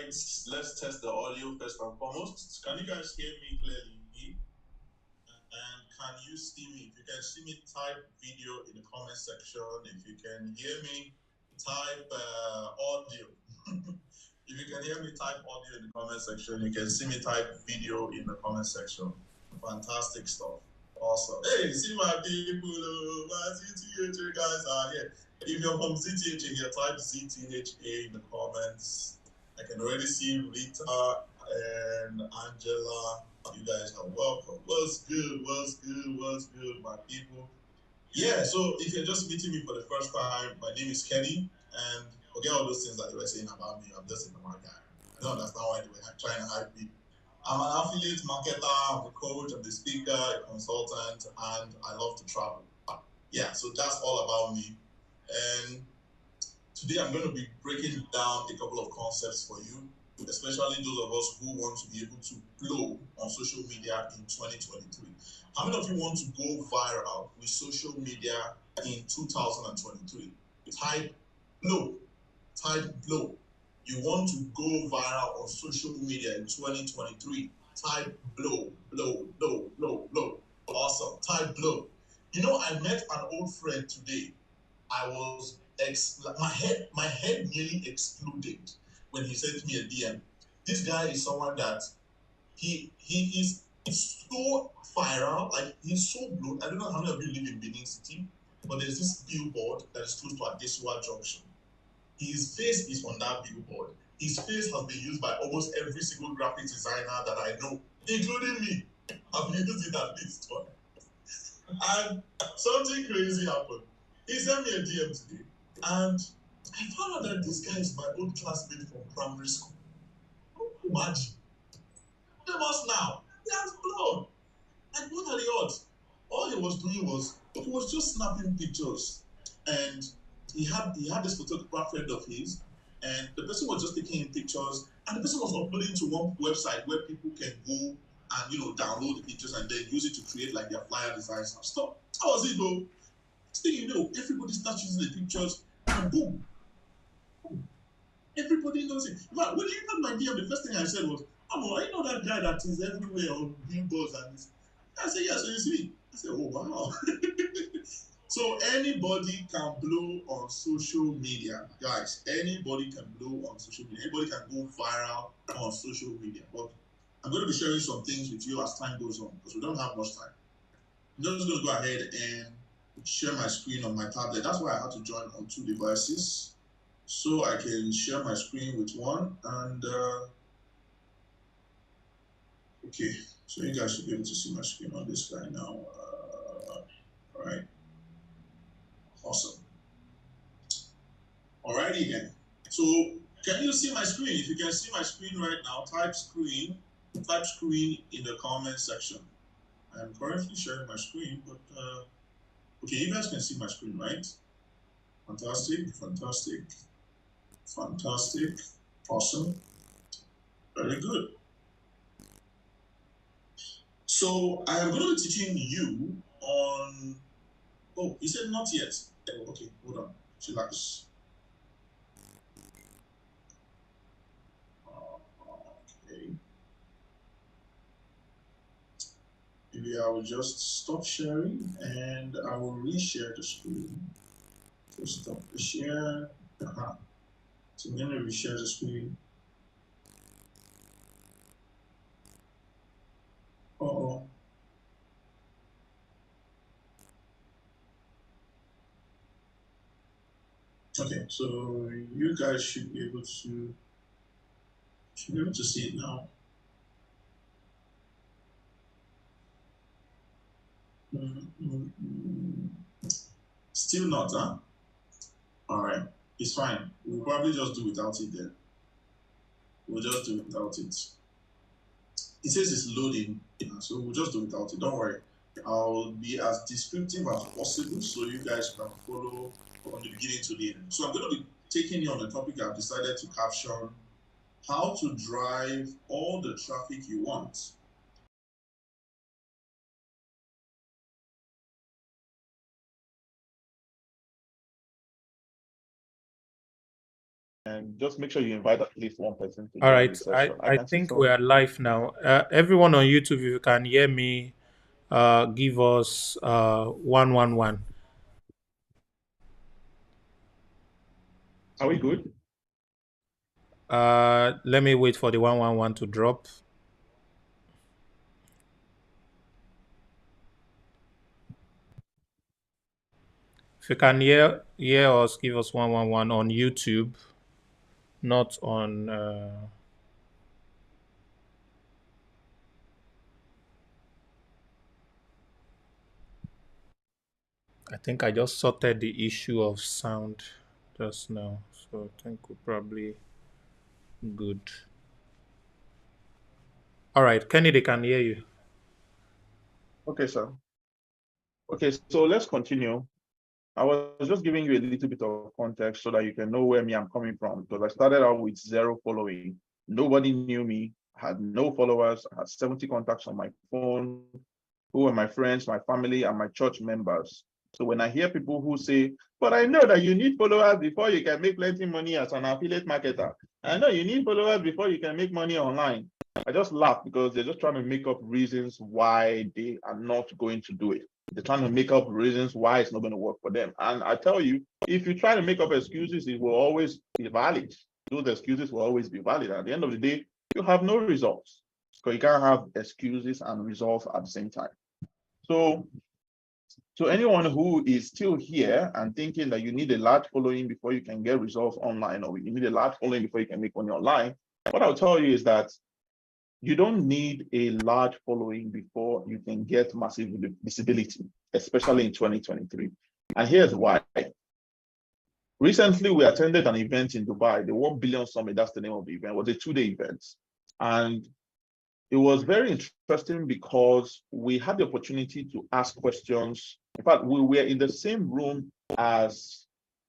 right, let's test the audio first and foremost. Can you guys hear me clearly? And can you see me? If you can see me, type video in the comment section. If you can hear me, type audio. If you can hear me, type audio in the comment section. You can see me, type video in the comment section. Fantastic stuff. Awesome. Hey, see my people. My ZTHA guys are here. If you're from ZTHA here, type ZTHA in the comments. I can already see Rita and Angela. You guys are welcome. What's good? What's good? What's good, my people? Yeah, so if you're just meeting me for the first time, my name is Kenny, and forget all those things that they were saying about me. I'm just a normal guy. I don't understand why they were trying to hype me. I'm an affiliate marketer, I'm a coach, I'm a speaker, a consultant, and I love to travel. Yeah, so that's all about me. And today I'm going to be breaking down a couple of concepts for you, especially those of us who want to be able to blow on social media in 2023. How many of you want to go viral with social media in 2023? Type blow. Type blow. You want to go viral on social media in 2023. Type blow, blow, blow, blow, blow. Awesome. Type blow. You know, I met an old friend today. I was my head nearly exploded when he sent me a DM. This guy is someone that he is so viral, like he's so blown. I don't know how many of you live in Benin City, but there's this billboard that is close to Adesua Junction. His face is on that billboard. His face has been used by almost every single graphic designer that I know, including me. I've used it at least twice. And something crazy happened. He sent me a DM today, and I found out that this guy is my old classmate from primary school. Imagine. Famous now. He has blown. And what are the odds? All he was doing was he was just snapping pictures, and he had this photographer friend of his, and the person was just taking pictures, and the person was uploading to one website where people can go and download the pictures and then use it to create like their flyer designs and stuff. That was it though. Still, everybody starts using the pictures, and boom, everybody knows it. But when he entered my DM, the first thing I said was, "Oh, I know that guy that is everywhere on billboards and this." I said, "Yeah, so you see." I said, "Oh, wow." So anybody can blow on social media, guys. Anybody can blow on social media. Anybody can go viral on social media. But I'm going to be sharing some things with you as time goes on because we don't have much time. I'm just going to go ahead and share my screen on my tablet. That's why I had to join on two devices, so I can share my screen with one. And okay, so you guys should be able to see my screen on this guy now. All right, awesome. Alrighty then. So can you see my screen? If you can see my screen right now, type screen in the comment section. I'm currently sharing my screen, but okay, you guys can see my screen, right? Fantastic, fantastic, fantastic, awesome, very good. So I am going to be teaching you on. Oh, he said not yet. Oh, okay, hold on. Chillax. Okay. Maybe I will just stop sharing and I will reshare the screen. So stop the share. So I'm going to reshare the screen. Uh-oh. Okay, so you guys should be able to see it now. Still not, huh? Alright, it's fine. We'll probably just do without it then. We'll just do without it. It says it's loading, so we'll just do without it. Don't worry. I'll be as descriptive as possible so you guys can follow from the beginning to the end. So I'm going to be taking you on the topic I've decided to caption: how to drive all the traffic you want and just make sure you invite at least one person to All join right, the session. I I can see think we some. are live now. Everyone on YouTube, if you can hear me, give us 111. Are we good? Let me wait for the 111 to drop. If you can hear us, give us 111 on YouTube, not on. I think I just sorted the issue of sound just now, so I think we're probably good. All right, Kenny, they can hear you. Okay, sir. Okay, so let's continue. I was just giving you a little bit of context so that you can know where I'm coming from, because I started out with 0 following. Nobody knew me, I had no followers, I had 70 contacts on my phone, who were my friends, my family, and my church members. So when I hear people who say, but I know that you need followers before you can make plenty money as an affiliate marketer. I know you need followers before you can make money online. I just laugh because they're just trying to make up reasons why they are not going to do it. They're trying to make up reasons why it's not going to work for them. And I tell you, if you try to make up excuses, it will always be valid. Those excuses will always be valid. At the end of the day, you have no results, because you can't have excuses and results at the same time. So to anyone who is still here and thinking that you need a large following before you can get results online, or you need a large following before you can make money online, what I'll tell you is that you don't need a large following before you can get massive visibility, especially in 2023. And here's why. Recently, we attended an event in Dubai, the 1 Billion Summit, that's the name of the event. It was a 2-day event. And it was very interesting because we had the opportunity to ask questions. In fact, we were in the same room as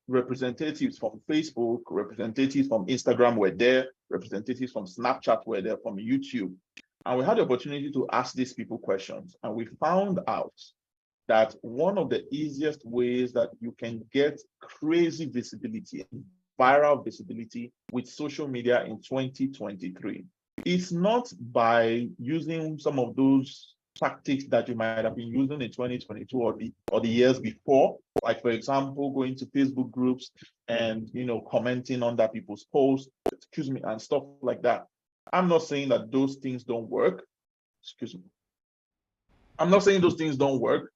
representatives from Facebook, representatives from Instagram were there, representatives from Snapchat were there, from YouTube. And we had the opportunity to ask these people questions. And we found out that one of the easiest ways that you can get crazy visibility, viral visibility with social media in 2023, it's not by using some of those tactics that you might have been using in 2022 or the years before, like for example, going to Facebook groups and commenting under people's posts, and stuff like that. I'm not saying that those things don't work. I'm not saying those things don't work,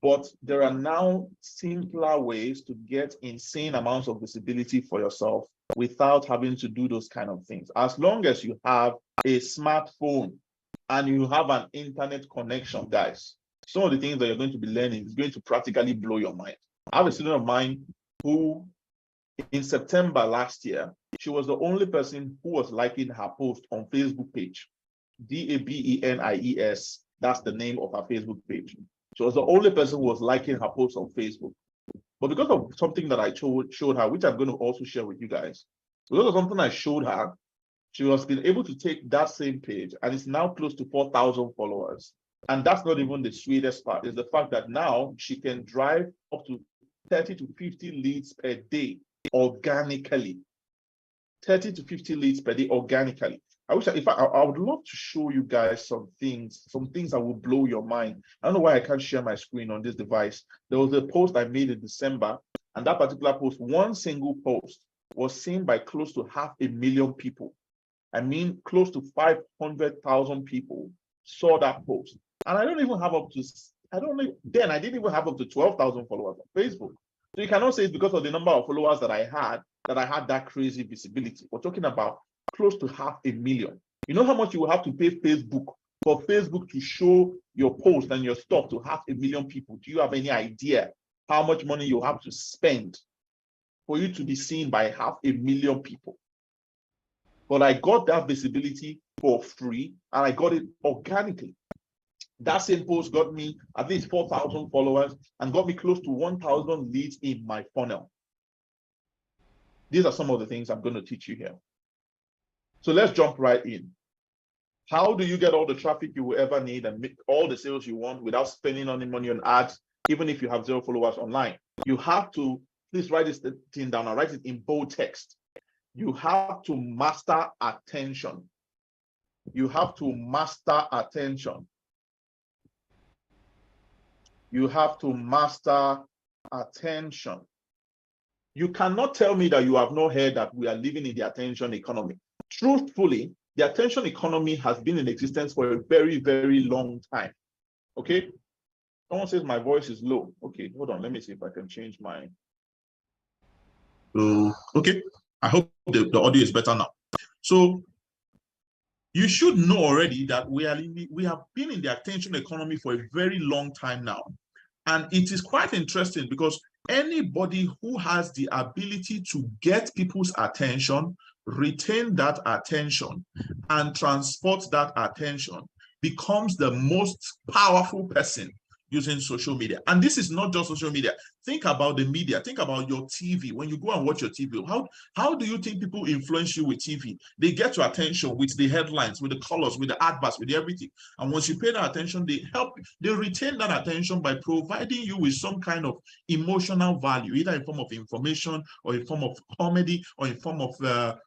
but there are now simpler ways to get insane amounts of visibility for yourself without having to do those kind of things. As long as you have a smartphone and you have an internet connection, guys, some of the things that you're going to be learning is going to practically blow your mind. I have a student of mine who, in September last year, she was the only person who was liking her post on Facebook page. DABENIES, that's the name of her Facebook page. She was the only person who was liking her posts on Facebook. But because of something that I showed her, which I'm going to also share with you guys, because of something I showed her, she was been able to take that same page, and it's now close to 4,000 followers. And that's not even the sweetest part, is the fact that now she can drive up to 30 to 50 leads per day organically. 30 to 50 leads per day organically. I wish, in fact, I would love to show you guys some things that will blow your mind. I don't know why I can't share my screen on this device. There was a post I made in December, and that particular post, one single post, was seen by close to 500,000 people. I mean, close to 500,000 people saw that post. And I didn't even have up to 12,000 followers on Facebook. So you cannot say it's because of the number of followers that I had that crazy visibility. We're talking about close to 500,000. You know how much you will have to pay Facebook for Facebook to show your post and your stuff to 500,000 people? Do you have any idea how much money you have to spend for you to be seen by 500,000 people? But I got that visibility for free, and I got it organically. That same post got me at least 4,000 followers and got me close to 1,000 leads in my funnel. These are some of the things I'm going to teach you here. So let's jump right in. How do you get all the traffic you will ever need and make all the sales you want without spending any money on ads, even if you have 0 followers online? You have to, please write this thing down and write it in bold text. You have to master attention. You have to master attention. You have to master attention. You cannot tell me that you have not heard that we are living in the attention economy. Truthfully, the attention economy has been in existence for a very, very long time. Okay? Someone says my voice is low. Okay, hold on. Let me see if I can change my. Okay. I hope the audio is better now. So you should know already that we have been in the attention economy for a very long time now. And it is quite interesting because anybody who has the ability to get people's attention, retain that attention, and transport that attention becomes the most powerful person using social media. And this is not just social media. Think about the media. Think about your TV. When you go and watch your TV, how do you think people influence you with TV? They get your attention with the headlines, with the colors, with the adverts, with everything. And once you pay that attention, they retain that attention by providing you with some kind of emotional value, either in form of information or in form of comedy or in form of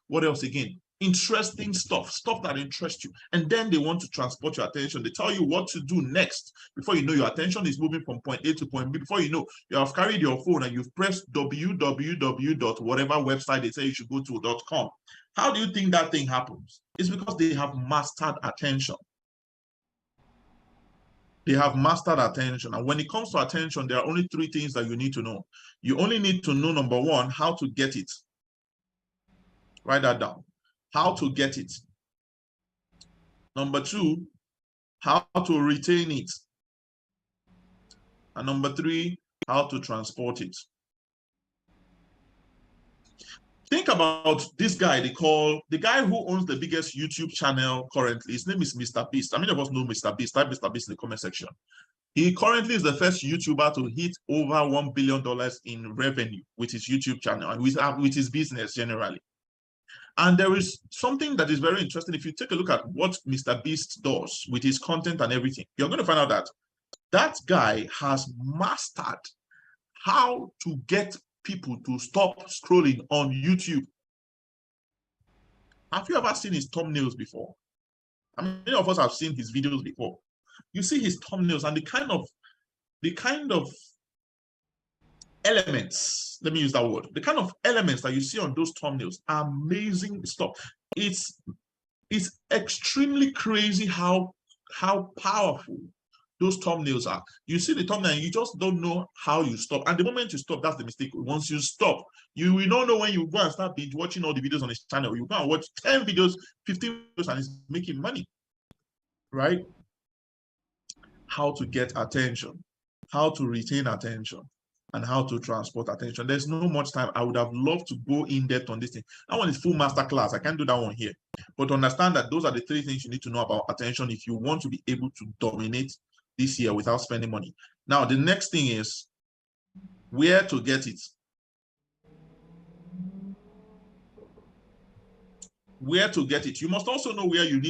what else again? Interesting stuff that interests you. And then they want to transport your attention. They tell you what to do next. Before you know, your attention is moving from point A to point B. Before you know, you have carried your phone and you've pressed www.whatever website they say you should go to.com. How do you think that thing happens? It's because they have mastered attention. They have mastered attention. And when it comes to attention, there are only three things that you need to know. You only need to know, number one, how to get it. Write that down. How to get it. Number two, how to retain it. And number three, how to transport it. Think about this guy the guy who owns the biggest YouTube channel currently. His name is Mr. Beast. How many of us know Mr. Beast? Type Mr. Beast in the comment section. He currently is the first YouTuber to hit over $1 billion in revenue with his YouTube channel and with his business generally. And there is something that is very interesting. If you take a look at what Mr. Beast does with his content and everything, you're going to find out that that guy has mastered how to get people to stop scrolling on YouTube. Have you ever seen his thumbnails before? I mean, many of us have seen his videos before. You see his thumbnails and the kind of elements, let me use that word, the kind of elements that you see on those thumbnails are amazing stuff. It's extremely crazy how powerful those thumbnails are. You see the thumbnail and you just don't know how you stop. And the moment you stop, that's the mistake. Once you stop, you will not know when you go and start binge watching all the videos on his channel. You go and watch 10 videos, 15 videos, and it's making money, right? How to get attention, how to retain attention, and how to transport attention. There's no much time. I would have loved to go in depth on this thing. That one is full master class. I can't do that one here. But understand that those are the three things you need to know about attention if you want to be able to dominate this year without spending money. Now, the next thing is where to get it. Where to get it. You must also know where you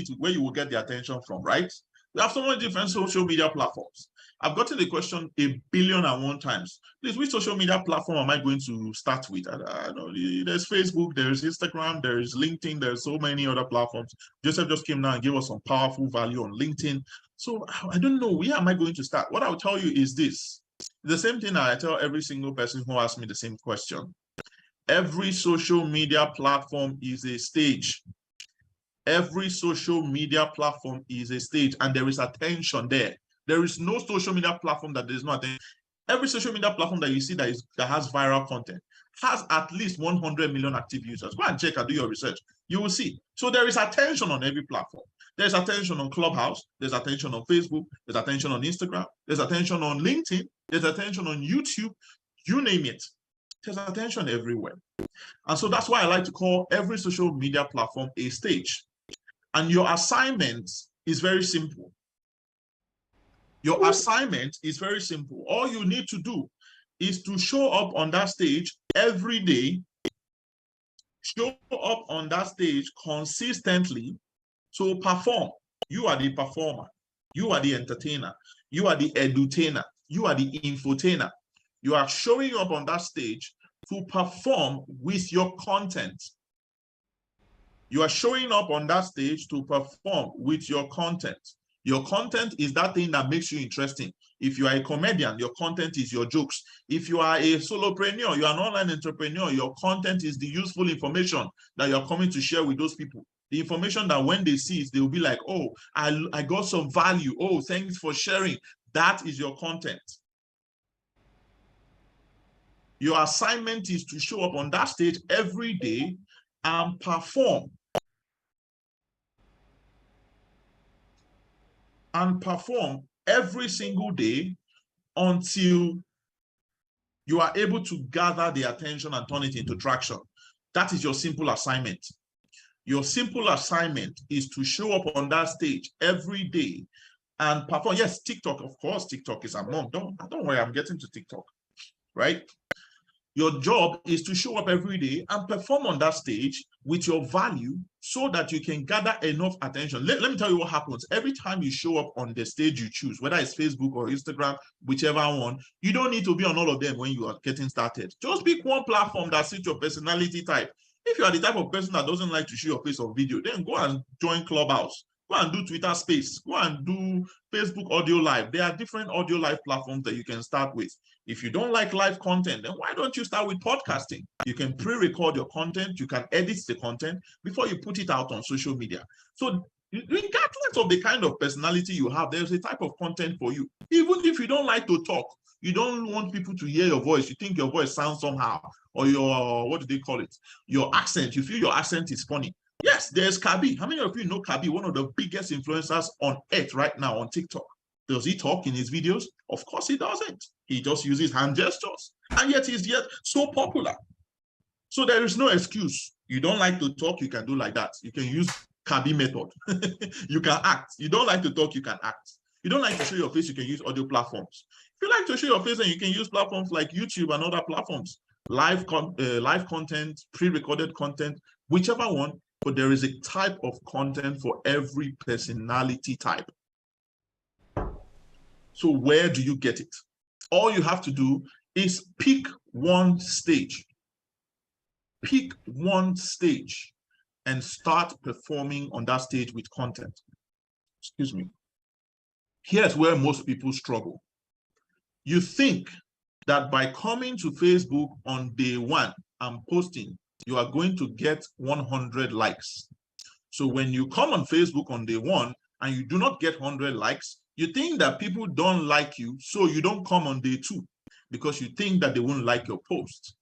will get the attention from, right? We have so many different social media platforms. I've gotten the question 1,000,000,001 times. Please, which social media platform am I going to start with? I know there's Facebook, there's Instagram, there's LinkedIn, there's so many other platforms. Joseph just came now and gave us some powerful value on LinkedIn. So I don't know, where am I going to start? What I'll tell you is this. The same thing I tell every single person who asks me the same question. Every social media platform is a stage. Every social media platform is a stage, and there is attention there. There is no social media platform that there is no attention. Every social media platform that you see that has viral content has at least 100 million active users. Go and check and do your research. You will see. So there is attention on every platform. There's attention on Clubhouse. There's attention on Facebook. There's attention on Instagram. There's attention on LinkedIn. There's attention on YouTube. You name it. There's attention everywhere. And so that's why I like to call every social media platform a stage. And your assignment is very simple. Your assignment is very simple. All you need to do is to show up on that stage every day, show up on that stage consistently to perform. You are the performer. You are the entertainer. You are the edutainer. You are the infotainer. You are showing up on that stage to perform with your content. You are showing up on that stage to perform with your content. Your content is that thing that makes you interesting. If you are a comedian, your content is your jokes. If you are a solopreneur, you are an online entrepreneur, your content is the useful information that you're coming to share with those people. The information that when they see it, they will be like, oh, I got some value. Oh, thanks for sharing. That is your content. Your assignment is to show up on that stage every day and perform. And perform every single day until you are able to gather the attention and turn it into traction. That is your simple assignment. Your simple assignment is to show up on that stage every day and perform. Yes, TikTok, of course, TikTok is among. Don't worry, I'm getting to TikTok, right? Your job is to show up every day and perform on that stage with your value so that you can gather enough attention. Let me tell you what happens. Every time you show up on the stage you choose, whether it's Facebook or Instagram, whichever one, you don't need to be on all of them when you are getting started. Just pick one platform that suits your personality type. If you are the type of person that doesn't like to show your face on video, then go and join Clubhouse. Go and do Twitter Space. Go and do Facebook Audio Live. There are different audio live platforms that you can start with. If you don't like live content, then why don't you start with podcasting? You can pre-record your content. You can edit the content before you put it out on social media. So regardless of the kind of personality you have, there's a type of content for you. Even if you don't like to talk, you don't want people to hear your voice, you think your voice sounds somehow, or your, what do they call it? Your accent, you feel your accent is funny. Yes, there's Kabi. How many of you know Kabi, one of the biggest influencers on earth right now on TikTok? Does he talk in his videos? Of course he doesn't. He just uses hand gestures. And yet he's yet so popular. So there is no excuse. You don't like to talk, you can do like that. You can use Kabi method. You can act. You don't like to talk, you can act. You don't like to show your face, you can use audio platforms. If you like to show your face, then you can use platforms like YouTube and other platforms. Live content, pre-recorded content, whichever one, but there is a type of content for every personality type. So where do you get it? All you have to do is pick one stage. Pick one stage and start performing on that stage with content. Excuse me. Here's where most people struggle. You think that by coming to Facebook on day one and posting, you are going to get 100 likes. So when you come on Facebook on day one and you do not get 100 likes, you think that people don't like you, so you don't come on day two because you think that they won't like your post.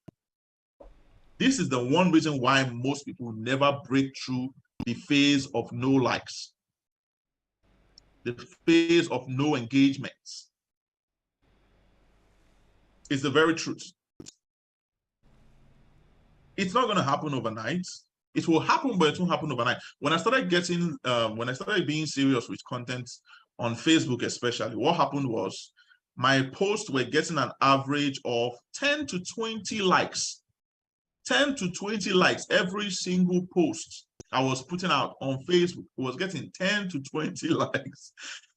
This is the one reason why most people never break through the phase of no likes, the phase of no engagements. It's the very truth. It's not going to happen overnight. It will happen, but it won't happen overnight. When I started being serious with content on Facebook especially, what happened was my posts were getting an average of 10 to 20 likes. 10 to 20 likes every single post I was putting out on Facebook. Was getting 10 to 20 likes.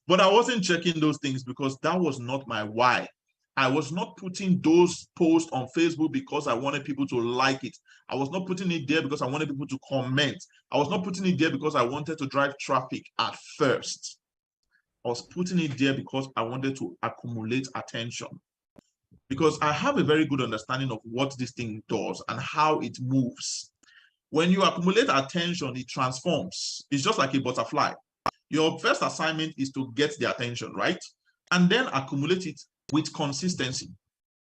But I wasn't checking those things because that was not my why. I was not putting those posts on Facebook because I wanted people to like it. I was not putting it there because I wanted people to comment. I was not putting it there because I wanted to drive traffic at first. I was putting it there because I wanted to accumulate attention. Because I have a very good understanding of what this thing does and how it moves. When you accumulate attention, it transforms. It's just like a butterfly. Your first assignment is to get the attention, right? And then accumulate it with consistency.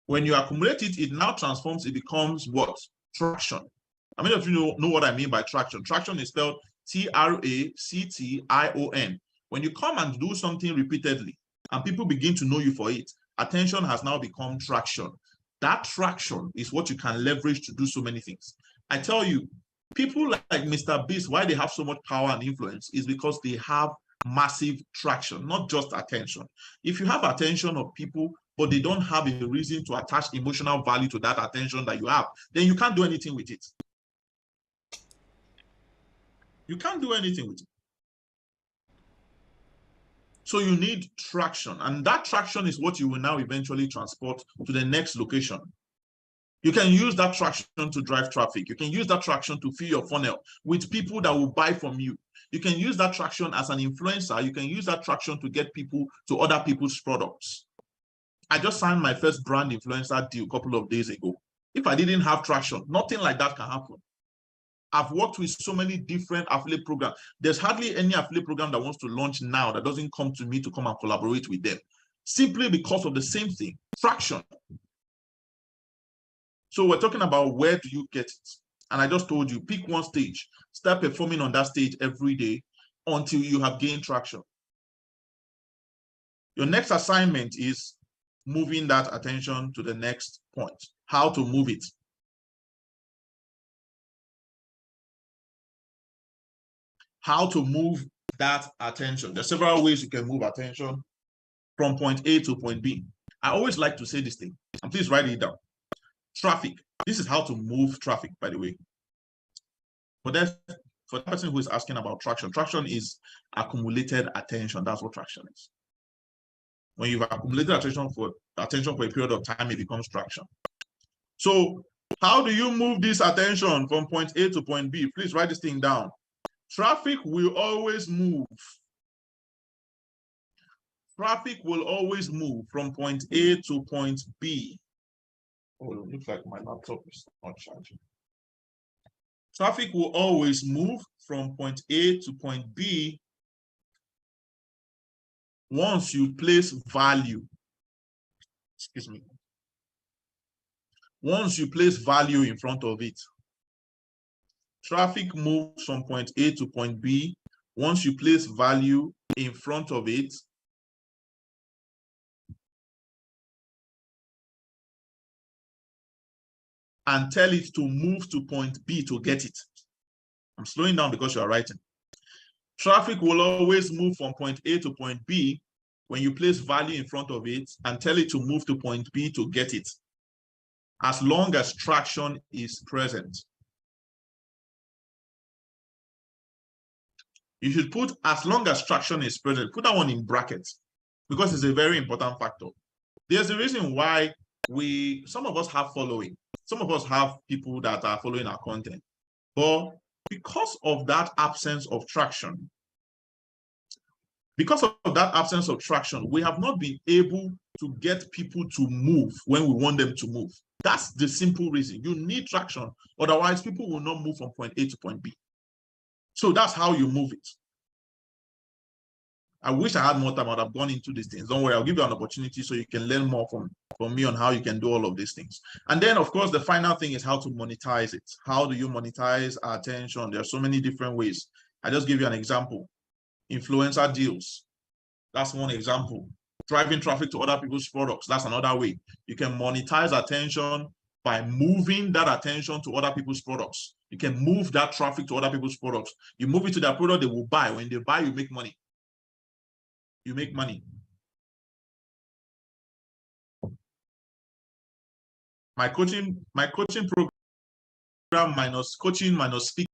When you accumulate it, it now transforms, it becomes what? Traction. How many of you know what I mean by traction? Traction is spelled T-R-A-C-T-I-O-N. When you come and do something repeatedly and people begin to know you for it, attention has now become traction. That traction is what you can leverage to do so many things. I tell you, people like Mr. Beast, why they have so much power and influence is because they have massive traction, not just attention. If you have attention of people, but they don't have a reason to attach emotional value to that attention that you have, then you can't do anything with it. You can't do anything with it. So you need traction, and that traction is what you will now eventually transport to the next location. You can use that traction to drive traffic. You can use that traction to fill your funnel with people that will buy from you. You can use that traction as an influencer. You can use that traction to get people to other people's products. I just signed my first brand influencer deal a couple of days ago. If I didn't have traction, nothing like that can happen. I've worked with so many different affiliate programs. There's hardly any affiliate program that wants to launch now that doesn't come to me to come and collaborate with them, simply because of the same thing, traction. So we're talking about where do you get it? And I just told you, pick one stage, start performing on that stage every day until you have gained traction. Your next assignment is moving that attention to the next point, how to move it. How to move that attention. There's several ways you can move attention from point A to point B. I always like to say this thing, and please write it down. Traffic. This is how to move traffic, by the way. For the person who is asking about traction, traction is accumulated attention. That's what traction is. When you've accumulated attention for a period of time, it becomes traction. So how do you move this attention from point A to point B? Please write this thing down. Traffic will always move. Traffic will always move from point A to point B. Oh, it looks like my laptop is not charging. Traffic will always move from point A to point B once you place value. Excuse me. Once you place value in front of it. Traffic moves from point A to point B once you place value in front of it. And tell it to move to point B to get it. I'm slowing down because you are writing. Traffic will always move from point A to point B when you place value in front of it and tell it to move to point B to get it, as long as traction is present. You should put as long as traction is present, put that one in brackets, because it's a very important factor. There's a reason why some of us have following. Some of us have people that are following our content. But because of that absence of traction, we have not been able to get people to move when we want them to move. That's the simple reason. You need traction. Otherwise, people will not move from point A to point B. So that's how you move it. I wish I had more time. I would have gone into these things. Don't worry, I'll give you an opportunity so you can learn more from me on how you can do all of these things. And then, of course, the final thing is how to monetize it. How do you monetize attention? There are so many different ways. I just give you an example. Influencer deals. That's one example. Driving traffic to other people's products. That's another way. You can monetize attention by moving that attention to other people's products. You can move that traffic to other people's products. You move it to their product, they will buy. When they buy, you make money. You make money. My coaching program minus coaching minus speaking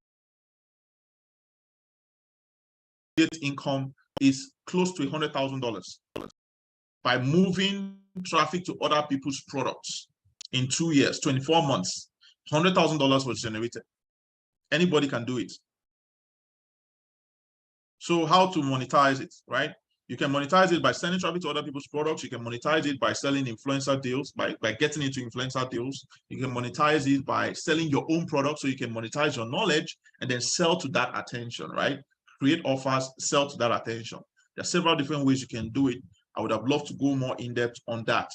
income is close to $100,000 by moving traffic to other people's products in 2 years, 24 months. $100,000 was generated. Anybody can do it. So how to monetize it, right? You can monetize it by sending traffic to other people's products. You can monetize it by selling influencer deals, by getting into influencer deals. You can monetize it by selling your own product, so you can monetize your knowledge and then sell to that attention, right? Create offers, sell to that attention. There are several different ways you can do it. I would have loved to go more in depth on that.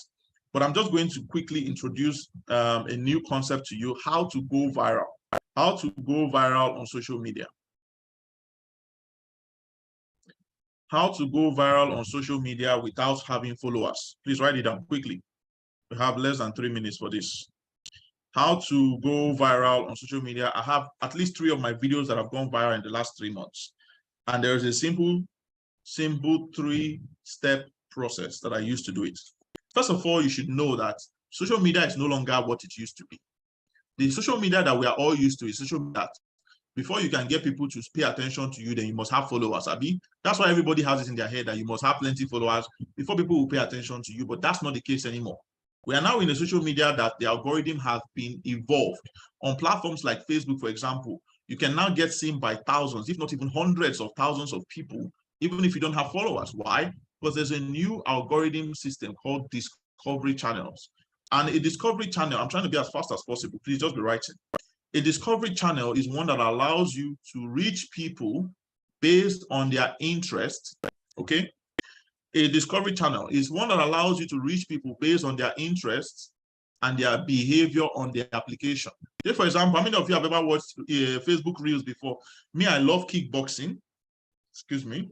But I'm just going to quickly introduce a new concept to you, how to go viral. How to go viral on social media. How to go viral on social media without having followers. Please write it down quickly. We have less than 3 minutes for this. How to go viral on social media. I have at least 3 of my videos that have gone viral in the last 3 months. And there is a simple 3-step process that I use to do it. First of all, you should know that social media is no longer what it used to be. The social media that we are all used to is social media. Before you can get people to pay attention to you, then you must have followers, Abi. That's why everybody has it in their head that you must have plenty of followers before people will pay attention to you, but that's not the case anymore. We are now in a social media that the algorithm has been evolved. On platforms like Facebook, for example, you can now get seen by thousands, if not even hundreds of thousands of people, even if you don't have followers. Why? Because there's a new algorithm system called discovery channels. And a discovery channel, I'm trying to be as fast as possible, please just be writing. A discovery channel is one that allows you to reach people based on their interest, okay? A discovery channel is one that allows you to reach people based on their interests and their behavior on their application. Take, for example, how many of you have ever watched Facebook Reels before? Me, I love kickboxing. Excuse me.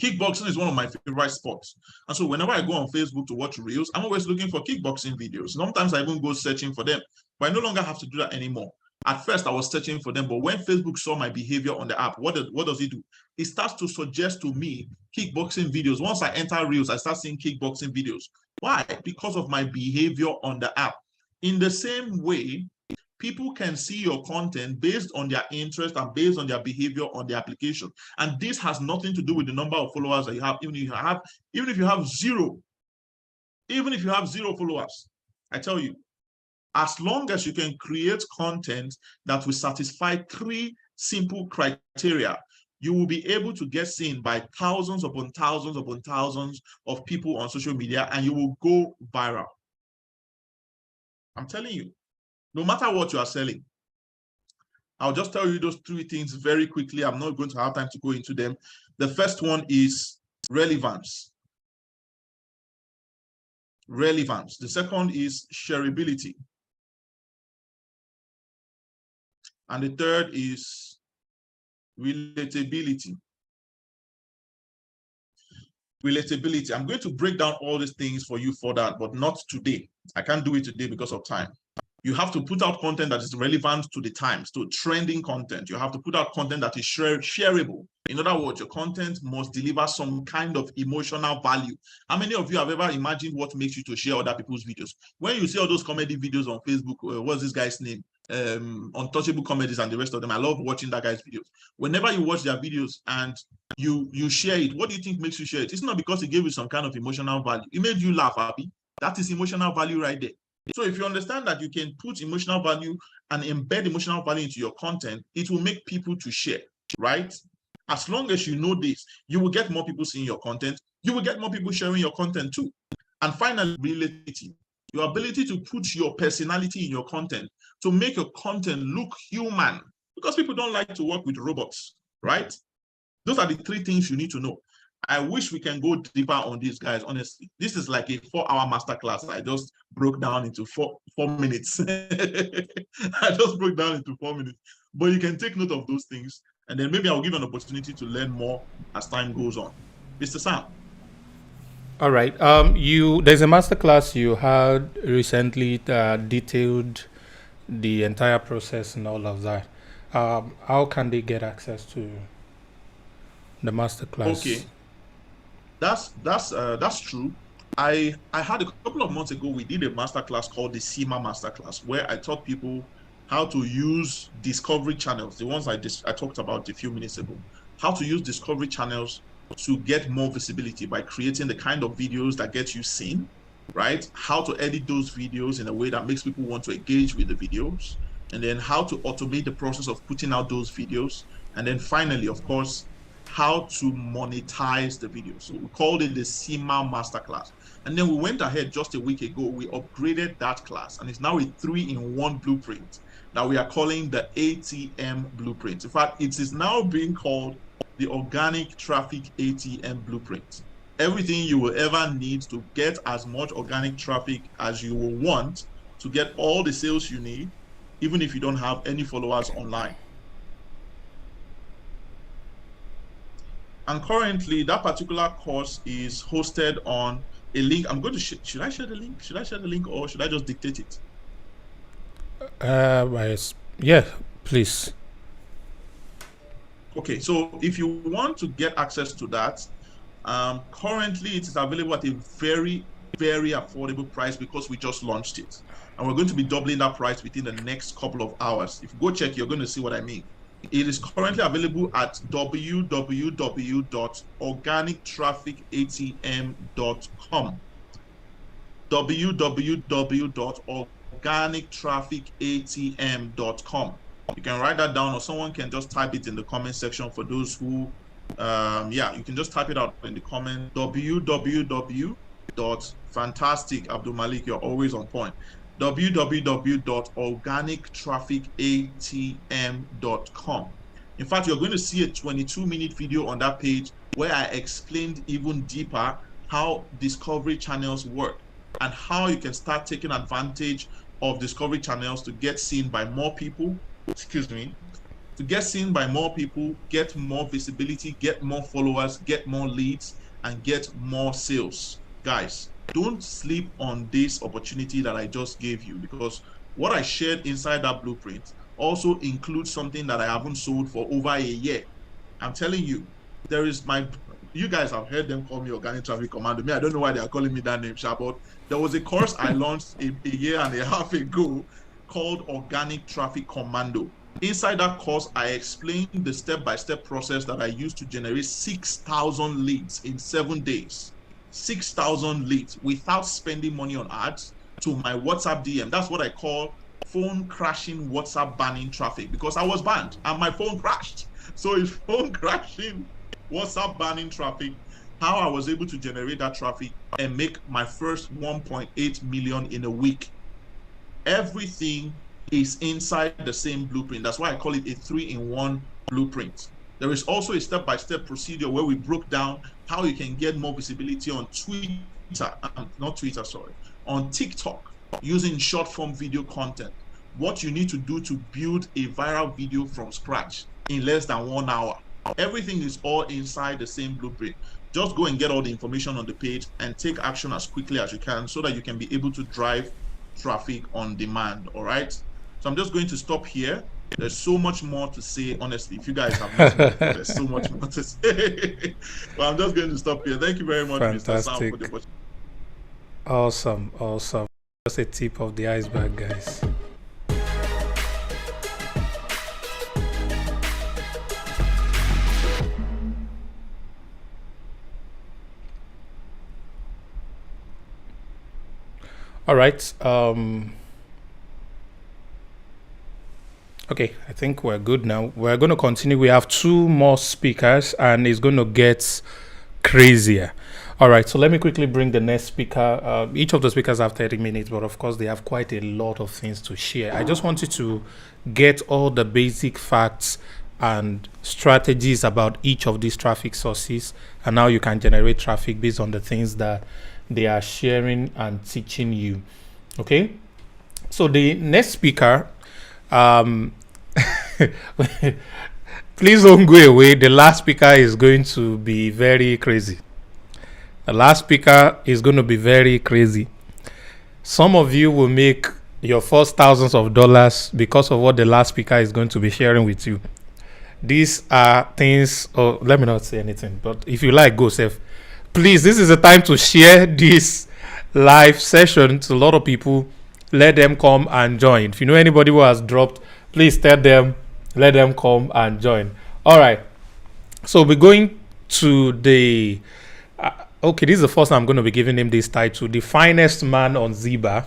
Kickboxing is one of my favorite sports. And so whenever I go on Facebook to watch Reels, I'm always looking for kickboxing videos. Sometimes I even go searching for them, but I no longer have to do that anymore. At first, I was searching for them, but when Facebook saw my behavior on the app, what does it do? It starts to suggest to me kickboxing videos. Once I enter Reels, I start seeing kickboxing videos. Why? Because of my behavior on the app. In the same way, people can see your content based on their interest and based on their behavior on the application. And this has nothing to do with the number of followers that you have, even if you have zero followers. I tell you, as long as you can create content that will satisfy 3 simple criteria, you will be able to get seen by thousands upon thousands upon thousands of people on social media, and you will go viral. I'm telling you, no matter what you are selling. I'll just tell you those 3 things very quickly. I'm not going to have time to go into them. The first one is relevance. Relevance. The second is shareability. And the third is relatability. Relatability. I'm going to break down all these things for you for that, but not today. I can't do it today because of time. You have to put out content that is relevant to the times, to trending content. You have to put out content that is shareable. In other words, your content must deliver some kind of emotional value. How many of you have ever imagined what makes you to share other people's videos? When you see all those comedy videos on Facebook, what's this guy's name? Untouchable Comedies and the rest of them. I love watching that guy's videos. Whenever you watch their videos and you share it, what do you think makes you share it? It's not because it gave you some kind of emotional value. It made you laugh, happy. That is emotional value right there. So if you understand that you can put emotional value and embed emotional value into your content, it will make people to share, right? As long as you know this, you will get more people seeing your content. You will get more people sharing your content too. And finally, relatability. Your ability to put your personality in your content to make your content look human, because people don't like to work with robots, right? Those are the 3 things you need to know. I wish we can go deeper on these, guys. Honestly, this is like a 4-hour masterclass. I just broke down into four minutes. I just broke down into 4 minutes. But you can take note of those things, and then maybe I'll give an opportunity to learn more as time goes on. Mr. Sam. All right. There's a masterclass you had recently that detailed the entire process and all of that. How can they get access to the masterclass? Okay. That's true. I had a couple of months ago, we did a masterclass called the SEMA Masterclass, where I taught people how to use discovery channels, the ones I talked about a few minutes ago, how to use discovery channels to get more visibility by creating the kind of videos that get you seen, right? How to edit those videos in a way that makes people want to engage with the videos, and then how to automate the process of putting out those videos. And then finally, of course, how to monetize the video. So we called it the SEMA Masterclass. And then we went ahead just a week ago, we upgraded that class, and it's now a 3-in-1 blueprint that we are calling the ATM Blueprint. In fact, it is now being called the Organic Traffic ATM Blueprint. Everything you will ever need to get as much organic traffic as you will want to get all the sales you need, even if you don't have any followers online. And currently, that particular course is hosted on a link. I'm going to should I share the link? Should I share the link, or should I just dictate it? Yeah, please. Okay, so if you want to get access to that, currently it is available at a very, very affordable price because we just launched it. And we're going to be doubling that price within the next couple of hours. If you go check, you're going to see what I mean. It is currently available at www.organictrafficatm.com. www.organictrafficatm.com. You can write that down, or someone can just type it in the comment section for those who, you can just type it out in the comment. Fantastic, Abdul Malik, you're always on point. www.organictrafficatm.com. In fact, you're going to see a 22-minute video on that page where I explained even deeper how discovery channels work and how you can start taking advantage of discovery channels to get seen by more people, to get seen by more people, get more visibility, get more followers, get more leads, and get more sales. Guys, don't sleep on this opportunity that I just gave you, because what I shared inside that blueprint also includes something that I haven't sold for over a year. I'm telling you, you guys have heard them call me Organic Traffic Commando. Me, I don't know why they are calling me that name, but there was a course I launched a year and a half ago called Organic Traffic Commando. Inside that course, I explained the step-by-step process that I used to generate 6,000 leads in 7 days. 6,000 leads without spending money on ads to my WhatsApp DM. That's what I call phone crashing WhatsApp banning traffic, because I was banned and my phone crashed. So it's phone crashing WhatsApp banning traffic, how I was able to generate that traffic and make my first 1.8 million in a week. Everything is inside the same blueprint. That's why I call it a 3-in-1 blueprint. There is also a step-by-step procedure where we broke down how you can get more visibility on on TikTok using short-form video content. What you need to do to build a viral video from scratch in less than 1 hour. Everything is all inside the same blueprint. Just go and get all the information on the page and take action as quickly as you can so that you can be able to drive traffic on demand. All right. So I'm just going to stop here. There's so much more to say, honestly. If you guys have listened, there's so much more to say. But I'm just going to stop here. Thank you very much, Mr. Sam, for the opportunity. Awesome. Just a tip of the iceberg, guys. All right. Okay, I think we're good now. We're going to continue. We have 2 more speakers, and it's going to get crazier. All right, so let me quickly bring the next speaker. Each of the speakers have 30 minutes, but of course, they have quite a lot of things to share. I just wanted to get all the basic facts and strategies about each of these traffic sources and how you can generate traffic based on the things that they are sharing and teaching you. Okay, so the next speaker, please don't go away. The last speaker is going to be very crazy. The last speaker is going to be very crazy. Some of you will make your first thousands of dollars because of what the last speaker is going to be sharing with you. These are things, let me not say anything, but if you like, go safe. Please, this is the time to share this live session to a lot of people. Let them come and join. If you know anybody who has dropped, please tell them, let them come and join. All right. So we're going to the, this is the first time I'm going to be giving him this title, the finest man on Ziba.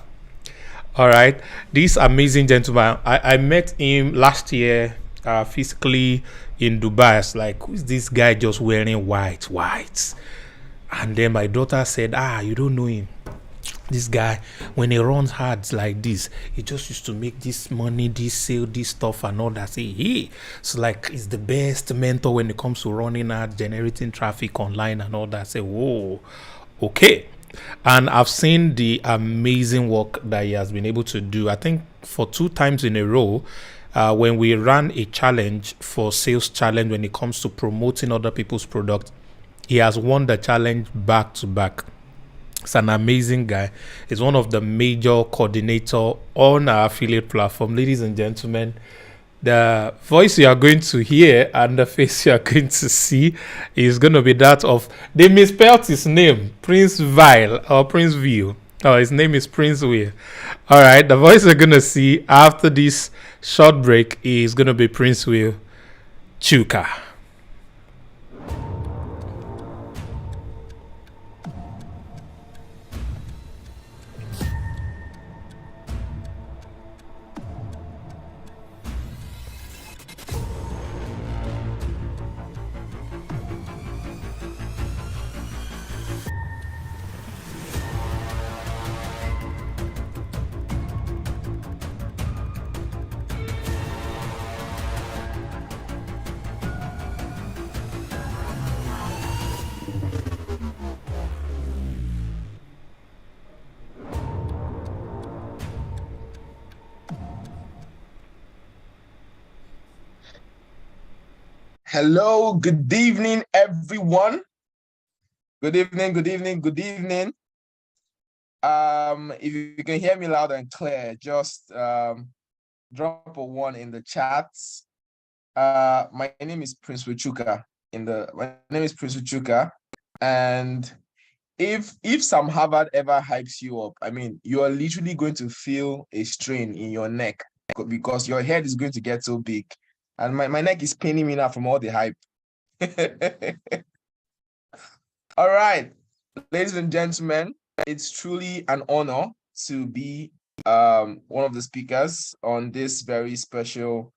All right. This amazing gentleman, I met him last year physically in Dubai. It's like, who is this guy just wearing white? And then my daughter said, you don't know him. This guy, when he runs ads like this, he just used to make this money, this sale, this stuff and all that. Say, hey, so like he's the best mentor when it comes to running ads, generating traffic online and all that. Say, whoa, okay. And I've seen the amazing work that he has been able to do. I think for 2 times in a row, when we ran a challenge for sales challenge when it comes to promoting other people's product, he has won the challenge back to back. He's an amazing guy. He's one of the major coordinator on our affiliate platform. Ladies and gentlemen, the voice you are going to hear and the face you are going to see is going to be that of, they misspelled his name, Prince Vile or Prince View. Oh, his name is Prince Will. All right, the voice you're going to see after this short break is going to be Prince Will Chuka. Hello, good evening, everyone. Good evening, good evening, good evening. If you can hear me loud and clear, just drop a 1 in the chats. My name is Prince Wichuka. And if Sam Harvard ever hypes you up, I mean, you are literally going to feel a strain in your neck because your head is going to get so big. And my neck is paining me now from all the hype. All right, ladies and gentlemen, it's truly an honor to be one of the speakers on this very special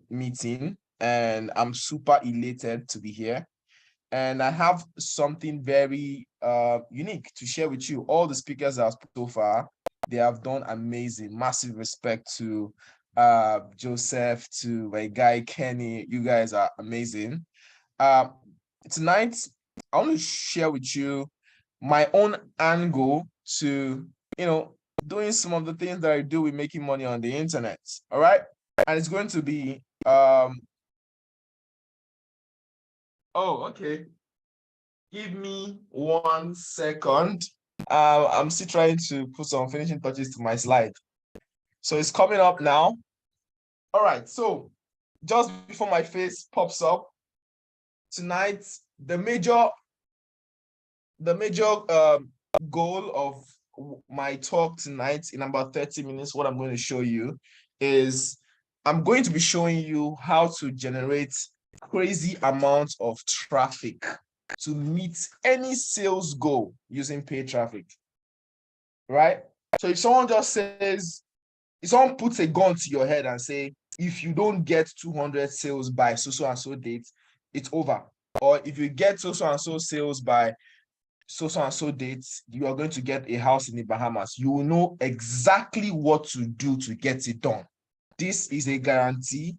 meeting, and I'm super elated to be here. And I have something very unique to share with you. All the speakers that I've so far, they have done amazing. Massive respect to Joseph, to my guy Kenny. You guys are amazing. Tonight, I want to share with you my own angle to, doing some of the things that I do with making money on the internet. All right. And it's going to be, oh, okay. Give me 1 second. I'm still trying to put some finishing touches to my slide. So it's coming up now. All right. So just before my face pops up, tonight, the major goal of my talk tonight in about 30 minutes, what I'm going to show you is I'm going to be showing you how to generate crazy amounts of traffic to meet any sales goal using paid traffic, right? So if someone puts a gun to your head and say, if you don't get 200 sales by so and so date, it's over. Or if you get so and so sales by so and so dates, you are going to get a house in the Bahamas. You will know exactly what to do to get it done. This is a guarantee.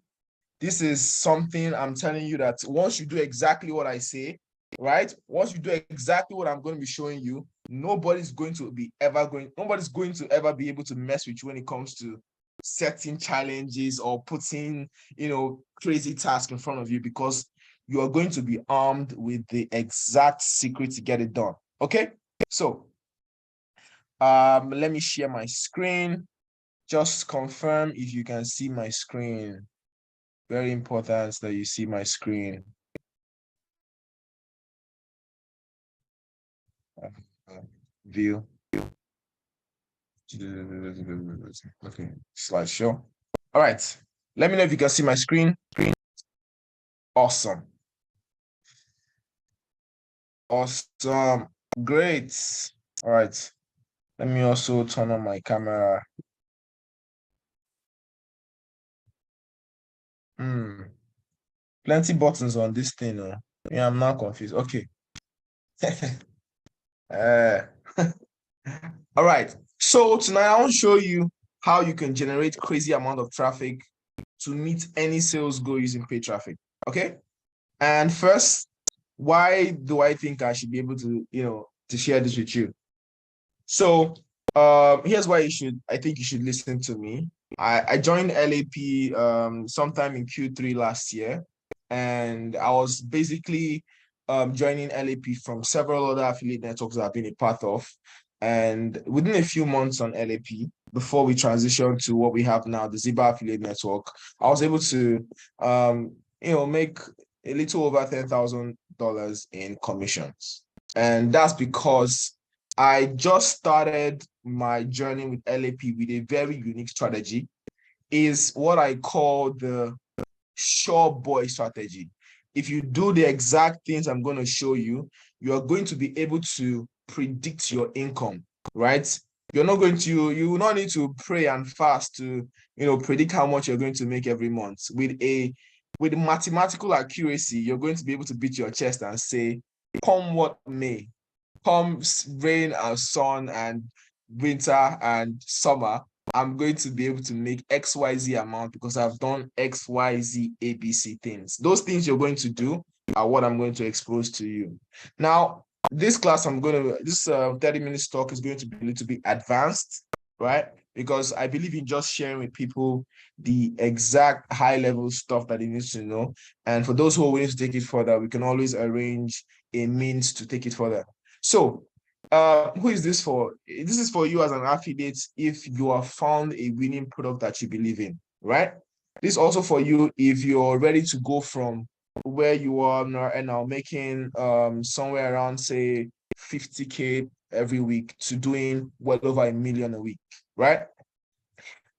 This is something I'm telling you that once you do exactly what I say, right? Once you do exactly what I'm going to be showing you, nobody's going to ever be able to mess with you when it comes to setting challenges or putting, crazy tasks in front of you, because you are going to be armed with the exact secret to get it done. Okay, so let me share my screen. Just confirm if you can see my screen. Very important that you see my screen. View. Okay, slideshow. All right, let me know if you can see my screen. Awesome. Awesome. Great. All right. Let me also turn on my camera. Plenty buttons on this thing. Yeah, I'm not confused. Okay. All right. So tonight I want to show you how you can generate crazy amount of traffic to meet any sales goal using paid traffic. Okay. And first, why do I think I should be able to, to share this with you? So here's why I think you should listen to me. I joined LAP sometime in Q3 last year, and I was basically joining LAP from several other affiliate networks that I've been a part of. And within a few months on LAP, before we transitioned to what we have now, the Ziba affiliate network, I was able to make a little over $10,000 in commissions. And that's because I just started my journey with LAP with a very unique strategy. Is what I call the sure boy strategy. If you do the exact things I'm going to show you, you are going to be able to predict your income, right? You will not need to pray and fast to, predict how much you're going to make every month. With mathematical accuracy, you're going to be able to beat your chest and say, come what may, come rain and sun and winter and summer, I'm going to be able to make XYZ amount because I've done XYZ ABC things. Those things you're going to do are what I'm going to expose to you. Now, this class this 30 minutes talk is going to be a little bit advanced, right? Because I believe in just sharing with people the exact high level stuff that they need to know. And for those who are willing to take it further, we can always arrange a means to take it further. So, who is this for? This is for you as an affiliate if you have found a winning product that you believe in, right? This is also for you if you're ready to go from where you are now making somewhere around, say, 50K every week to doing well over $1 million a week, right?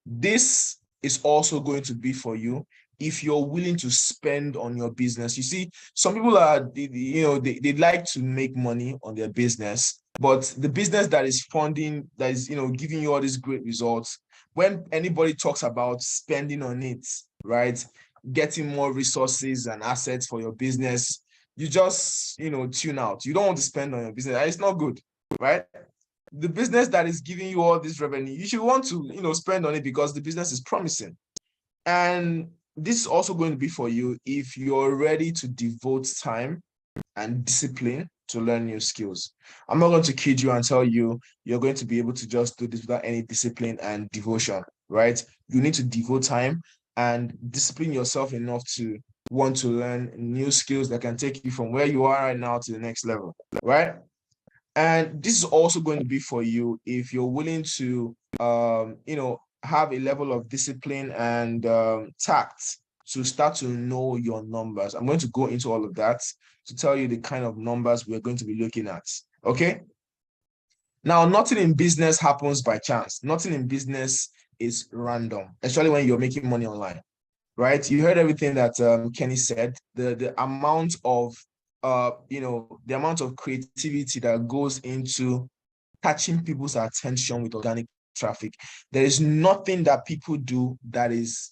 This is also going to be for you if you're willing to spend on your business. You see, some people they like to make money on their business, but the business that is funding, that is, giving you all these great results, when anybody talks about spending on it, right, getting more resources and assets for your business, you just, tune out. You don't want to spend on your business. It's not good, right? The business that is giving you all this revenue, you should want to, spend on it because the business is promising. And this is also going to be for you if you're ready to devote time and discipline to learn new skills. I'm not going to kid you and tell you you're going to be able to just do this without any discipline and devotion, right? You need to devote time and discipline yourself enough to want to learn new skills that can take you from where you are right now to the next level, right? And this is also going to be for you if you're willing to, have a level of discipline and tact to start to know your numbers. I'm going to go into all of that to tell you the kind of numbers we're going to be looking at. Okay. Now, nothing in business happens by chance. Nothing in business is random, especially when you're making money online, right? You heard everything that Kenny said. The amount of the amount of creativity that goes into catching people's attention with organic traffic. There is nothing that people do that is,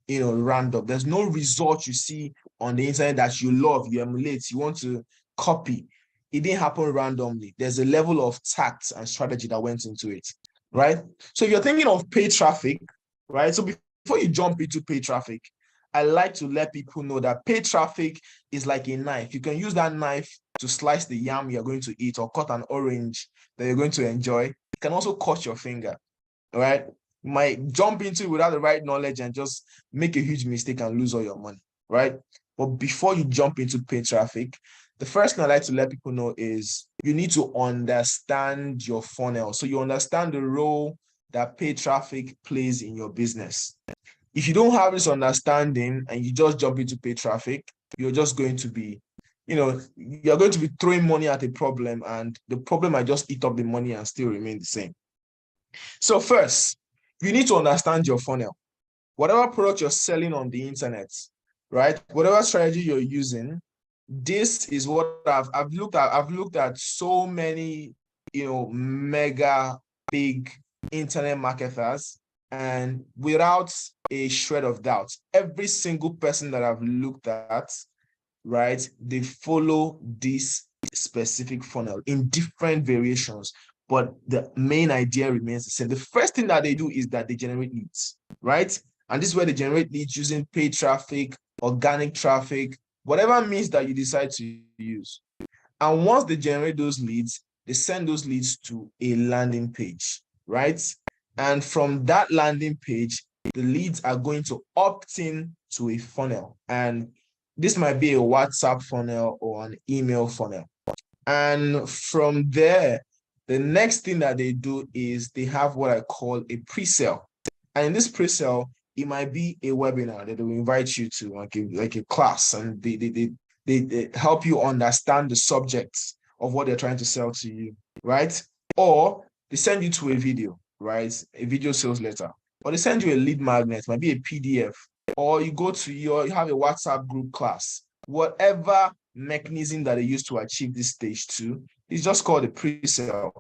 random. There's no result you see on the internet that you love, you emulate, you want to copy. It didn't happen randomly. There's a level of tact and strategy that went into it, right? So if you're thinking of paid traffic, right? So before you jump into paid traffic, I like to let people know that paid traffic is like a knife. You can use that knife to slice the yam you're going to eat or cut an orange that you're going to enjoy. It can also cut your finger, right? You might jump into it without the right knowledge and just make a huge mistake and lose all your money, right? But before you jump into paid traffic, the first thing I like to let people know is you need to understand your funnel. So you understand the role that paid traffic plays in your business. If you don't have this understanding and you just jump into paid traffic, you're just going to be, you're going to be throwing money at a problem, and the problem might just eat up the money and still remain the same. So first, you need to understand your funnel. Whatever product you're selling on the internet, right? Whatever strategy you're using, this is what I've looked at. I've looked at so many, mega big internet marketers, and without a shred of doubt, every single person that I've looked at, right, they follow this specific funnel in different variations, but the main idea remains the same. The first thing that they do is that they generate leads, right? And this is where they generate leads using paid traffic, organic traffic, whatever means that you decide to use. And once they generate those leads, they send those leads to a landing page, right? And from that landing page, the leads are going to opt in to a funnel. And this might be a WhatsApp funnel or an email funnel. And from there, the next thing that they do is they have what I call a pre-sale. And in this pre-sale, it might be a webinar that they will invite you to, like a class, and they help you understand the subjects of what they're trying to sell to you, right? Or they send you to a video, right? A video sales letter. Or they send you a lead magnet, might be a PDF. Or you you have a WhatsApp group class. Whatever mechanism that they use to achieve this stage 2 is just called a pre-sale.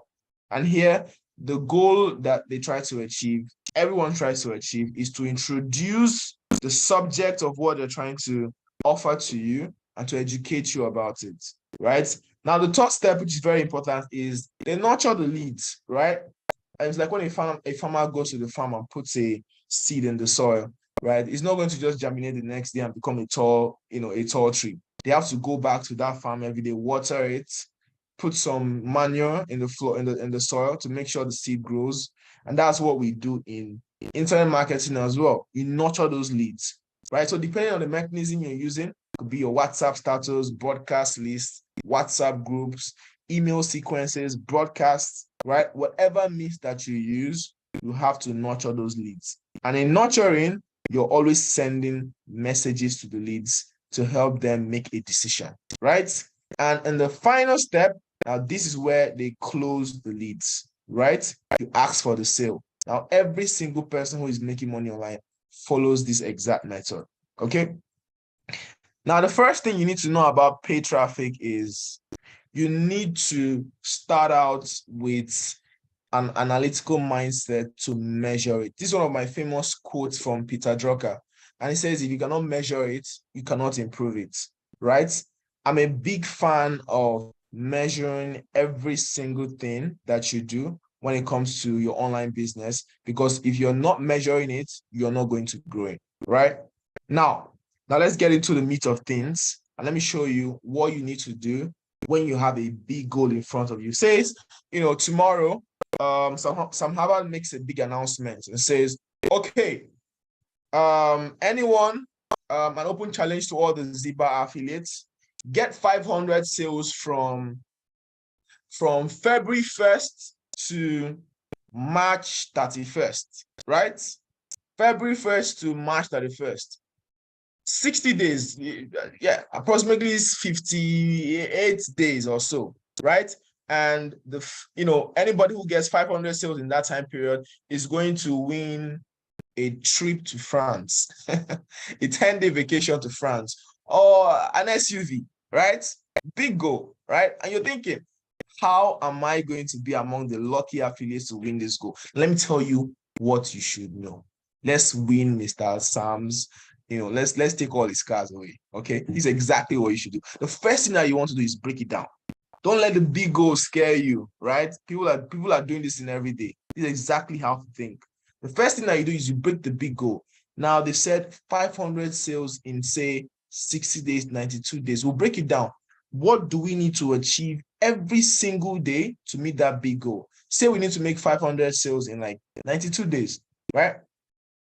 And here, the goal that they try to achieve, everyone tries to achieve, is to introduce the subject of what they're trying to offer to you and to educate you about it, right? Now, the third step, which is very important, is they nurture the leads, right? And it's like when a farmer goes to the farm and puts a seed in the soil, right? It's not going to just germinate the next day and become a tall tree. They have to go back to that farm every day, water it, put some manure in the floor, in the soil to make sure the seed grows. And that's what we do in internet marketing as well. You nurture those leads, right? So depending on the mechanism you're using, it could be your WhatsApp status, broadcast list, WhatsApp groups, email sequences, broadcasts, right? Whatever means that you use, you have to nurture those leads. And in nurturing, you're always sending messages to the leads to help them make a decision, right? And in the final step, now this is where they close the leads, right? You ask for the sale. Now, every single person who is making money online follows this exact method, okay? Now, the first thing you need to know about paid traffic is you need to start out with an analytical mindset to measure it. This is one of my famous quotes from Peter Drucker. And he says, if you cannot measure it, you cannot improve it, right? I'm a big fan of measuring every single thing that you do when it comes to your online business, because if you're not measuring it, you're not going to grow it, right? Now let's get into the meat of things, and let me show you what you need to do when you have a big goal in front of you. Says, tomorrow, Sam Harvard makes a big announcement and says, okay, anyone, an open challenge to all the Ziba affiliates, get 500 sales from February 1st to March 31st, right? February 1st to March 31st. 60 days, yeah, approximately 58 days or so, right? And anybody who gets 500 sales in that time period is going to win a trip to France, a 10-day vacation to France, or an SUV, right? Big goal, right? And you're thinking, how am I going to be among the lucky affiliates to win this goal? Let me tell you what you should know. Let's win Mr. Sam's. Let's take all his cars away. Okay, this is exactly what you should do. The first thing that you want to do is break it down. Don't let the big goal scare you, right? People are doing this in every day. This is exactly how to think. The first thing that you do is you break the big goal. Now they said 500 sales in, say, 60 days, 92 days. We'll break it down. What do we need to achieve every single day to meet that big goal? Say we need to make 500 sales in like 92 days, right?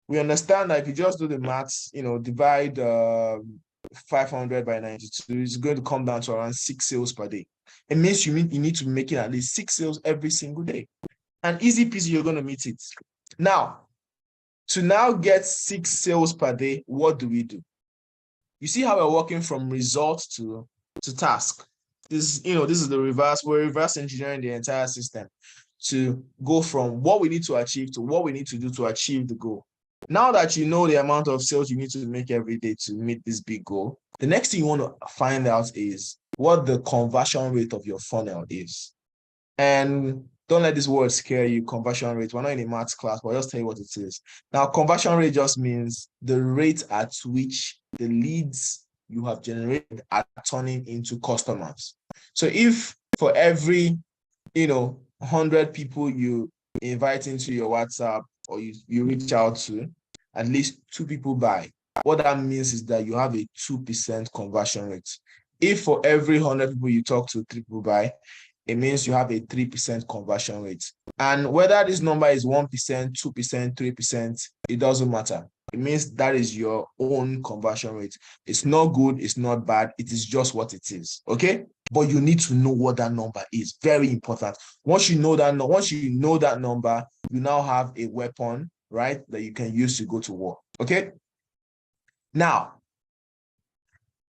We understand that if you just do the maths, divide 500 by 92, it's going to come down to around 6 sales per day. It means you need to make it at least 6 sales every single day. And easy peasy, you're going to meet it. Now, to now get 6 sales per day, what do we do? You see how we're working from result to task. This is the reverse. We're reverse engineering the entire system to go from what we need to achieve to what we need to do to achieve the goal. Now that you know the amount of sales you need to make every day to meet this big goal, the next thing you want to find out is what the conversion rate of your funnel is. And don't let this word scare you, conversion rate. We're not in a maths class, but I'll just tell you what it is. Now, conversion rate just means the rate at which the leads you have generated are turning into customers. So if for every, 100 people you invite into your WhatsApp or you reach out to, at least 2 people buy. What that means is that you have a 2% conversion rate. If for every 100 people you talk to, 3 people buy, it means you have a 3% conversion rate. And whether this number is 1%, 2%, 3%, it doesn't matter. It means that is your own conversion rate. It's not good, it's not bad, it is just what it is, okay? But you need to know what that number is. Very important. Once you know that number, you now have a weapon, right, that you can use to go to war, okay? Now,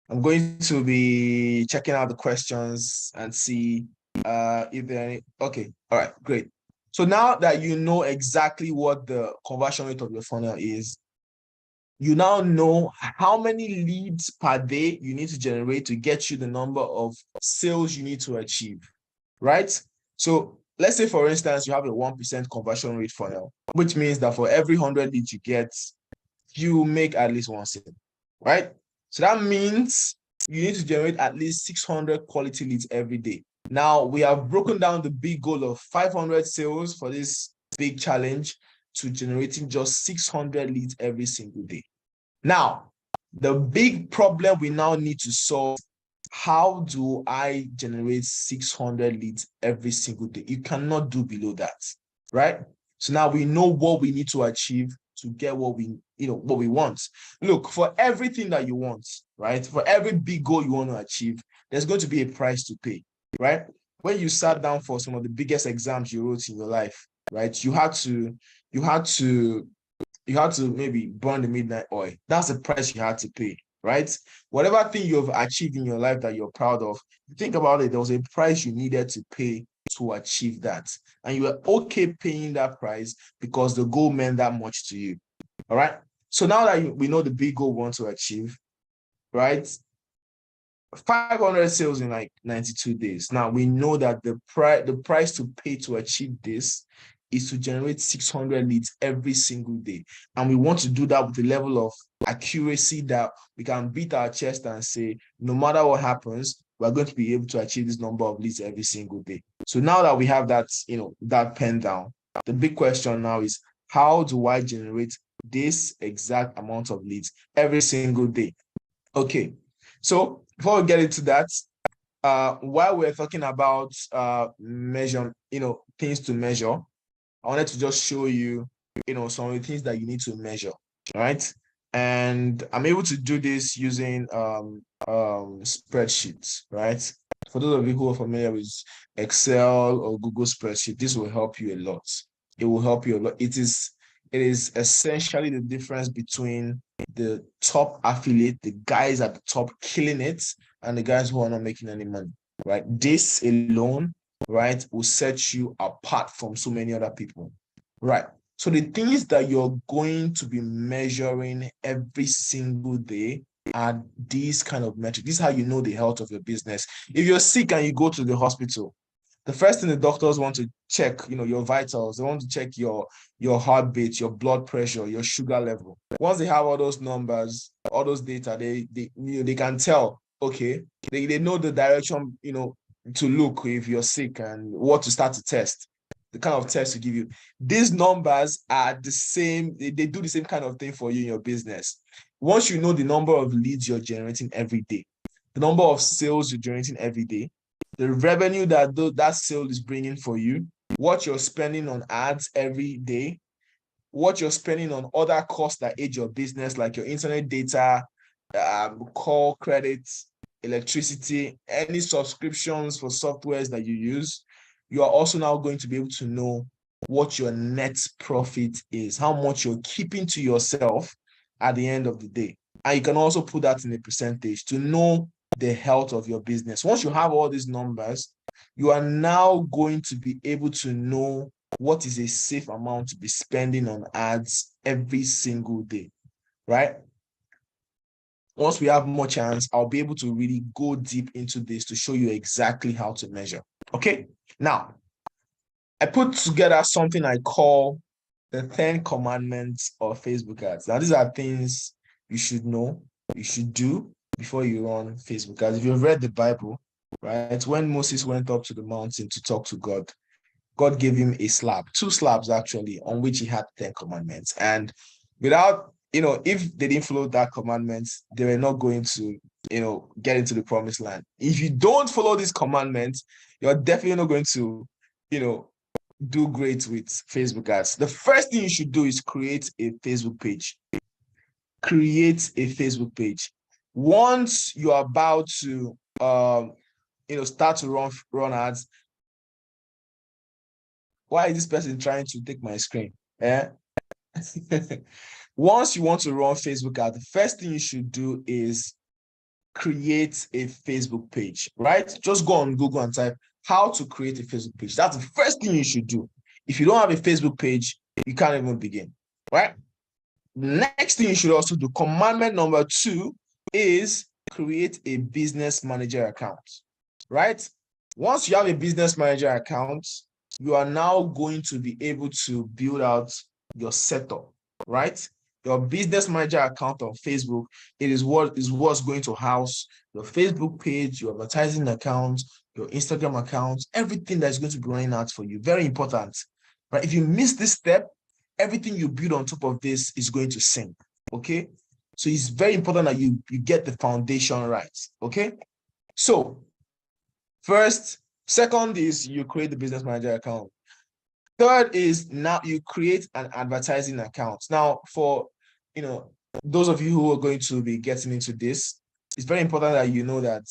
I'm going to be checking out the questions and see if there are any. Okay, all right, great. So now that you know exactly what the conversion rate of your funnel is, you now know how many leads per day you need to generate to get you the number of sales you need to achieve, right? So let's say, for instance, you have a 1% conversion rate funnel, which means that for every 100 leads you get, you make at least 1 sale, right? So that means you need to generate at least 600 quality leads every day. Now, we have broken down the big goal of 500 sales for this big challenge to generating just 600 leads every single day. Now, the big problem we now need to solve how do I generate 600 leads every single day? You cannot do below that, right? So now we know what we need to achieve to get what we want. Look, for everything that you want, right? For every big goal you want to achieve, there's going to be a price to pay, right? When you sat down for some of the biggest exams you wrote in your life, right? You had to maybe burn the midnight oil. That's the price you had to pay, right? Whatever thing you've achieved in your life that you're proud of, think about it. There was a price you needed to pay to achieve that. And you were okay paying that price because the goal meant that much to you. All right. So now that we know the big goal we want to achieve, right? 500 sales in like 92 days. Now we know that the price to pay to achieve this is to generate 600 leads every single day. And we want to do that with a level of accuracy that we can beat our chest and say, no matter what happens, we're going to be able to achieve this number of leads every single day. So now that we have that, that pen down, the big question now is, how do I generate this exact amount of leads every single day? Okay. So before we get into that, while we're talking about measure, things to measure, I wanted to just show you, some of the things that you need to measure, right? And I'm able to do this using spreadsheets, right? For those of you who are familiar with Excel or Google spreadsheet, this will help you a lot. It will help you a lot. It is essentially the difference between the top affiliate, the guys at the top killing it, and the guys who are not making any money, right? This alone, right, will set you apart from so many other people, right? So the things that you're going to be measuring every single day are these kind of metrics. This is how you know the health of your business. If you're sick and you go to the hospital, the first thing the doctors want to check, your vitals. They want to check your heartbeat, your blood pressure, your sugar level. Once they have all those numbers, all those data, they can tell. Okay, they know the direction, to look if you're sick and what to start to test, the kind of test to give you. These numbers are the same. They do the same kind of thing for you in your business. Once you know the number of leads you're generating every day, the number of sales you're generating every day, the revenue that sale is bringing for you, what you're spending on ads every day, what you're spending on other costs that aid your business, like your internet data, call credits, electricity, any subscriptions for softwares that you use, you are also now going to be able to know what your net profit is, how much you're keeping to yourself at the end of the day. And you can also put that in a percentage to know the health of your business. Once you have all these numbers, you are now going to be able to know what is a safe amount to be spending on ads every single day, right? Once we have more chance, I'll be able to really go deep into this to show you exactly how to measure. Okay, now I put together something I call the 10 commandments of Facebook ads. Now, these are things you should know, you should do before you run Facebook ads. If you've read the Bible, right, when Moses went up to the mountain to talk to God, God gave him a slab, 2 slabs actually, on which he had 10 commandments. And without, if they didn't follow that commandment, they were not going to, get into the promised land. If you don't follow these commandments, you're definitely not going to, do great with Facebook ads. The first thing you should do is create a Facebook page. Create a Facebook page. Once you're about to, start to run ads. Why is this person trying to take my screen? Once you want to run Facebook ads, the first thing you should do is create a Facebook page, right? Just go on Google and type how to create a Facebook page. That's the first thing you should do. If you don't have a Facebook page, you can't even begin, right? Next thing you should also do, commandment number 2, is create a business manager account, right? Once you have a business manager account, you are now going to be able to build out your setup, right? Your business manager account on Facebook, it is what's going to house your Facebook page, your advertising account, your Instagram account, everything that's going to be running out for you. Very important, right? If you miss this step, everything you build on top of this is going to sink, okay? So it's very important that you get the foundation right, okay? So second is you create the business manager account. Third is now you create an advertising account. Now, for those of you who are going to be getting into this, it's very important that you know that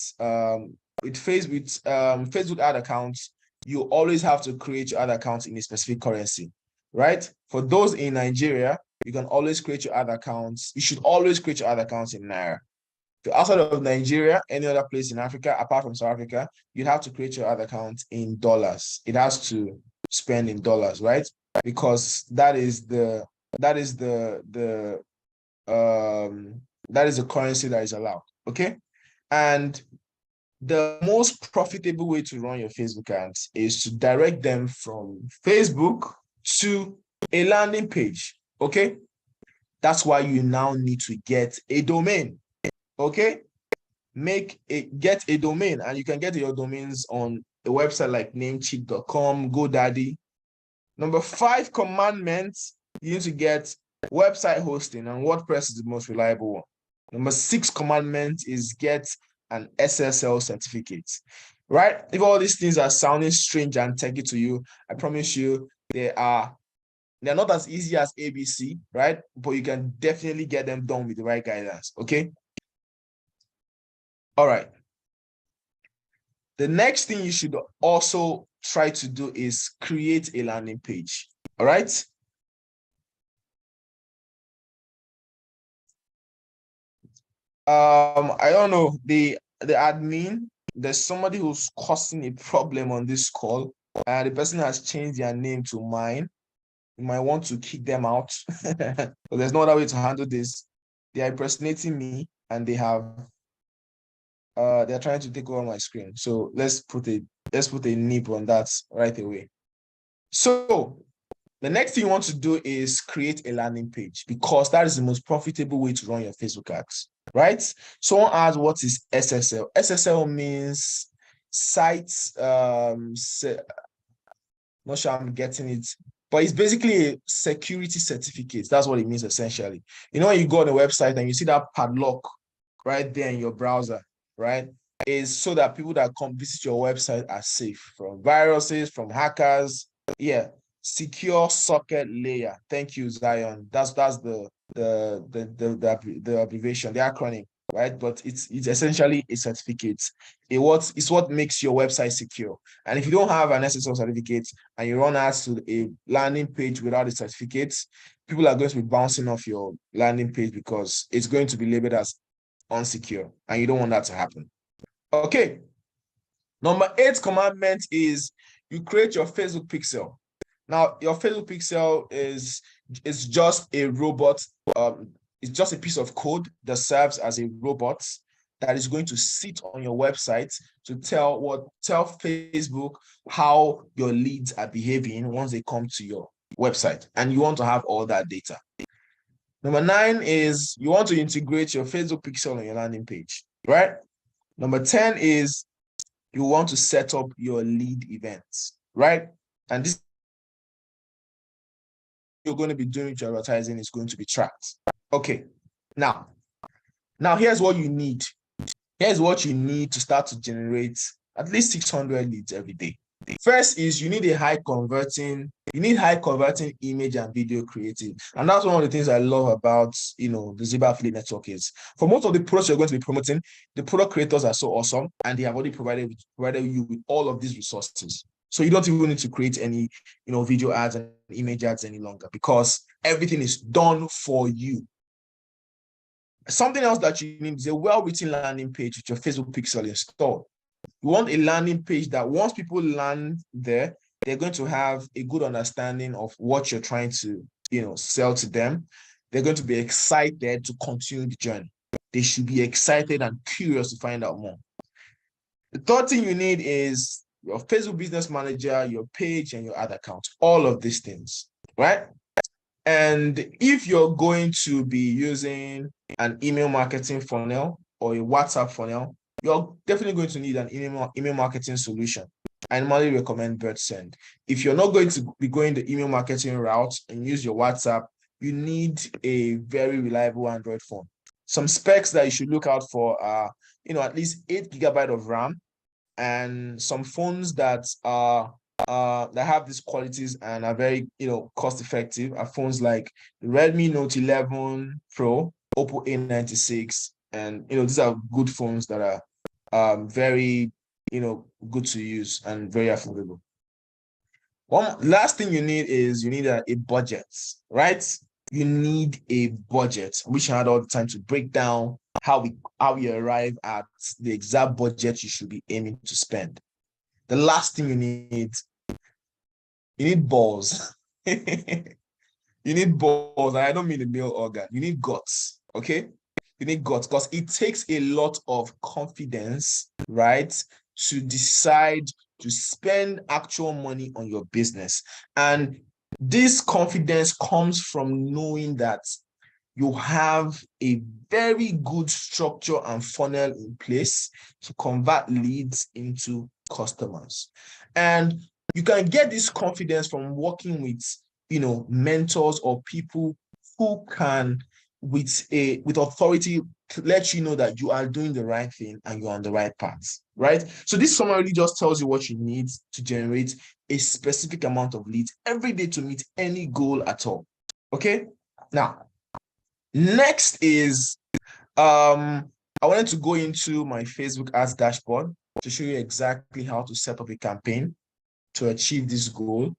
with Facebook ad accounts, you always have to create your ad account in a specific currency, right? For those in Nigeria, you can always create your ad accounts. You should always create your ad accounts in Naira. If outside of Nigeria, any other place in Africa, apart from South Africa, you'd have to create your ad account in dollars. It has to spend in dollars, right? Because that is the currency that is allowed. Okay. And the most profitable way to run your Facebook ads is to direct them from Facebook to a landing page. Okay. That's why you now need to get a domain. Okay. Get a domain, and you can get your domains on a website like namecheap.com, GoDaddy. Number 5 commandment, you need to get website hosting, and WordPress is the most reliable one. Number 6 commandment is get an SSL certificate, right? If all these things are sounding strange and techy to you, I promise you they're not as easy as ABC, right? But you can definitely get them done with the right guidance, okay? All right. The next thing you should also try to do is create a landing page. All right. I don't know, the admin, there's somebody who's causing a problem on this call. The person has changed their name to mine. You might want to kick them out. But there's no other way to handle this. They are impersonating me, and they're trying to take over my screen. So let's put a nip on that right away. So the next thing you want to do is create a landing page, because that is the most profitable way to run your Facebook ads, right? Someone asked, what is SSL? SSL means sites, not sure I'm getting it, but it's basically a security certificate. That's what it means essentially. You know, when you go on a website and you see that padlock right there in your browser, right? Is so that people that come visit your website are safe from viruses, from hackers. Yeah, secure socket layer. Thank you, Zion. That's the abbreviation, the acronym, right? But it's essentially a certificate. It's what makes your website secure. And if you don't have an SSL certificate and you run ads to a landing page without a certificate, people are going to be bouncing off your landing page because it's going to be labeled as unsecure, and you don't want that to happen. Okay. Number 8 commandment is you create your Facebook pixel. Now, your Facebook pixel is just a robot. It's just a piece of code that serves as a robot that is going to sit on your website to tell Facebook how your leads are behaving once they come to your website, and you want to have all that data. Number 9 is you want to integrate your Facebook pixel on your landing page, right? Number 10 is you want to set up your lead events, right? And this you're going to be doing with your advertising is going to be tracked. Okay. Now here's what you need. Here's what you need to start to generate at least 600 leads every day. First is you need high converting image and video creative. And that's one of the things I love about the Ziba Affiliate Network is for most of the products you're going to be promoting, the product creators are so awesome, and they have already provided you with all of these resources. So you don't even need to create any video ads and image ads any longer, because everything is done for you. Something else that you need is a well-written landing page with your Facebook pixel installed. You want a landing page that once people land there, they're going to have a good understanding of what you're trying to, sell to them. They're going to be excited to continue the journey. They should be excited and curious to find out more. The third thing you need is your Facebook Business Manager, your page, and your ad account. All of these things, right? And if you're going to be using an email marketing funnel or a WhatsApp funnel, you're definitely going to need an email marketing solution. I normally recommend BirdSend. If you're not going to be going the email marketing route and use your WhatsApp, you need a very reliable Android phone. Some specs that you should look out for are, at least 8 GB of RAM, and some phones that are that have these qualities and are very, cost effective are phones like the Redmi Note 11 Pro, Oppo A96, and these are good phones that are very, good to use and very affordable. One last thing you need is a budget, right? You need a budget. I wish I had all the time to break down how you arrive at the exact budget you should be aiming to spend. The last thing you need balls. You need balls, and I don't mean the male organ. You need guts, okay? You need guts because it takes a lot of confidence, right, to decide to spend actual money on your business. And this confidence comes from knowing that you have a very good structure and funnel in place to convert leads into customers. And you can get this confidence from working with, mentors or people who can, with authority, let you know that you are doing the right thing and you're on the right path, right? So this summary just tells you what you need to generate a specific amount of leads every day to meet any goal at all. Okay? Now, next is I wanted to go into my Facebook ads dashboard to show you exactly how to set up a campaign to achieve this goal.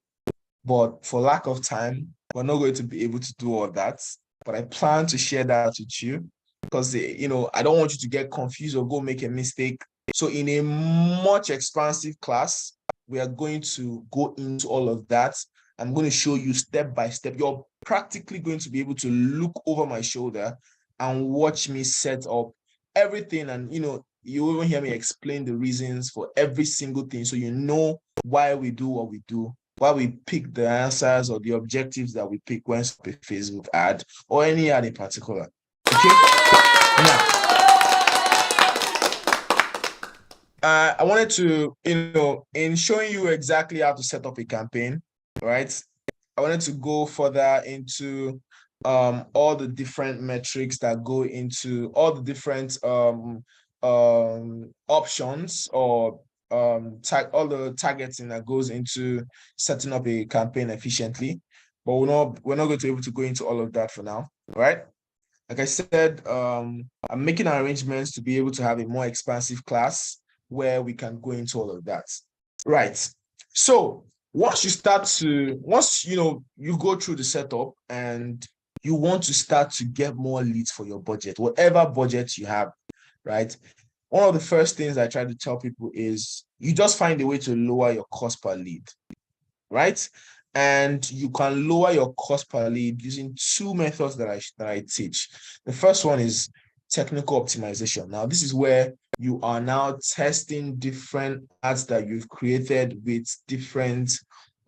But for lack of time, we're not going to be able to do all that. But I plan to share that with you because, I don't want you to get confused or go make a mistake. So in a much expansive class, we are going to go into all of that. I'm going to show you step by step. You're practically going to be able to look over my shoulder and watch me set up everything. And, you even hear me explain the reasons for every single thing. So you know why we do what we do, why we pick the answers or the objectives that we pick when a Facebook ad or any ad in particular. Okay? Now, I wanted to, in showing you exactly how to set up a campaign, right? I wanted to go further into all the different metrics that go into all the different options or all the targeting that goes into setting up a campaign efficiently. But we're not going to be able to go into all of that for now, right? Like I said, I'm making arrangements to be able to have a more expansive class where we can go into all of that. Right. So once you go through the setup and you want to start to get more leads for your budget, whatever budget you have, right? One of the first things I try to tell people is you just find a way to lower your cost per lead, right? And you can lower your cost per lead using 2 methods that I teach. The first one is technical optimization. Now, this is where you are now testing different ads that you've created with different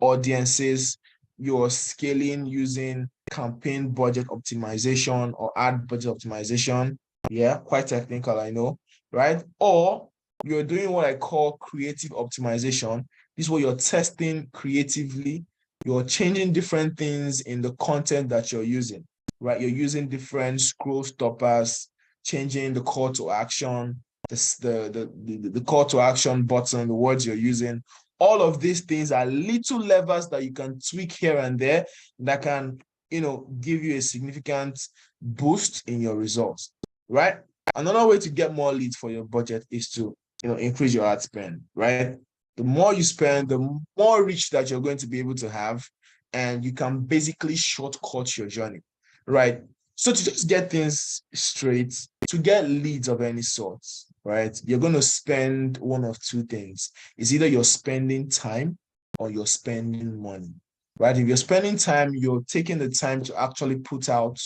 audiences. You're scaling using campaign budget optimization or ad budget optimization. Yeah, quite technical, I know, right? Or you're doing what I call creative optimization. This is where you're testing creatively. You're changing different things in the content that you're using, right? You're using different scroll stoppers, changing the call to action, the call to action button, the words you're using. All of these things are little levers that you can tweak here and there that can, give you a significant boost in your results, right? Another way to get more leads for your budget is to, increase your ad spend, right? The more you spend, the more reach that you're going to be able to have, and you can basically shortcut your journey, right? So to just get things straight, to get leads of any sort, right, you're going to spend one of 2 things. It's either you're spending time or you're spending money, right? If you're spending time, you're taking the time to actually put out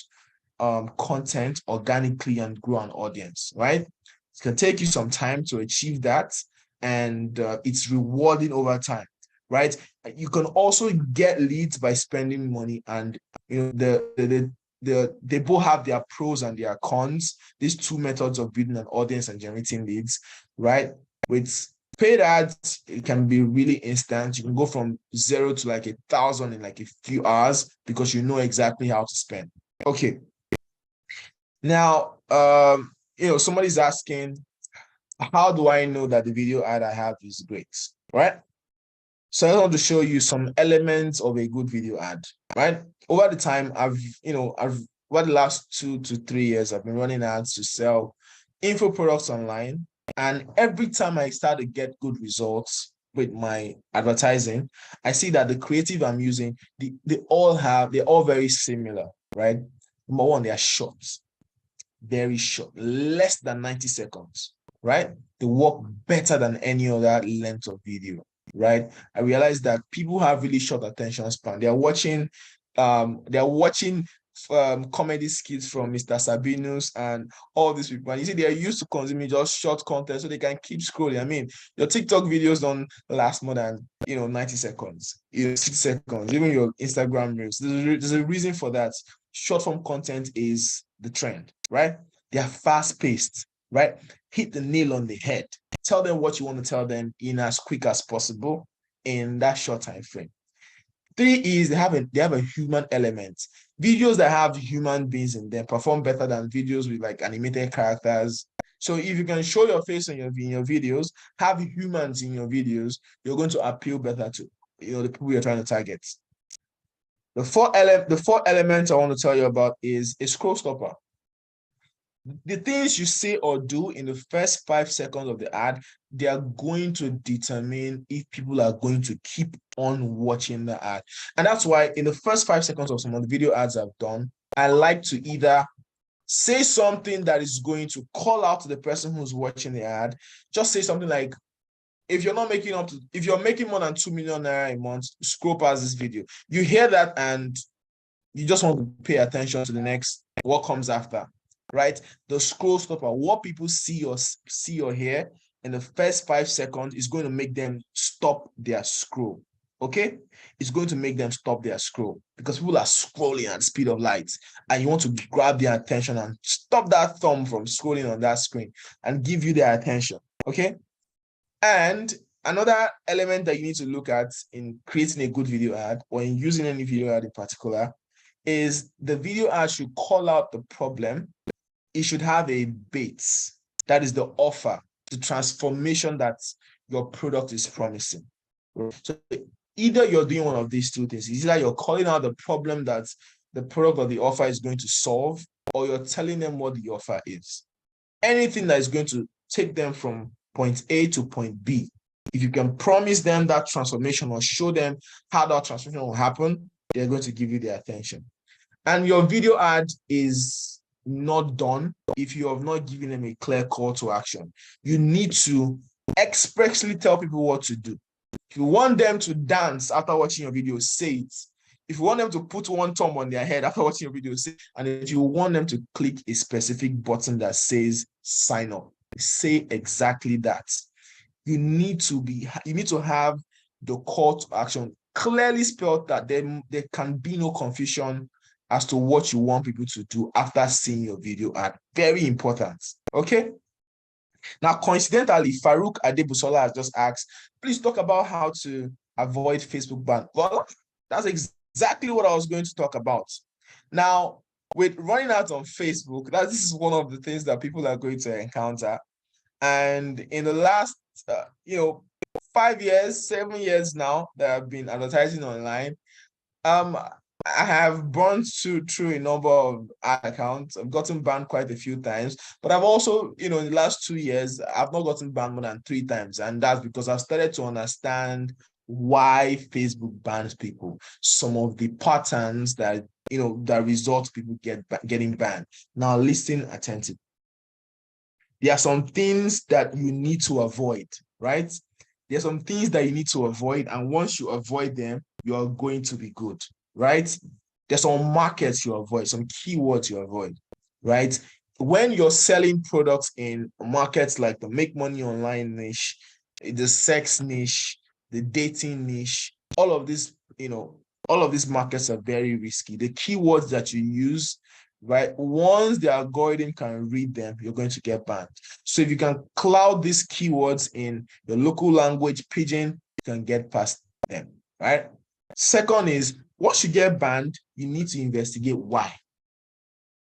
content organically and grow an audience, right? It can take you some time to achieve that, and it's rewarding over time, right? You can also get leads by spending money, and they both have their pros and their cons. These 2 methods of building an audience and generating leads, right? With paid ads, it can be really instant. You can go from 0 to like 1,000 in like a few hours because you know exactly how to spend. Okay. Now, Somebody's asking, how do I know that the video ad I have is great, right? So I want to show you some elements of a good video ad, right? Over the time, I've over the last 2 to 3 years, I've been running ads to sell info products online. And every time I start to get good results with my advertising, I see that the creative I'm using, they're all very similar, right? Number one, they are short, very short, less than 90 seconds, right? They work better than any other length of video, right? I realized that people have really short attention span. They're watching comedy skits from Mr. Sabinus and all these people. And you see, they're used to consuming just short content so they can keep scrolling. I mean, your TikTok videos don't last more than 90 seconds, 60 seconds, even your Instagram reels. There's a reason for that. Short form content is the trend, right? They are fast-paced, right? Hit the nail on the head. Tell them what you want to tell them in as quick as possible in that short time frame. 3 is they have a human element. Videos that have human beings in them perform better than videos with like animated characters. So if you can show your face in your videos, have humans in your videos, you're going to appeal better to the people you're trying to target. The four elements I want to tell you about is a scroll stopper. The things you say or do in the first 5 seconds of the ad, they are going to determine if people are going to keep on watching the ad. And that's why in the first 5 seconds of some of the video ads I've done, I like to either say something that is going to call out to the person who's watching the ad. Just say something like, if you're making more than 2 million naira a month, scroll past this video. You hear that and you just want to pay attention to the next, what comes after, right? The scroll stopper, what people see or hear in the first 5 seconds is going to make them stop their scroll, okay? It's going to make them stop their scroll because people are scrolling at the speed of light and you want to grab their attention and stop that thumb from scrolling on that screen and give you their attention, okay? And another element that you need to look at in creating a good video ad or in using any video ad in particular is the video ad should call out the problem. It should have a base, that is the offer, the transformation that your product is promising. So either you're doing one of these two things. Either you're calling out the problem that the product or the offer is going to solve, or you're telling them what the offer is. Anything that is going to take them from point A to point B, if you can promise them that transformation or show them how that transformation will happen, they're going to give you their attention. And your video ad is not done if you have not given them a clear call to action. You need to expressly tell people what to do. If you want them to dance after watching your video, say it. If you want them to put one thumb on their head after watching your video, say it. And if you want them to click a specific button that says sign up, say exactly that. You need to have the call to action clearly spelled, that there can be no confusion as to what you want people to do after seeing your video ad. Very important. Okay. Now, coincidentally, Farouk Adebusola has just asked, please talk about how to avoid Facebook ban. Well, that's exactly what I was going to talk about. Now, with running out on Facebook, this is one of the things that people are going to encounter. And in the last, 5 years, 7 years now that I've been advertising online, I have burned through a number of ad accounts. I've gotten banned quite a few times, but I've also, in the last 2 years, I've not gotten banned more than 3 times. And that's because I've started to understand why Facebook bans people, some of the patterns that, that result people getting banned. Now, listen attentively. There are some things that you need to avoid, right? There are some things that you need to avoid, and once you avoid them, you are going to be good, right? There's some markets you avoid, some keywords you avoid, right? When you're selling products in markets like the make money online niche, the sex niche, the dating niche, all of these markets are very risky. The keywords that you use, right, once the algorithm can read them, you're going to get banned. So if you can cloud these keywords in your local language, pidgin, you can get past them, right? Second is, once you get banned, you need to investigate why.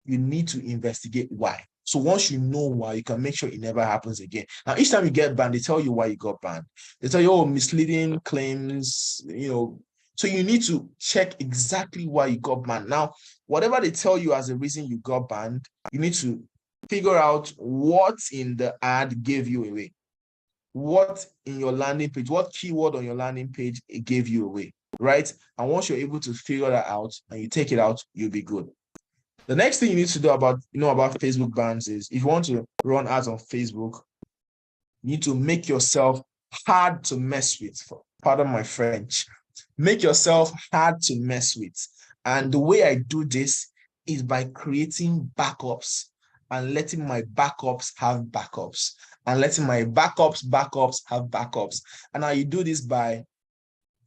You need to investigate why. So once you know why, you can make sure it never happens again. Now, each time you get banned, they tell you why you got banned. They tell you, oh, misleading claims, So you need to check exactly why you got banned. Now, whatever they tell you as a reason you got banned, you need to figure out what in the ad gave you away. What in your landing page, what keyword on your landing page it gave you away, right? And once you're able to figure that out and you take it out, you'll be good. The next thing you need to do about Facebook bans is, if you want to run ads on Facebook, you need to make yourself hard to mess with. Pardon my French. Make yourself hard to mess with. And the way I do this is by creating backups and letting my backups have backups and letting my backups have backups. And how you do this by,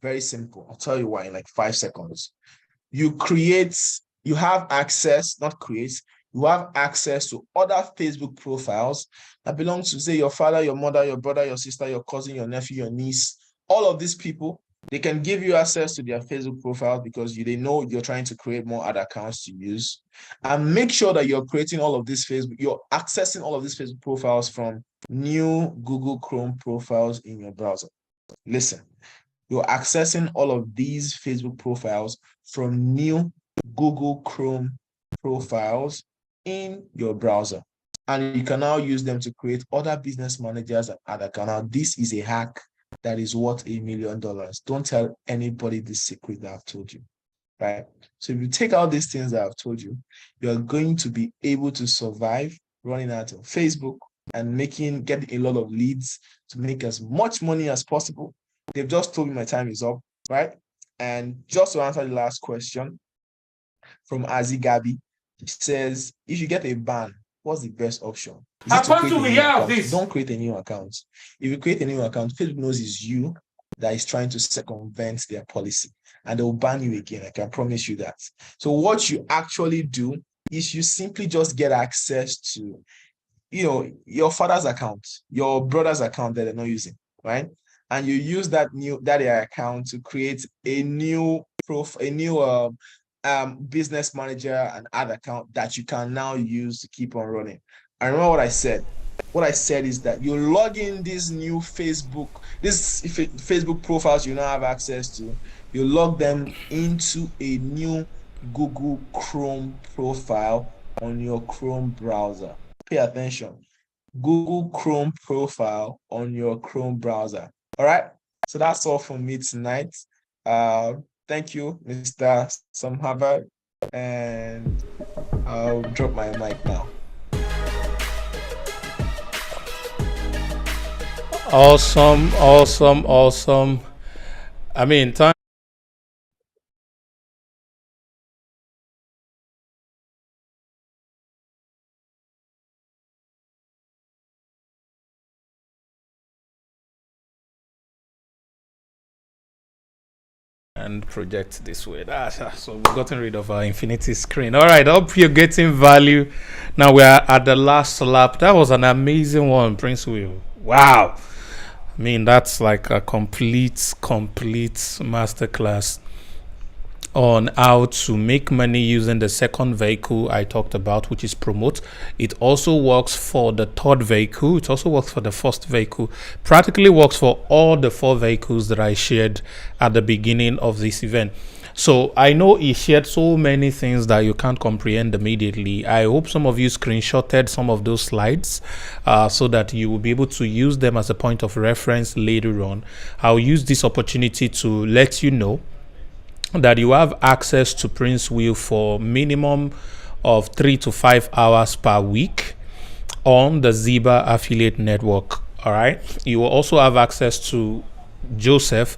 very simple. I'll tell you why in like 5 seconds. You have access to other Facebook profiles that belong to, say, your father, your mother, your brother, your sister, your cousin, your nephew, your niece. All of these people, they can give you access to their Facebook profile because they know you're trying to create more ad accounts to use. And make sure that you're accessing all of these Facebook profiles from new Google Chrome profiles in your browser. Listen, you're accessing all of these Facebook profiles from new Google Chrome profiles in your browser. And you can now use them to create other business managers and ad accounts. Now, this is a hack that is worth $1 million. Don't tell anybody this secret that I've told you, right? So if you take out these things that I've told you, you're going to be able to survive running out of Facebook and getting a lot of leads to make as much money as possible. They've just told me my time is up, right? And just to answer the last question from Azi Gabi, he says, if you get a ban, what's the best option? Don't create a new account. If you create a new account, Facebook knows it's you that is trying to circumvent their policy, and they'll ban you again. I can promise you that. So what you actually do is you simply just get access to, your father's account, your brother's account that they're not using, right? And you use that account to create a new business manager and ad account that you can now use to keep on running. I remember what I said. What I said is that you log in these new Facebook profiles you now have access to, you log them into a new Google Chrome profile on your Chrome browser. Pay attention. Google Chrome profile on your Chrome browser. All right. So that's all from me tonight. Thank you, Mr. Samhava, and I'll drop my mic now. Awesome. I mean, and project this way. So we've gotten rid of our infinity screen. All right, I hope you're getting value. Now we are at the last lap. That was an amazing one, Prince Will. Wow. I mean, that's like a complete masterclass on how to make money using the second vehicle I talked about, which is promote. It also works for the third vehicle. It also works for the first vehicle. Practically works for all the 4 vehicles that I shared at the beginning of this event. So I know he shared so many things that you can't comprehend immediately. I hope some of you screenshotted some of those slides so that you will be able to use them as a point of reference later on. I'll use this opportunity to let you know that you have access to Prince Will for minimum of 3 to 5 hours per week on the Ziba affiliate network. All right. You will also have access to Joseph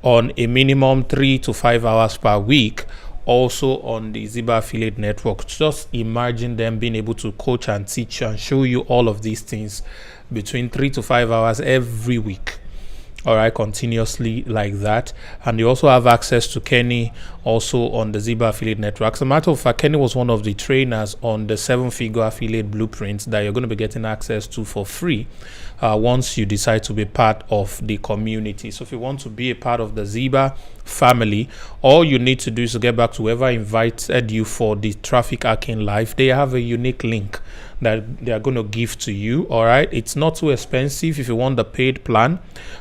on a minimum 3 to 5 hours per week, also on the Ziba affiliate network. Just imagine them being able to coach and teach and show you all of these things between 3 to 5 hours every week. All right, continuously like that. And you also have access to Kenny also on the Ziba affiliate network. As a matter of fact, Kenny was one of the trainers on the 7-figure affiliate blueprint that you're going to be getting access to for free once you decide to be part of the community. So if you want to be a part of the Ziba family, all you need to do is to get back to whoever invited you for the Traffic Hacking Live. They have a unique link that they are going to give to you. All right, it's not too expensive if you want the paid plan,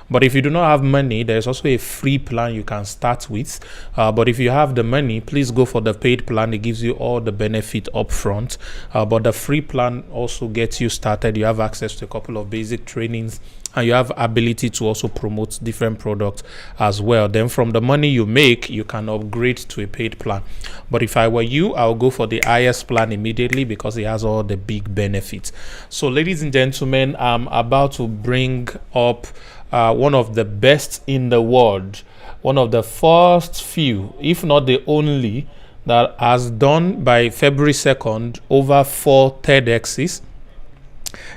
but if you do not have money, there's also a free plan you can start with. But if you have the money, please go for the paid plan. It gives you all the benefit up front, but the free plan also gets you started. You have access to a couple of basic trainings, and you have ability to also promote different products as well. Then from the money you make, you can upgrade to a paid plan. But if I were you, I'll go for the highest plan immediately because it has all the big benefits. So ladies and gentlemen, I'm about to bring up one of the best in the world, one of the first few, if not the only, that has done by February 2nd over 4 TEDx's.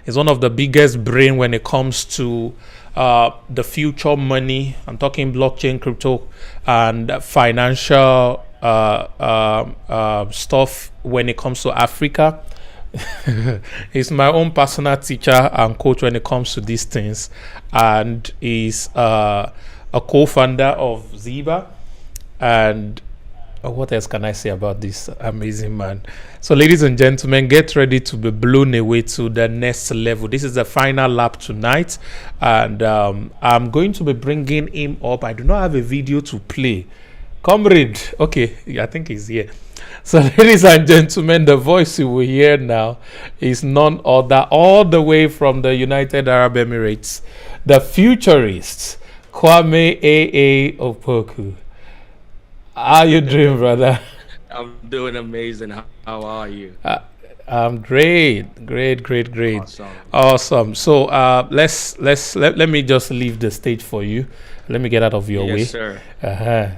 Is one of the biggest brain when it comes to the future money. I'm talking blockchain, crypto, and financial stuff when it comes to Africa. He's my own personal teacher and coach when it comes to these things, and is a co-founder of Ziba. And what else can I say about this amazing man? So ladies and gentlemen, get ready to be blown away to the next level. This is the final lap tonight, and I'm going to be bringing him up. I do not have a video to play. Comrade, okay, I think he's here. So ladies and gentlemen, the voice you will hear now is none other, all the way from the United Arab Emirates, the futurist, Kwame A.A. Opoku. How you doing, brother? I'm doing amazing. How are you? I'm great. Awesome. So let me just leave the stage for you. Let me get out of your way. Yes, sir.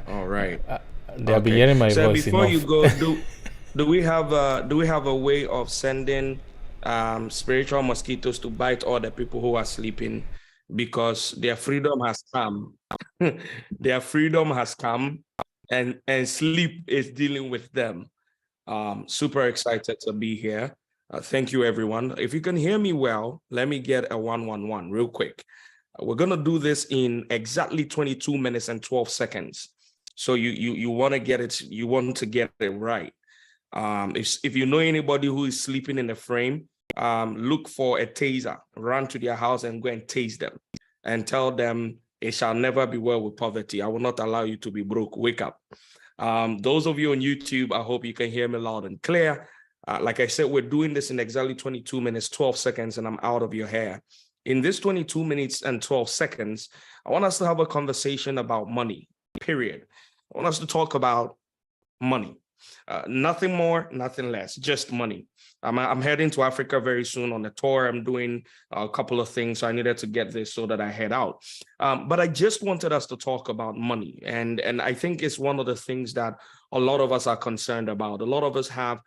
All right. They'll be hearing my voice. Before enough. you go, do we have a way of sending spiritual mosquitoes to bite all the people who are sleeping, because their freedom has come. Their freedom has come. And sleep is dealing with them. Super excited to be here. Thank you, everyone. If you can hear me well, let me get a 111 real quick. We're going to do this in exactly 22 minutes and 12 seconds. So you want to get it. You want to get it right. If you know anybody who is sleeping in the frame, look for a taser. Run to their house and go and tase them and tell them, it shall never be well with poverty. I will not allow you to be broke. Wake up. Those of you on YouTube, I hope you can hear me loud and clear. Like I said, we're doing this in exactly 22 minutes, 12 seconds, and I'm out of your hair. In this 22 minutes and 12 seconds, I want us to have a conversation about money, period. I want us to talk about money. Nothing more, nothing less, just money. I'm heading to Africa very soon on a tour. I'm doing a couple of things. So I needed to get this so that I head out. But I just wanted us to talk about money. And I think it's one of the things that a lot of us are concerned about. A lot of us have,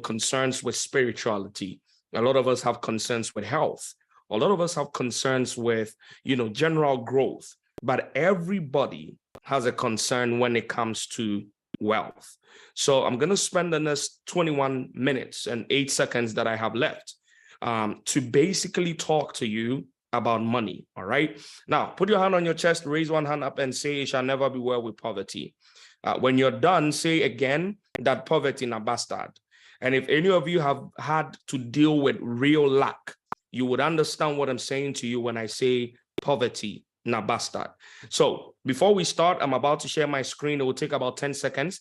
concerns with spirituality. A lot of us have concerns with health. A lot of us have concerns with, general growth. But everybody has a concern when it comes to wealth. So I'm going to spend the next 21 minutes and 8 seconds that I have left to basically talk to you about money. All right. Now, put your hand on your chest, raise one hand up and say, it shall never be well with poverty. When you're done, say again that poverty na bastard. And if any of you have had to deal with real lack, you would understand what I'm saying to you when I say poverty na bastard. So before we start, I'm about to share my screen. It will take about 10 seconds.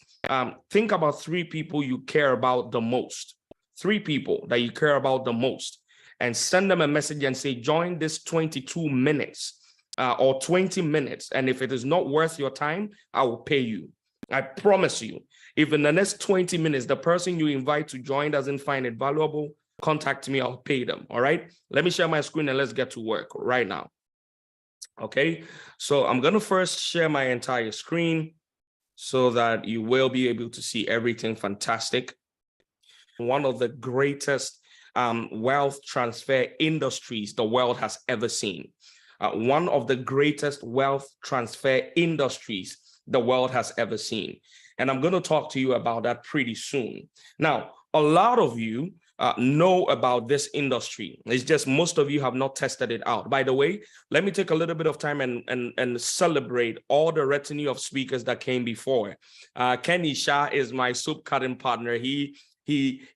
Think about 3 people you care about the most. 3 people that you care about the most. And send them a message and say, join this 22 minutes or 20 minutes. And if it is not worth your time, I will pay you. I promise you. If in the next 20 minutes, the person you invite to join doesn't find it valuable, contact me. I'll pay them. All right. Let me share my screen and let's get to work right now. Okay, so I'm going to first share my entire screen so that you will be able to see everything fantastic. One of the greatest wealth transfer industries the world has ever seen. One of the greatest wealth transfer industries the world has ever seen. And I'm going to talk to you about that pretty soon. Now, a lot of you know about this industry. It's just most of you have not tested it out. By the way, let me take a little bit of time and celebrate all the retinue of speakers that came before. Kenny Shah is my soup cutting partner. He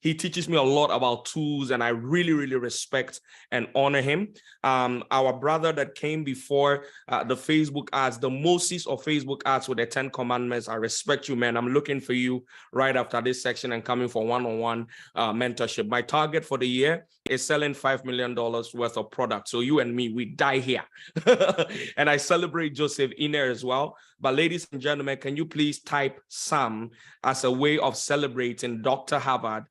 teaches me a lot about tools, and I really, really respect and honor him. Our brother that came before, the Facebook ads, the Moses of Facebook ads with the 10 commandments. I respect you, man. I'm looking for you right after this section and coming for one-on-one mentorship. My target for the year is selling $5 million worth of product. So you and me, we die here. And I celebrate Joseph Iner as well. But ladies and gentlemen, can you please type Sam as a way of celebrating Dr. Harvard,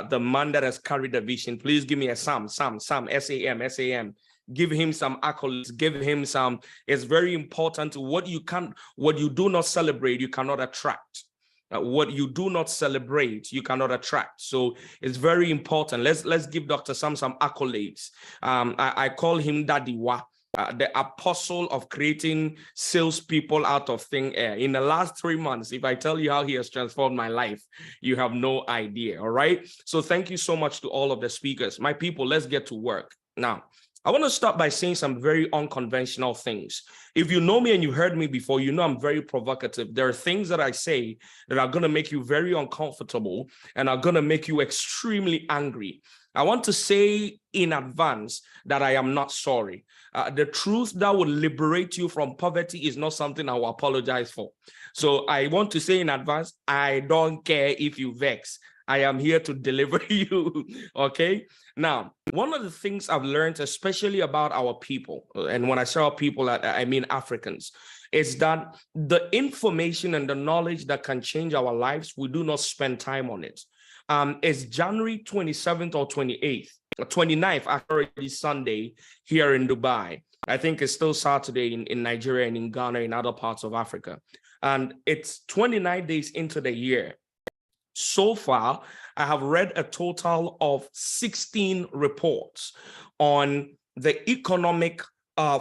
the man that has carried the vision? Please give me a Sam, S-A-M, S-A-M. Give him some accolades, give him some. It's very important. What you do not celebrate, you cannot attract. What you do not celebrate, you cannot attract. So it's very important. Let's give Dr. Sam some accolades. I call him Daddy Wa. The apostle of creating salespeople out of thin air. In the last 3 months, if I tell you how he has transformed my life, you have no idea. All right. So thank you so much to all of the speakers. My people, let's get to work. Now, I want to start by saying some very unconventional things. If you know me and you heard me before, you know I'm very provocative. There are things that I say that are going to make you very uncomfortable and are going to make you extremely angry. I want to say in advance that I am not sorry. The truth that will liberate you from poverty is not something I will apologize for. So I want to say in advance, I don't care if you vex. I am here to deliver you, okay? Now, one of the things I've learned, especially about our people, and when I say our people, I mean Africans, is that the information and the knowledge that can change our lives, we do not spend time on it. It's January 27th or 28th, 29th, already Sunday here in Dubai. I think it's still Saturday in Nigeria and in Ghana and other parts of Africa. And it's 29 days into the year. So far, I have read a total of 16 reports on the economic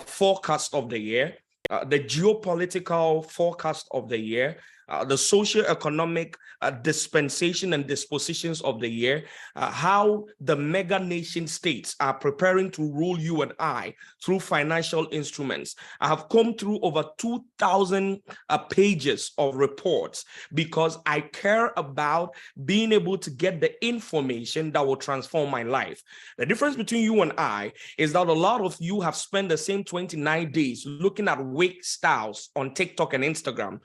forecast of the year, the geopolitical forecast of the year, the socio-economic dispensation and dispositions of the year, how the mega nation states are preparing to rule you and I through financial instruments. I have come through over 2,000 pages of reports because I care about being able to get the information that will transform my life. The difference between you and I is that a lot of you have spent the same 29 days looking at wig styles on TikTok and Instagram,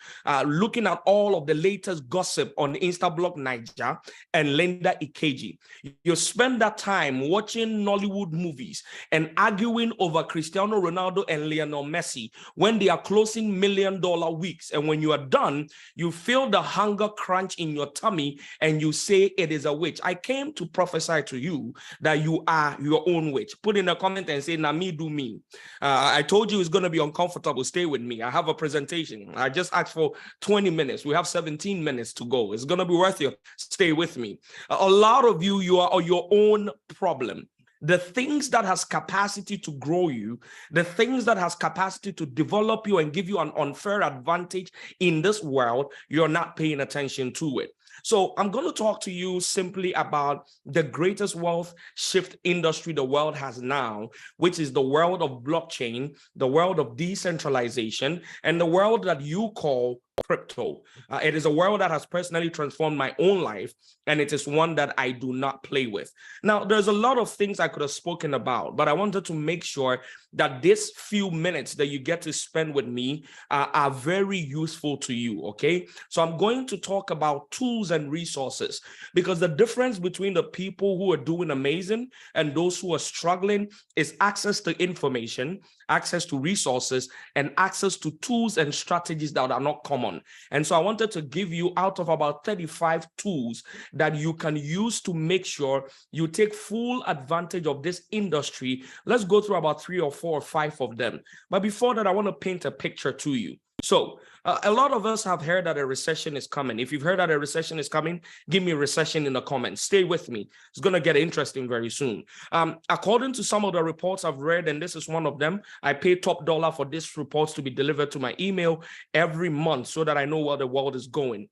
looking at all of the latest gossip on Instablog Niger and Linda Ikeji. You spend that time watching Nollywood movies and arguing over Cristiano Ronaldo and Lionel Messi when they are closing $1 million weeks. And when you are done, you feel the hunger crunch in your tummy and you say it is a witch. I came to prophesy to you that you are your own witch. Put in a comment and say, "Na me do me." I told you it's going to be uncomfortable. Stay with me. I have a presentation. I just asked for 20 minutes. We have 17 minutes to go. It's going to be worth it. Stay with me. A lot of you, you are your own problem. The things that has capacity to grow you, the things that has capacity to develop you and give you an unfair advantage in this world, you're not paying attention to it. So I'm going to talk to you simply about the greatest wealth shift industry the world has now, which is the world of blockchain, the world of decentralization, and the world that you call crypto. It is a world that has personally transformed my own life, and it is one that I do not play with. Now, there's a lot of things I could have spoken about, but I wanted to make sure that these few minutes that you get to spend with me are very useful to you, okay? So I'm going to talk about tools and resources, because the difference between the people who are doing amazing and those who are struggling is access to information, access to resources, and access to tools and strategies that are not common. And so I wanted to give you, out of about 35 tools that you can use to make sure you take full advantage of this industry. Let's go through about 3 or 4 or 5 of them. But before that, I want to paint a picture to you. So a lot of us have heard that a recession is coming. If you've heard that a recession is coming, give me a recession in the comments. Stay with me. It's going to get interesting very soon. According to some of the reports I've read, and this is one of them, I pay top dollar for these reports to be delivered to my email every month so that I know where the world is going.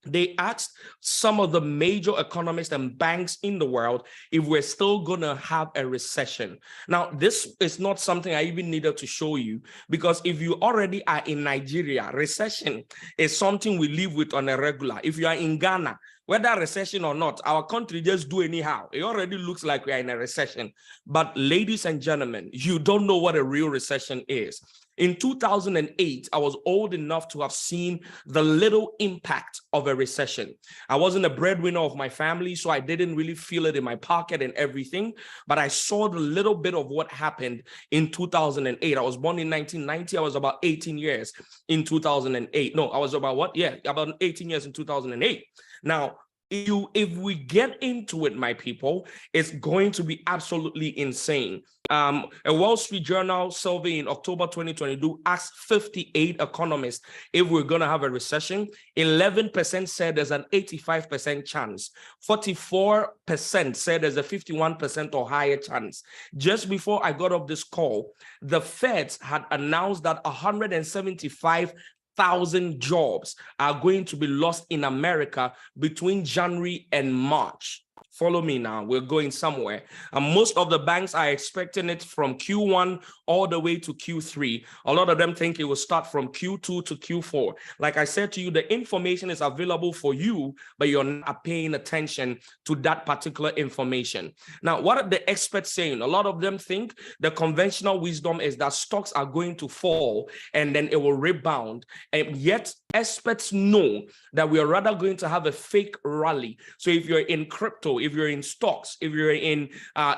they asked some of the major economists and banks in the world if we're still going to have a recession. Now, this is not something I even needed to show you, because if you already are in Nigeria, recession is something we live with on a regular. If you are in Ghana, whether recession or not, our country just do anyhow. It already looks like we are in a recession. But ladies and gentlemen, you don't know what a real recession is. In 2008, I was old enough to have seen the little impact of a recession. I wasn't a breadwinner of my family, so I didn't really feel it in my pocket and everything, but I saw the little bit of what happened in 2008. I was born in 1990. I was about 18 years in 2008. No, I was about what? Yeah, about 18 years in 2008. Now, if we get into it, my people, it's going to be absolutely insane. A Wall Street Journal survey in October 2022 asked 58 economists if we're going to have a recession. 11% said there's an 85% chance. 44% said there's a 51% or higher chance. Just before I got off this call, the Feds had announced that 175,000 jobs are going to be lost in America between January and March. Follow me now. We're going somewhere. And most of the banks are expecting it from Q1 all the way to Q3. A lot of them think it will start from Q2 to Q4. Like I said to you, the information is available for you, but you're not paying attention to that particular information. Now, what are the experts saying? A lot of them think the conventional wisdom is that stocks are going to fall and then it will rebound. And yet, experts know that we are rather going to have a fake rally. So if you're in crypto, if you're in stocks, if you're in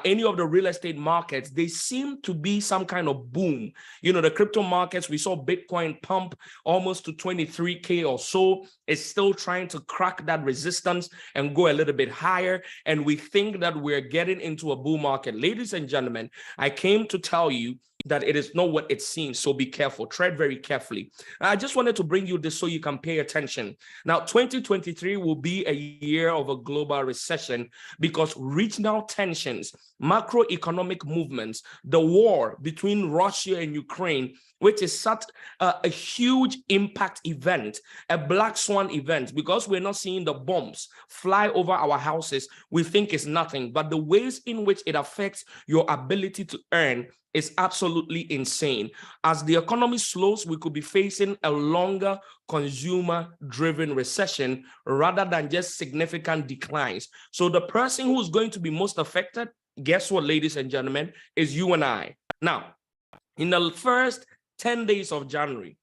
any of the real estate markets, they seem to be some kind of boom. You know, the crypto markets, we saw Bitcoin pump almost to 23K or so. It's still trying to crack that resistance and go a little bit higher. And we think that we're getting into a bull market. Ladies and gentlemen, I came to tell you that it is not what it seems. So be careful, tread very carefully. I just wanted to bring you this so you can pay attention. Now, 2023 will be a year of a global recession because regional tensions, macroeconomic movements, the war between Russia and Ukraine, which is such a huge impact event, a black swan event, because we're not seeing the bombs fly over our houses, we think it's nothing. But the ways in which it affects your ability to earn is absolutely insane. As the economy slows, we could be facing a longer consumer-driven recession rather than just significant declines. So the person who's going to be most affected, guess what, ladies and gentlemen, is you and I. Now, in the first 10 days of January,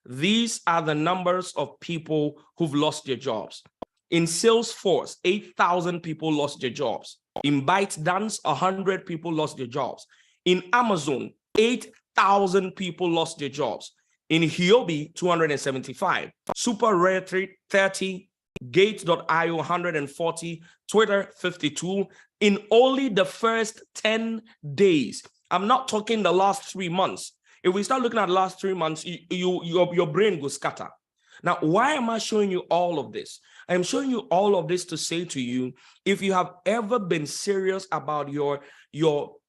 these are the numbers of people who've lost their jobs. In Salesforce, 8,000 people lost their jobs. In ByteDance, 100 people lost their jobs. In Amazon, 8,000 people lost their jobs. In Huobi, 275. Super Rare 30, Gates.io 140, Twitter 52. In only the first 10 days. I'm not talking the last 3 months. If we start looking at the last 3 months, your brain will scatter. Now, why am I showing you all of this? I'm showing you all of this to say to you, if you have ever been serious about your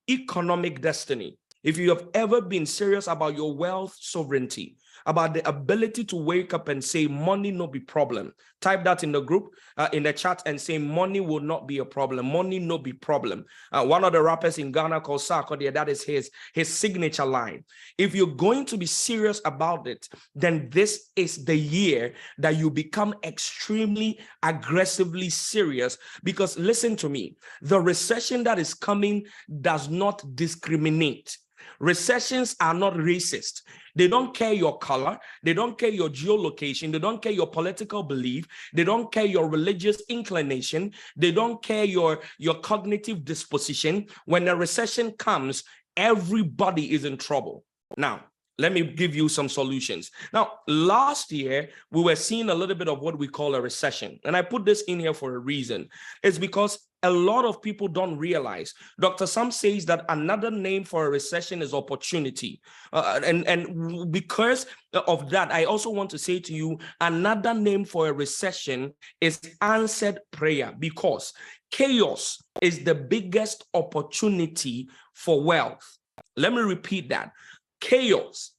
economic destiny, if you have ever been serious about your wealth sovereignty, about the ability to wake up and say money no be problem, type that in the group, in the chat, and say money will not be a problem, money no be problem. One of the rappers in Ghana called Sarkodie, that is his signature line. If you're going to be serious about it, then this is the year that you become extremely aggressively serious, because listen to me, the recession that is coming does not discriminate. Recessions are not racist. They don't care your color. They don't care your geolocation. They don't care your political belief. They don't care your religious inclination. They don't care your cognitive disposition. When a recession comes, everybody is in trouble. Now, let me give you some solutions. Now, last year, we were seeing a little bit of what we call a recession. And I put this in here for a reason. It's because a lot of people don't realize. Dr. Sam says that another name for a recession is opportunity. And because of that, I also want to say to you, another name for a recession is answered prayer, because chaos is the biggest opportunity for wealth. Let me repeat that. Chaos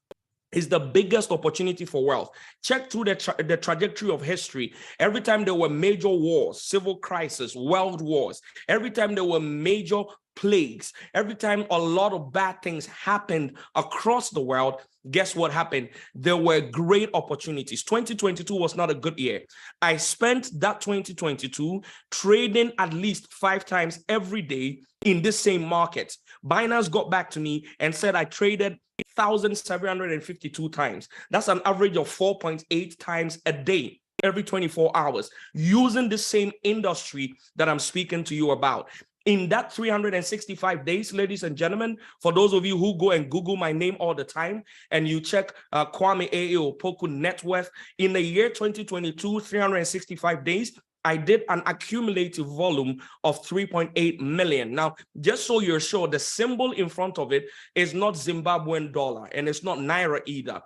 is the biggest opportunity for wealth. Check through the trajectory of history. Every time there were major wars, civil crisis, world wars, every time there were major plagues, every time a lot of bad things happened across the world, guess what happened? There were great opportunities. 2022 was not a good year. I spent that 2022 trading at least 5 times every day in this same market. Binance got back to me and said I traded 1,752 times. That's an average of 4.8 times a day every 24 hours using the same industry that I'm speaking to you about. In that 365 days, ladies and gentlemen, for those of you who go and Google my name all the time and you check Kwame A.A. Opoku net worth, in the year 2022, 365 days, I did an accumulative volume of 3.8 million. Now, just so you're sure, the symbol in front of it is not Zimbabwean dollar and it's not Naira either.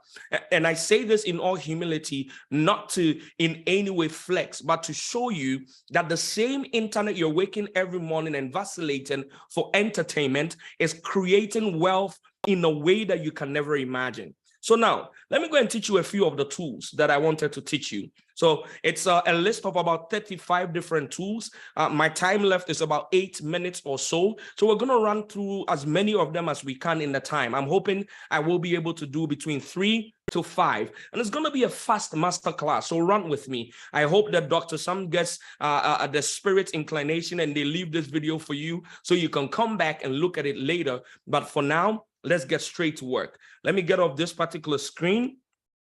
And I say this in all humility, not to in any way flex, but to show you that the same internet you're waking every morning and vacillating for entertainment is creating wealth in a way that you can never imagine. So now, let me go and teach you a few of the tools that I wanted to teach you. So it's a list of about 35 different tools. My time left is about 8 minutes or so. So we're going to run through as many of them as we can in the time. I'm hoping I will be able to do between 3 to 5. And it's going to be a fast masterclass. So run with me. I hope that Dr. Sam gets the spirit inclination and they leave this video for you so you can come back and look at it later. But for now, let's get straight to work. Let me get off this particular screen.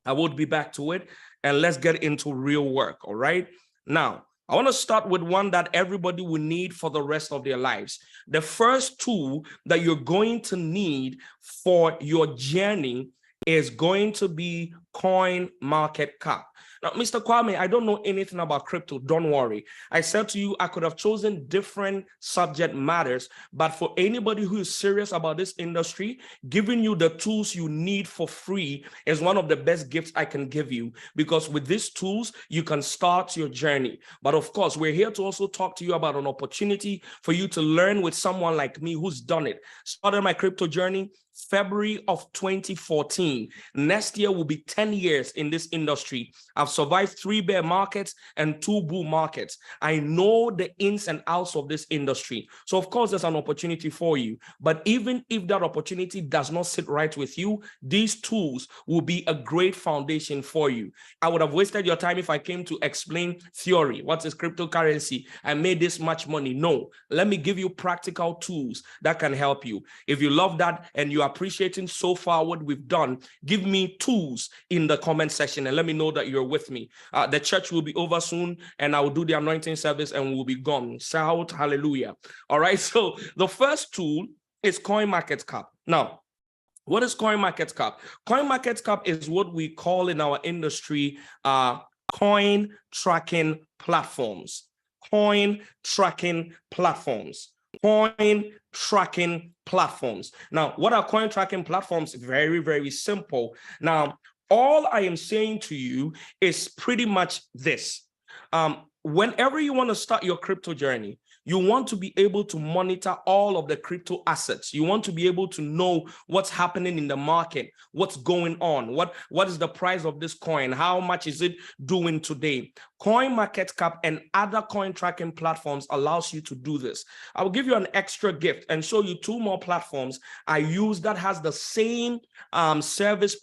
I will be back to it and let's get into real work. All right. Now, I want to start with one that everybody will need for the rest of their lives. The first tool that you're going to need for your journey is going to be CoinMarketCap. Now, Mr. Kwame, I don't know anything about crypto. Don't worry. I said to you, I could have chosen different subject matters, but for anybody who is serious about this industry, giving you the tools you need for free is one of the best gifts I can give you, because with these tools, you can start your journey. But of course, we're here to also talk to you about an opportunity for you to learn with someone like me who's done it. Started my crypto journey February of 2014. Next year will be 10 years in this industry. I've survived 3 bear markets and 2 bull markets. I know the ins and outs of this industry. So of course, there's an opportunity for you. But even if that opportunity does not sit right with you, these tools will be a great foundation for you. I would have wasted your time if I came to explain theory. What is cryptocurrency? I made this much money. No, let me give you practical tools that can help you. If you love that and you are appreciating so far what we've done, give me tools in the comment section and let me know that you're with me. The church will be over soon and I will do the anointing service and we'll be gone. Shout hallelujah. All right. So the first tool is CoinMarketCap. Now, what is CoinMarketCap? CoinMarketCap is what we call in our industry coin tracking platforms. Coin tracking platforms. Coin tracking platforms. Now, what are coin tracking platforms? Very, very simple. Now, all I am saying to you is pretty much this. Whenever you want to start your crypto journey, you want to be able to monitor all of the crypto assets. You want to be able to know what's happening in the market, what's going on, what is the price of this coin, how much is it doing today. CoinMarketCap and other coin tracking platforms allows you to do this. I will give you an extra gift and show you 2 more platforms I use that has the same service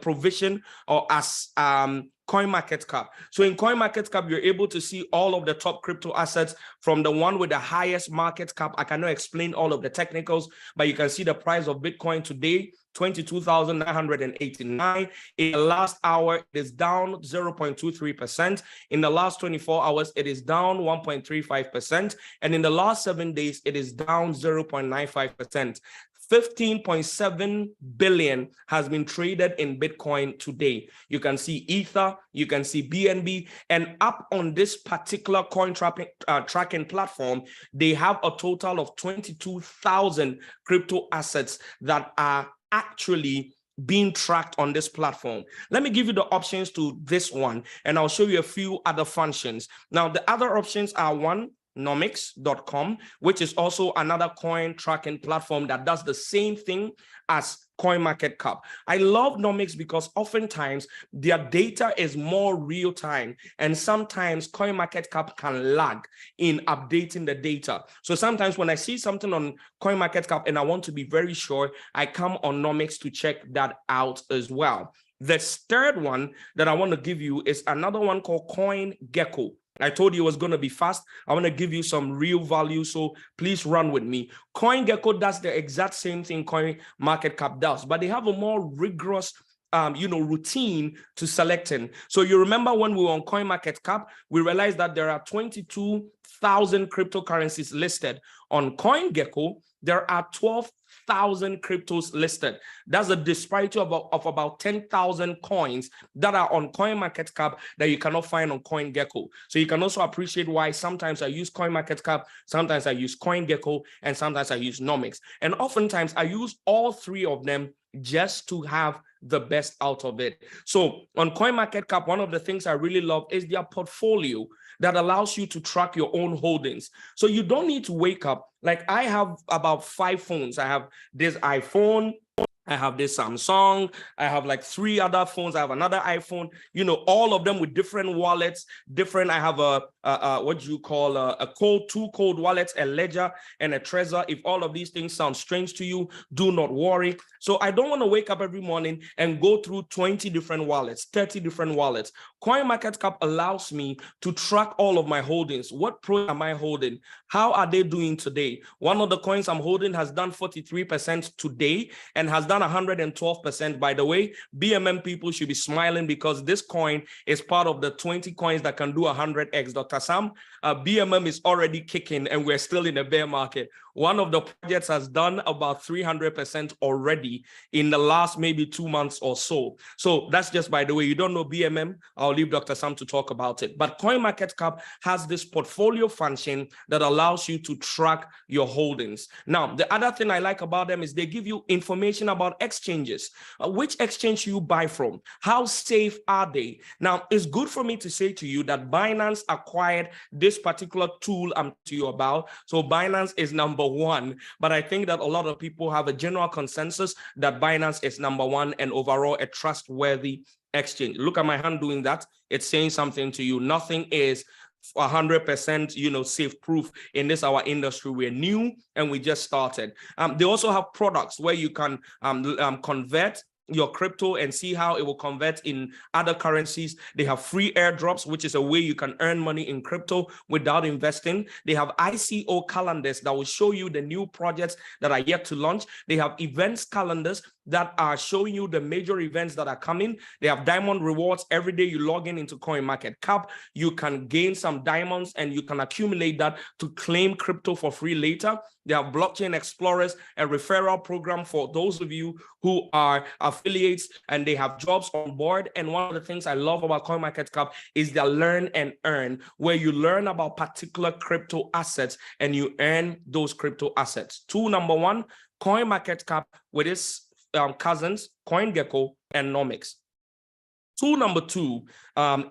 provision or as CoinMarketCap. So in CoinMarketCap, you're able to see all of the top crypto assets from the one with the highest market cap. I cannot explain all of the technicals, but you can see the price of Bitcoin today, 22,989. In the last hour, it is down 0.23%. In the last 24 hours, it is down 1.35%. And in the last 7 days, it is down 0.95%. 15.7 billion has been traded in Bitcoin today. You can see Ether, you can see BNB, and up on this particular coin tracking platform, they have a total of 22,000 crypto assets that are actually being tracked on this platform. Let me give you the options to this one, and I'll show you a few other functions. Now, the other options are one, nomics.com, which is also another coin tracking platform that does the same thing as CoinMarketCap. I love Nomics because oftentimes their data is more real time, and sometimes CoinMarketCap can lag in updating the data. So sometimes when I see something on CoinMarketCap and I want to be very sure, I come on Nomics to check that out as well. The third one that I want to give you is another one called CoinGecko. I told you it was going to be fast. I want to give you some real value, so please run with me. CoinGecko does the exact same thing CoinMarketCap does, but they have a more rigorous routine to selecting. So you remember when we were on CoinMarketCap, we realized that there are 22,000 cryptocurrencies listed. On CoinGecko, there are 12,000 cryptos listed. That's a disparity of about 10,000 coins that are on CoinMarketCap that you cannot find on CoinGecko. So you can also appreciate why sometimes I use CoinMarketCap, sometimes I use CoinGecko, and sometimes I use Nomics. And oftentimes I use all three of them just to have the best out of it. So on CoinMarketCap, one of the things I really love is their portfolio that allows you to track your own holdings. So you don't need to wake up. Like I have about 5 phones. I have this iPhone, I have this Samsung, I have like 3 other phones, I have another iPhone, all of them with different wallets, I have two cold wallets, a Ledger and a Trezor. If all of these things sound strange to you, do not worry. So I don't want to wake up every morning and go through 20 different wallets, 30 different wallets. CoinMarketCap allows me to track all of my holdings. What pro am I holding? How are they doing today? One of the coins I'm holding has done 43% today and has done 112%. By the way, BMM people should be smiling because this coin is part of the 20 coins that can do 100x. Dr. Sam, BMM is already kicking and we're still in a bear market. One of the projects has done about 300% already in the last maybe 2 months or so. So that's just by the way. You don't know BMM, I'll leave Dr. Sam to talk about it. But CoinMarketCap has this portfolio function that allows you to track your holdings. Now, the other thing I like about them is they give you information about exchanges. Which exchange you buy from? How safe are they? Now, it's good for me to say to you that Binance acquired this particular tool I'm to you about. So Binance is number 1, but I think that a lot of people have a general consensus that Binance is number 1 and overall a trustworthy exchange. Look at my hand doing that. It's saying something to you. Nothing is 100% safe proof in this our industry. We're new and we just started. They also have products where you can convert your crypto and see how it will convert in other currencies. They have free airdrops, which is a way you can earn money in crypto without investing. They have ICO calendars that will show you the new projects that are yet to launch. They have events calendars that are showing you the major events that are coming. They have diamond rewards. Every day you log into CoinMarketCap, you can gain some diamonds and you can accumulate that to claim crypto for free later. They have blockchain explorers, a referral program for those of you who are affiliates and they have jobs on board. And one of the things I love about CoinMarketCap is their learn and earn, where you learn about particular crypto assets and you earn those crypto assets. Tool number 1, CoinMarketCap with its cousins, CoinGecko and Nomics. Tool number 2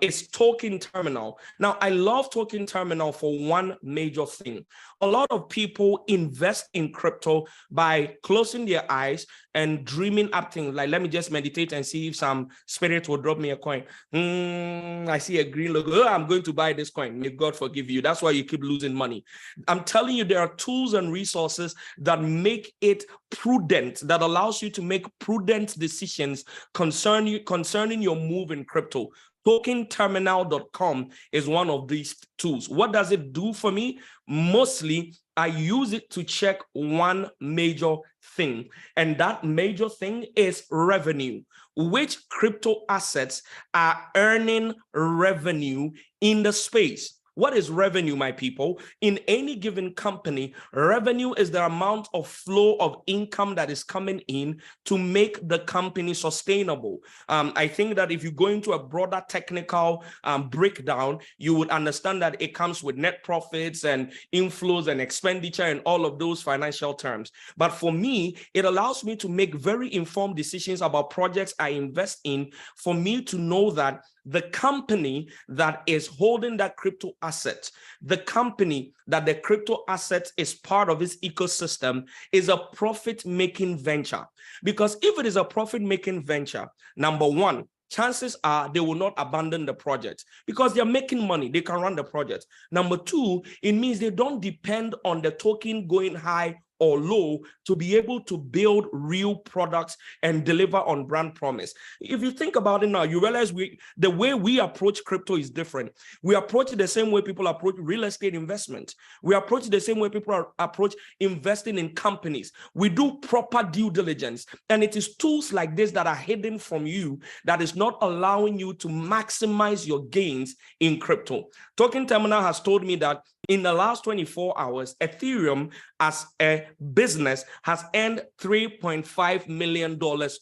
is Token Terminal. Now, I love Token Terminal for one major thing. A lot of people invest in crypto by closing their eyes and dreaming up things like, let me just meditate and see if some spirit will drop me a coin. I see a green logo. Oh, I'm going to buy this coin. May God forgive you. That's why you keep losing money. I'm telling you, there are tools and resources that make it prudent, that allows you to make prudent decisions concerning your move in crypto. TokenTerminal.com is one of these tools. What does it do for me? Mostly, I use it to check one major thing, and that major thing is revenue. Which crypto assets are earning revenue in the space? What is revenue, my people? In any given company, revenue is the amount of flow of income that is coming in to make the company sustainable. I think that if you go into a broader technical breakdown, you would understand that it comes with net profits and inflows and expenditure and all of those financial terms. But for me, it allows me to make very informed decisions about projects I invest in, for me to know that the company that is holding that crypto asset, the company that the crypto asset is part of its ecosystem, is a profit-making venture. Because if it is a profit-making venture, number one, chances are they will not abandon the project because they're making money. They can run the project. Number two, it means they don't depend on the token going high or low to be able to build real products and deliver on brand promise. If you think about it now, you realize the way we approach crypto is different. We approach it the same way people approach real estate investment. We approach it the same way people approach investing in companies. We do proper due diligence, and it is tools like this that are hidden from you that is not allowing you to maximize your gains in crypto. Token Terminal has told me that in the last 24 hours, Ethereum as a business has earned $3.5 million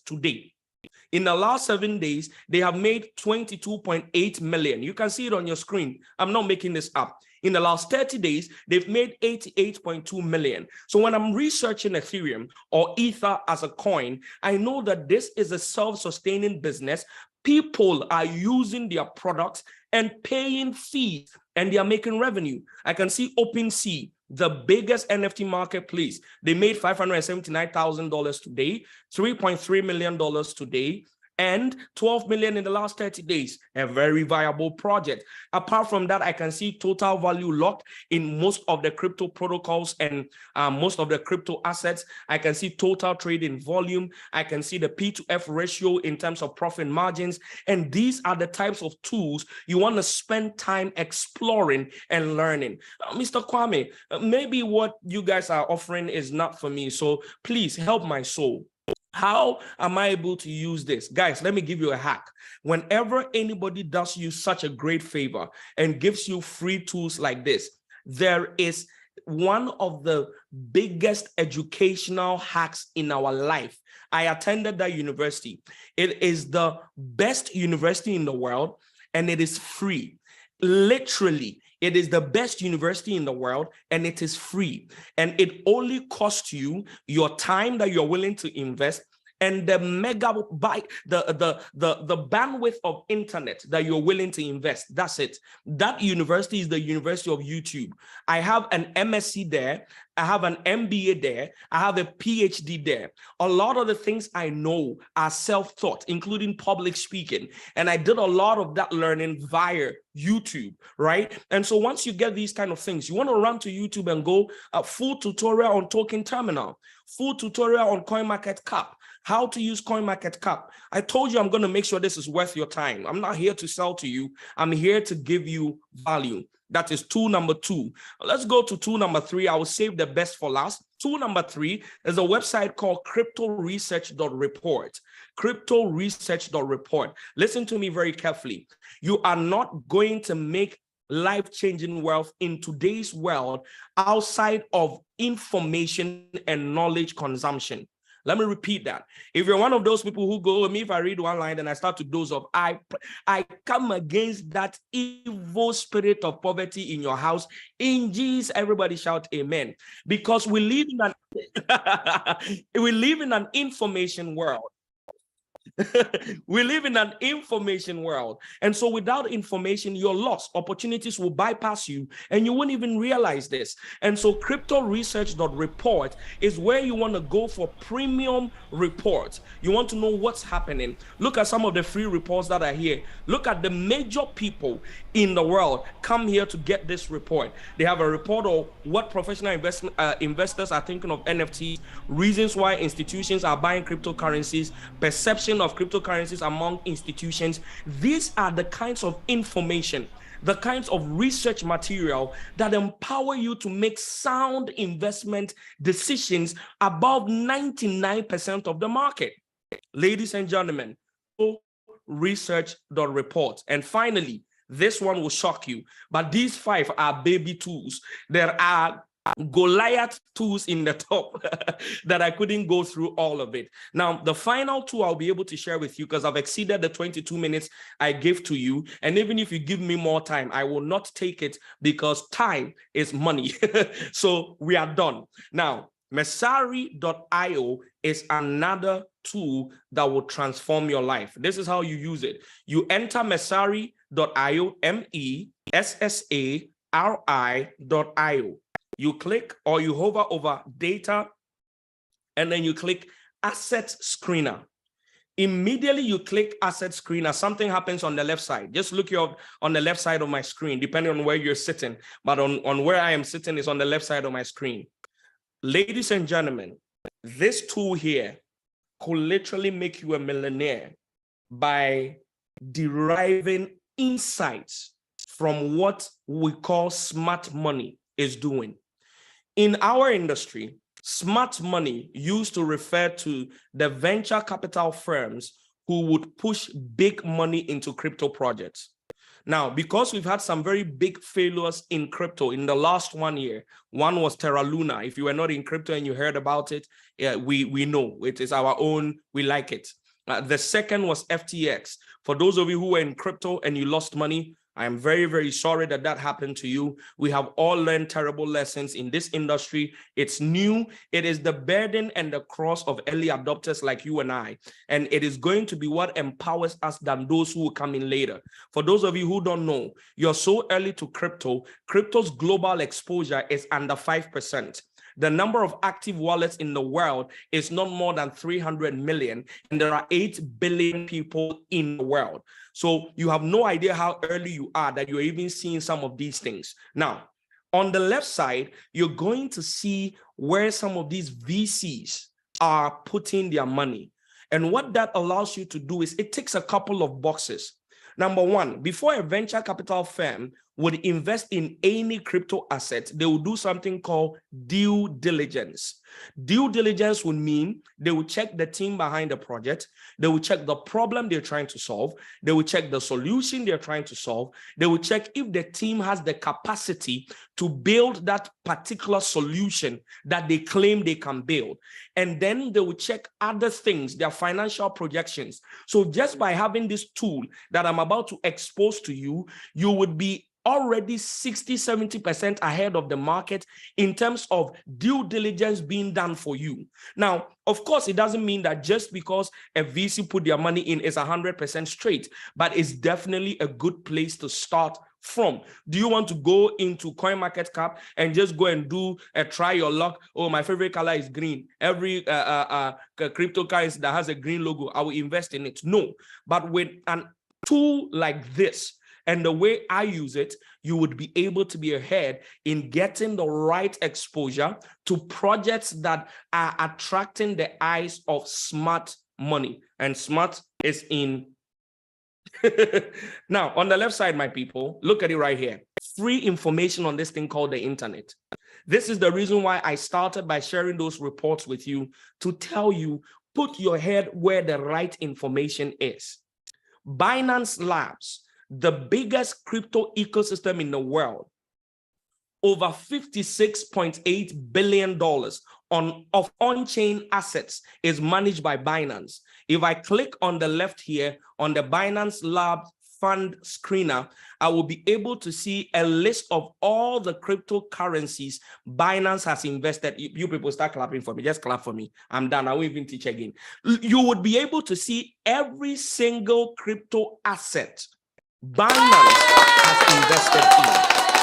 today. In the last 7 days, they have made 22.8 million. You can see it on your screen. I'm not making this up. In the last 30 days, they've made 88.2 million. So when I'm researching Ethereum or Ether as a coin, I know that this is a self-sustaining business. People are using their products and paying fees, and they are making revenue. I can see OpenSea, the biggest NFT marketplace. They made $579,000 today, $3.3 million today, and 12 million in the last 30 days. A very viable project. Apart from that, I can see total value locked in most of the crypto protocols and most of the crypto assets. I can see total trading volume. I can see the P/F ratio in terms of profit margins. And these are the types of tools you want to spend time exploring and learning. Mr. Kwame, maybe what you guys are offering is not for me. So please help my soul. How am I able to use this? Guys, let me give you a hack. Whenever anybody does you such a great favor and gives you free tools like this, there is one of the biggest educational hacks in our life. I attended that university. It is the best university in the world, and it is free. Literally, it is the best university in the world, and it is free. And it only costs you your time that you're willing to invest and the megabyte, the bandwidth of internet that you're willing to invest. That's it. That university is the University of YouTube. I have an MSc there. I have an MBA there. I have a PhD there. A lot of the things I know are self-taught, including public speaking. And I did a lot of that learning via YouTube, right? And so once you get these kind of things, you want to run to YouTube and go a full tutorial on Token Terminal, full tutorial on CoinMarketCap, how to use CoinMarketCap. I told you I'm going to make sure this is worth your time. I'm not here to sell to you. I'm here to give you value. That is tool number 2. Let's go to tool number 3. I will save the best for last. Tool number 3 is a website called cryptoresearch.report. Cryptoresearch.report. Listen to me very carefully. You are not going to make life-changing wealth in today's world outside of information and knowledge consumption. Let me repeat that. If you're one of those people who go, me, if I read one line and I start to doze off, I come against that evil spirit of poverty in your house. In Jesus, everybody shout amen. Because we live in an information world. We live in an information world. And so without information, you're lost. Opportunities will bypass you and you won't even realize this. And so cryptoresearch.report is where you want to go for premium reports. You want to know what's happening. Look at some of the free reports that are here. Look at the major people in the world come here to get this report. They have a report of what professional investors are thinking of NFTs, reasons why institutions are buying cryptocurrencies, perception of cryptocurrencies among institutions. These are the kinds of information, the kinds of research material that empower you to make sound investment decisions above 99% of the market. Ladies and gentlemen, research.report. And finally, this one will shock you, but these 5 are baby tools. There are Goliath tools in the top that I couldn't go through all of it. Now, the final two I'll be able to share with you because I've exceeded the 22 minutes I gave to you. And even if you give me more time, I will not take it because time is money. So we are done. Now, Messari.io is another tool that will transform your life. This is how you use it. You enter Messari.io, MESSARI.io. You click or you hover over data, and then you click asset screener. Immediately you click asset screener, something happens on the left side. Just look here on the left side of my screen, depending on where you're sitting. But on where I am sitting is on the left side of my screen. Ladies and gentlemen, this tool here could literally make you a millionaire by deriving insights from what we call smart money is doing. In our industry, smart money used to refer to the venture capital firms who would push big money into crypto projects. Now, because we've had some very big failures in crypto in the last 1 year, one was Terra Luna. If you were not in crypto and you heard about it, we know it is our own, we like it. The second was FTX. For those of you who were in crypto and you lost money, I am very, very sorry that that happened to you. We have all learned terrible lessons in this industry. It's new. It is the burden and the cross of early adopters like you and I. And it is going to be what empowers us than those who will come in later. For those of you who don't know, you're so early to crypto. Crypto's global exposure is under 5%. The number of active wallets in the world is not more than 300 million, and there are 8 billion people in the world. So you have no idea how early you are that you're even seeing some of these things. Now, on the left side, you're going to see where some of these VCs are putting their money. And what that allows you to do is it ticks a couple of boxes. Number one, before a venture capital firm would invest in any crypto asset, they will do something called due diligence. Due diligence would mean they will check the team behind the project. They will check the problem they're trying to solve. They will check the solution they're trying to solve. They will check if the team has the capacity to build that particular solution that they claim they can build. And then they will check other things, their financial projections. So just by having this tool that I'm about to expose to you, you would be already 60-70% ahead of the market in terms of due diligence being done for you. Now, of course, it doesn't mean that just because a VC put their money in is 100% straight, but it's definitely a good place to start from. Do you want to go into CoinMarketCap and just go and do a try your luck? Oh, my favorite color is green. Every cryptocurrency that has a green logo, I will invest in it. No, but with an tool like this, and the way I use it, you would be able to be ahead in getting the right exposure to projects that are attracting the eyes of smart money. And smart is in. Now, on the left side, my people, look at it right here. Free information on this thing called the internet. This is the reason why I started by sharing those reports with you, to tell you, put your head where the right information is. Binance Labs, the biggest crypto ecosystem in the world, over $56.8 billion of on-chain assets is managed by Binance. If I click on the left here on the Binance Lab Fund Screener, I will be able to see a list of all the cryptocurrencies Binance has invested. You people start clapping for me. Just clap for me. I'm done. I won't even teach again. You would be able to see every single crypto asset Binance has invested in.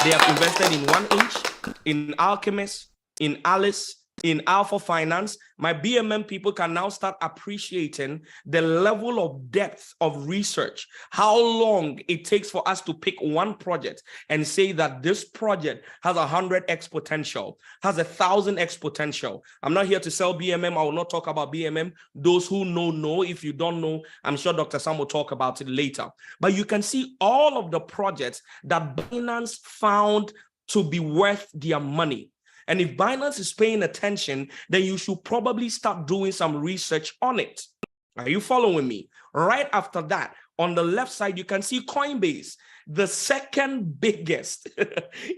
They have invested in 1inch, in Alchemist, in Alice, in Alpha Finance. My BMM people can now start appreciating the level of depth of research, how long it takes for us to pick one project and say that this project has 100x potential, has 1,000x potential. I'm not here to sell BMM. I will not talk about BMM. Those who know. If you don't know, I'm sure Dr. Sam will talk about it later. But you can see all of the projects that Binance found to be worth their money. And if Binance is paying attention, then you should probably start doing some research on it. Are you following me? Right after that, on the left side, you can see Coinbase, the second biggest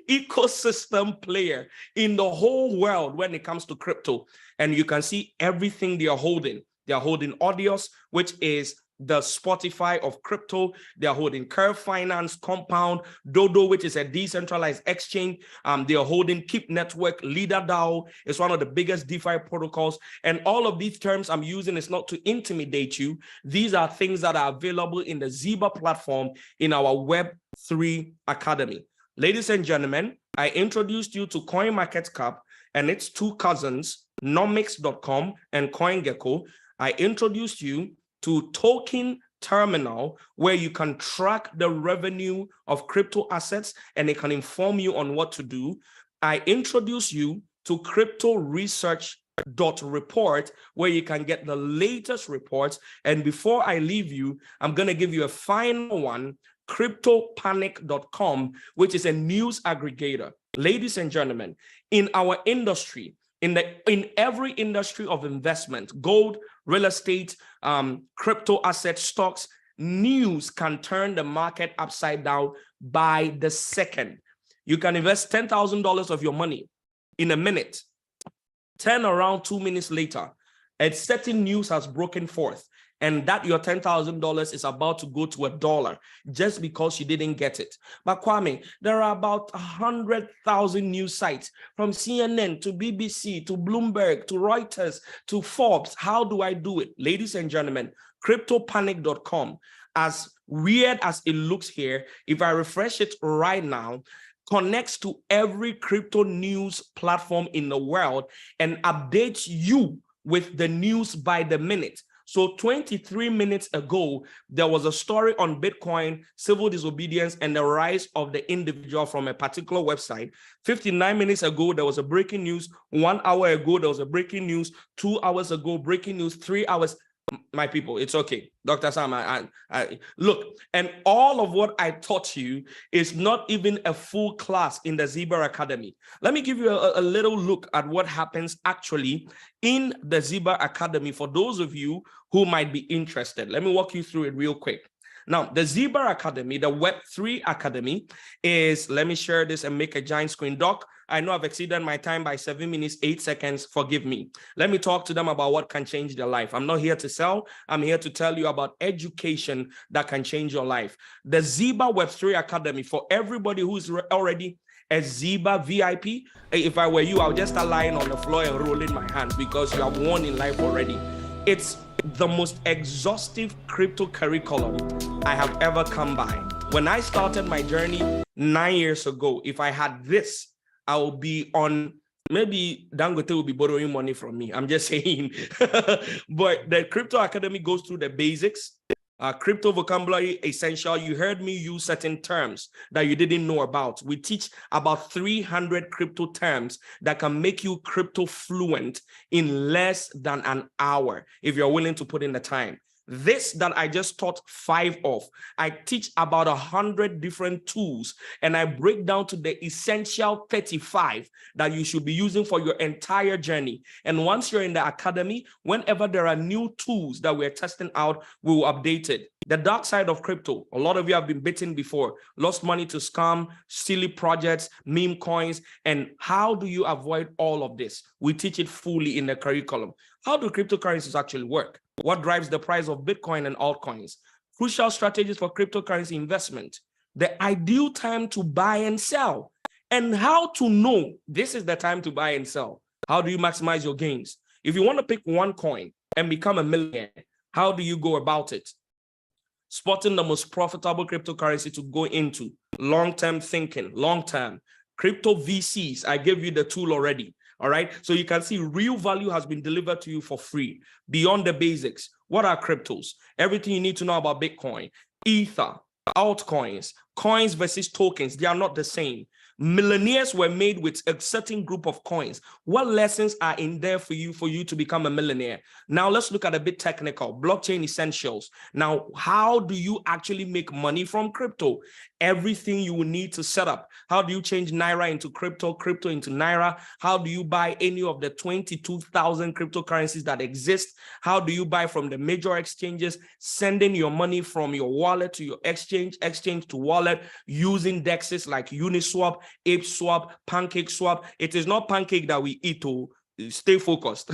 ecosystem player in the whole world when it comes to crypto. And you can see everything they are holding. They are holding Audios, which is the Spotify of crypto. They are holding Curve Finance, Compound, Dodo, which is a decentralized exchange. They are holding Keep Network, LeaderDAO is one of the biggest DeFi protocols. And all of these terms I'm using is not to intimidate you. These are things that are available in the Zeba platform in our Web3 Academy. Ladies and gentlemen, I introduced you to CoinMarketCap and its two cousins, Nomics.com and CoinGecko. I introduced you to Token Terminal, where you can track the revenue of crypto assets and it can inform you on what to do. I introduced you to Crypto Research.report, where you can get the latest reports. And before I leave you, I'm going to give you a final one, CryptoPanic.com, which is a news aggregator. Ladies and gentlemen, in our industry, in every industry of investment, gold, real estate, crypto assets, stocks, news can turn the market upside down by the second. You can invest $10,000 of your money in a minute, turn around 2 minutes later, a certain news has broken forth, and that your $10,000 is about to go to $1 just because you didn't get it. But Kwame, there are about 100,000 news sites, from CNN to BBC to Bloomberg to Reuters to Forbes. How do I do it? Ladies and gentlemen, CryptoPanic.com, as weird as it looks here, if I refresh it right now, connects to every crypto news platform in the world and updates you with the news by the minute. So 23 minutes ago, there was a story on Bitcoin, civil disobedience, and the rise of the individual from a particular website. 59 minutes ago, there was a breaking news. 1 hour ago, there was a breaking news. 2 hours ago, breaking news. 3 hours. My people, it's okay. Dr. Sam, I look, and all of what I taught you is not even a full class in the Zeba Academy. Let me give you a little look at what happens actually in the Zeba Academy for those of you who might be interested. Let me walk you through it real quick. Now, the Zeba Academy, the Web3 Academy is, let me share this and make a giant screen. Doc, I know I've exceeded my time by 7 minutes, 8 seconds. Forgive me. Let me talk to them about what can change their life. I'm not here to sell. I'm here to tell you about education that can change your life. The Zeba Web3 Academy, for everybody who's already a Zeba VIP, if I were you, I'll just start lying on the floor and rolling my hands because you have won in life already. It's the most exhaustive crypto curriculum I have ever come by. When I started my journey 9 years ago, if I had this, I will be on, maybe Dangote will be borrowing money from me. I'm just saying. But the Crypto Academy goes through the basics, crypto vocabulary essential. You heard me use certain terms that you didn't know about. We teach about 300 crypto terms that can make you crypto fluent in less than an hour if you're willing to put in the time. This that I just taught 5 of, I teach about 100 different tools and I break down to the essential 35 that you should be using for your entire journey. And once you're in the academy, whenever there are new tools that we're testing out, we will update it. The dark side of crypto, a lot of you have been bitten before, lost money to scam, silly projects, meme coins. And how do you avoid all of this? We teach it fully in the curriculum. How do cryptocurrencies actually work? What drives the price of Bitcoin and altcoins? Crucial strategies for cryptocurrency investment. The ideal time to buy and sell. And how to know this is the time to buy and sell. How do you maximize your gains? If you want to pick one coin and become a millionaire, how do you go about it? Spotting the most profitable cryptocurrency to go into. Long-term thinking, long-term. Crypto VCs, I gave you the tool already. All right, so you can see real value has been delivered to you for free. Beyond the basics, what are cryptos? Everything you need to know about Bitcoin, Ether, altcoins, coins versus tokens, they are not the same. Millionaires were made with a certain group of coins. What lessons are in there for you to become a millionaire? Now let's look at a bit technical, blockchain essentials. Now, how do you actually make money from crypto? Everything you will need to set up. How do you change Naira into crypto, crypto into Naira? How do you buy any of the 22,000 cryptocurrencies that exist? How do you buy from the major exchanges, sending your money from your wallet to your exchange, exchange to wallet, using DEXs like Uniswap, ApeSwap, PancakeSwap. It is not Pancake that we eat. stay focused.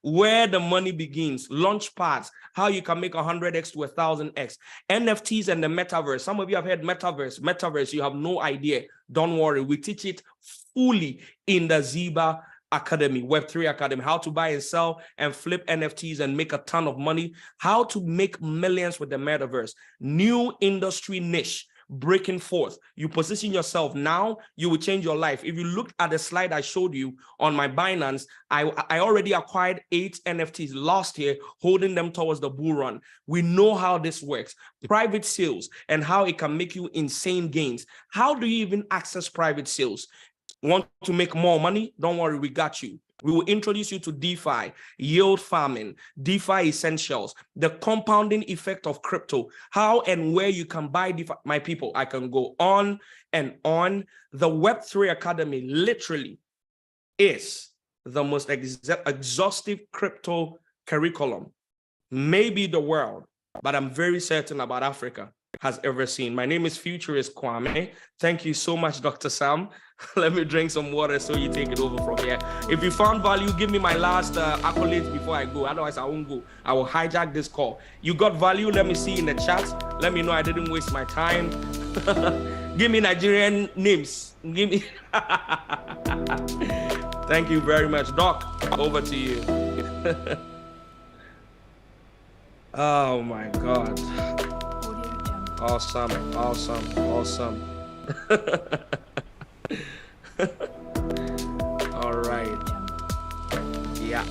Where the money begins, launch pads, how you can make 100x to 1,000x, NFTs and the metaverse. Some of you have heard metaverse, you have no idea. Don't worry, we teach it fully in the Ziba Academy, Web3 Academy, how to buy and sell and flip NFTs and make a ton of money, how to make millions with the metaverse, new industry niche, breaking forth. You position yourself now, you will change your life. If you look at the slide I showed you on my Binance, I already acquired 8 NFTs last year, holding them towards the bull run. We know how this works. Private sales and how it can make you insane gains. How do you even access private sales? Want to make more money? Don't worry, we got you. We will introduce you to DeFi, yield farming, DeFi essentials, the compounding effect of crypto, how and where you can buy DeFi. My people, I can go on and on. The Web3 Academy literally is the most exhaustive crypto curriculum, maybe the world, but I'm very certain about Africa has ever seen. My name is Futurist Kwame. Thank you so much, Dr. Sam. Let me drink some water so you take it over from here. If you found value, give me my last accolades before I go. Otherwise, I won't go. I will hijack this call. You got value? Let me see in the chat. Let me know I didn't waste my time. Give me Nigerian names. Give me. Thank you very much. Doc, over to you. Oh my God. Awesome, awesome, awesome. All right. Yeah.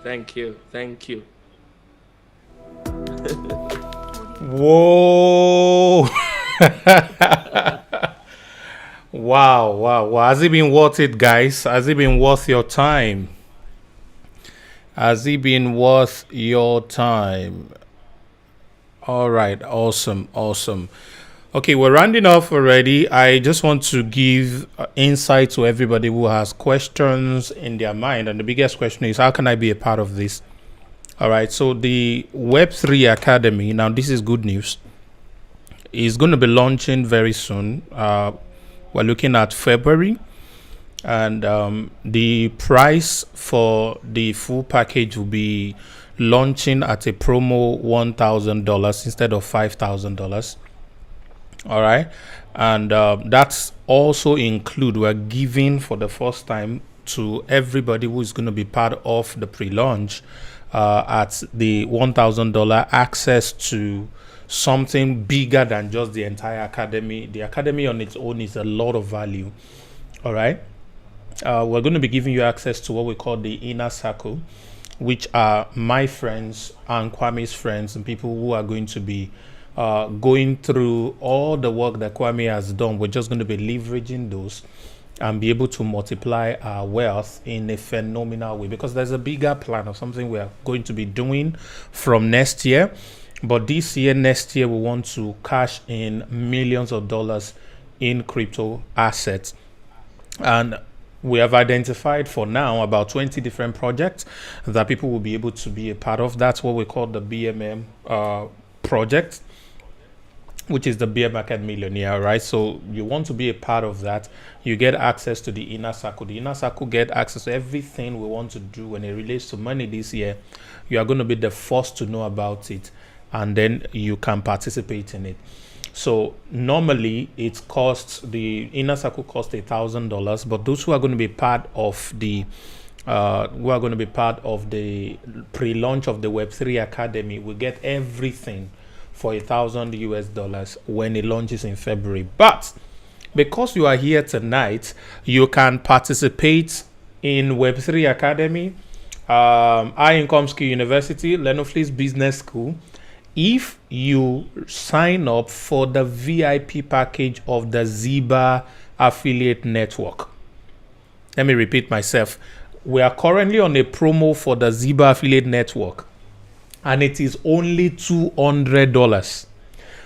Thank you. Thank you. Whoa. Wow. Has it been worth it, guys? Has it been worth your time? Has it been worth your time? All right. Awesome. Okay, we're rounding off already. I just want to give insight to everybody who has questions in their mind. And the biggest question is, how can I be a part of this? All right. So the Web3 Academy, now this is good news, is going to be launching very soon. We're looking at February. And the price for the full package will be launching at a promo $1,000 instead of $5,000. All right. And that's also we're giving for the first time to everybody who is going to be part of the pre-launch at the $1,000 access to something bigger than just the entire academy. The academy on its own is a lot of value. All right. We're going to be giving you access to what we call the inner circle, which are my friends and Kwame's friends and people who are going to be going through all the work that Kwame has done. We're just going to be leveraging those and be able to multiply our wealth in a phenomenal way, because there's a bigger plan of something we are going to be doing from next year. But this year, next year, we want to cash in millions of dollars in crypto assets. And we have identified for now about 20 different projects that people will be able to be a part of. That's what we call the BMM project, which is the Bear Market Millionaire, right? So you want to be a part of that. You get access to the inner circle. The inner circle get access to everything we want to do when it relates to money this year. You are going to be the first to know about it, and then you can participate in it. So normally it costs, the inner circle costs $1,000, but those who are going to be part of the pre-launch of the Web3 Academy will get everything for $1,000 when it launches in February. But because you are here tonight, you can participate in Web3 Academy, High Income Skill University, Lenofle's Business School, if you sign up for the VIP package of the Ziba Affiliate Network. Let me repeat myself. We are currently on a promo for the Ziba Affiliate Network, and it is only $200.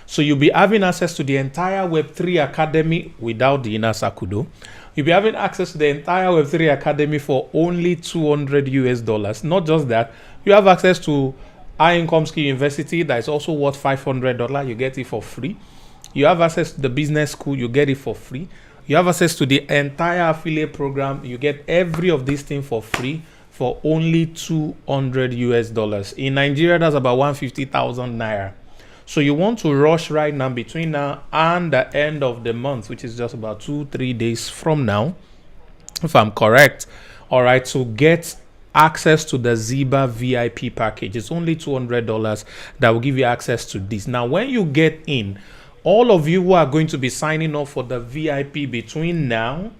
So you'll be having access to the entire Web3 Academy without the inner circle. You'll be having access to the entire Web3 Academy for only $200. Not just that, you have access to High Income Skill University that is also worth $500. You get it for free. You have access to the business school. You get it for free. You have access to the entire affiliate program. You get every of these things for free for only $200 US. In Nigeria, that's about 150,000 naira. So you want to rush right now between now and the end of the month, which is just about 2-3 days from now, if I'm correct. All right, to get access to the Ziba VIP package. It's only $200 that will give you access to this. Now, when you get in, all of you who are going to be signing up for the VIP between now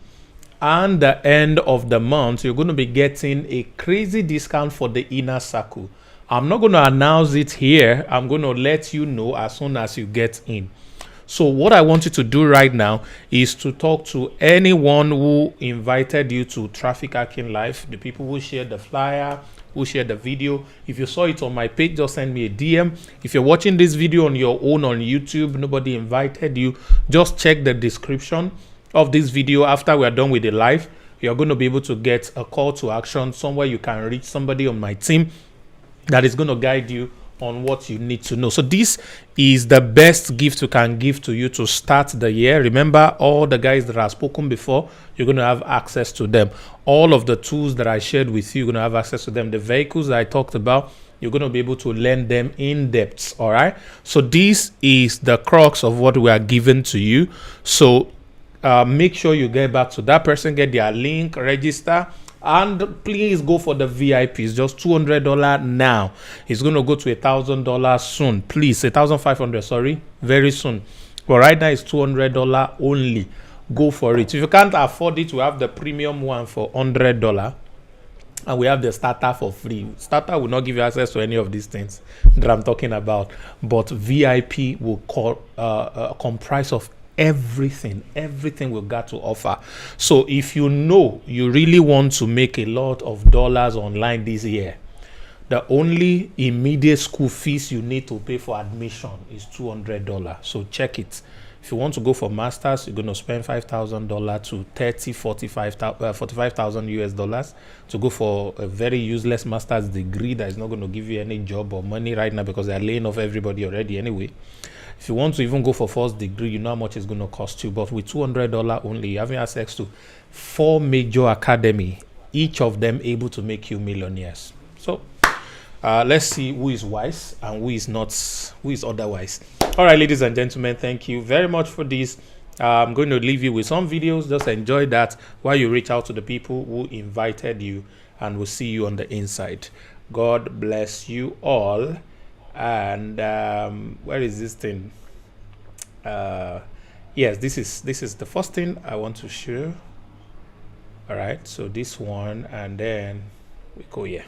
and the end of the month, you're going to be getting a crazy discount for the inner circle. I'm not going to announce it here. I'm going to let you know as soon as you get in. So what I want you to do right now is to talk to anyone who invited you to Traffic Hacking Live, the people who shared the flyer, who shared the video. If you saw it on my page, just send me a DM. If you're watching this video on your own on YouTube, nobody invited you, just check the description of this video. After we are done with the live, you're going to be able to get a call to action somewhere you can reach somebody on my team that is going to guide you on what you need to know. So this is the best gift you can give to you to start the year. Remember, all the guys that I've spoken before, you're going to have access to them. All of the tools that I shared with you, you're going to have access to them. The vehicles that I talked about, you're going to be able to learn them in depth. All right. So this is the crux of what we are giving to you. So make sure you get back to that person, get their link, register, and please go for the VIP. It's just $200 now. It's going to go to $1,000 soon. Please, $1,500. Sorry, very soon. But right now it's $200 only. Go for it. If you can't afford it, we have the premium one for $100, and we have the starter for free. Starter will not give you access to any of these things that I'm talking about, but VIP will comprise of everything we've got to offer. So if you know you really want to make a lot of dollars online this year, the only immediate school fees you need to pay for admission is $200. So check it. If you want to go for masters, you're going to spend $5,000 to $45,000 US. To go for a very useless master's degree that is not going to give you any job or money right now because they're laying off everybody already anyway. If you want to even go for first degree, you know how much it's going to cost you. But with $200 only, you have access to 4 major academy, each of them able to make you millionaires. So let's see who is wise and who is not, who is otherwise. All right, ladies and gentlemen, thank you very much for this. I'm going to leave you with some videos. Just enjoy that while you reach out to the people who invited you, and we'll see you on the inside. God bless you all. And where is this thing? Yes, this is the first thing I want to show. All right, so this one, and then we go here.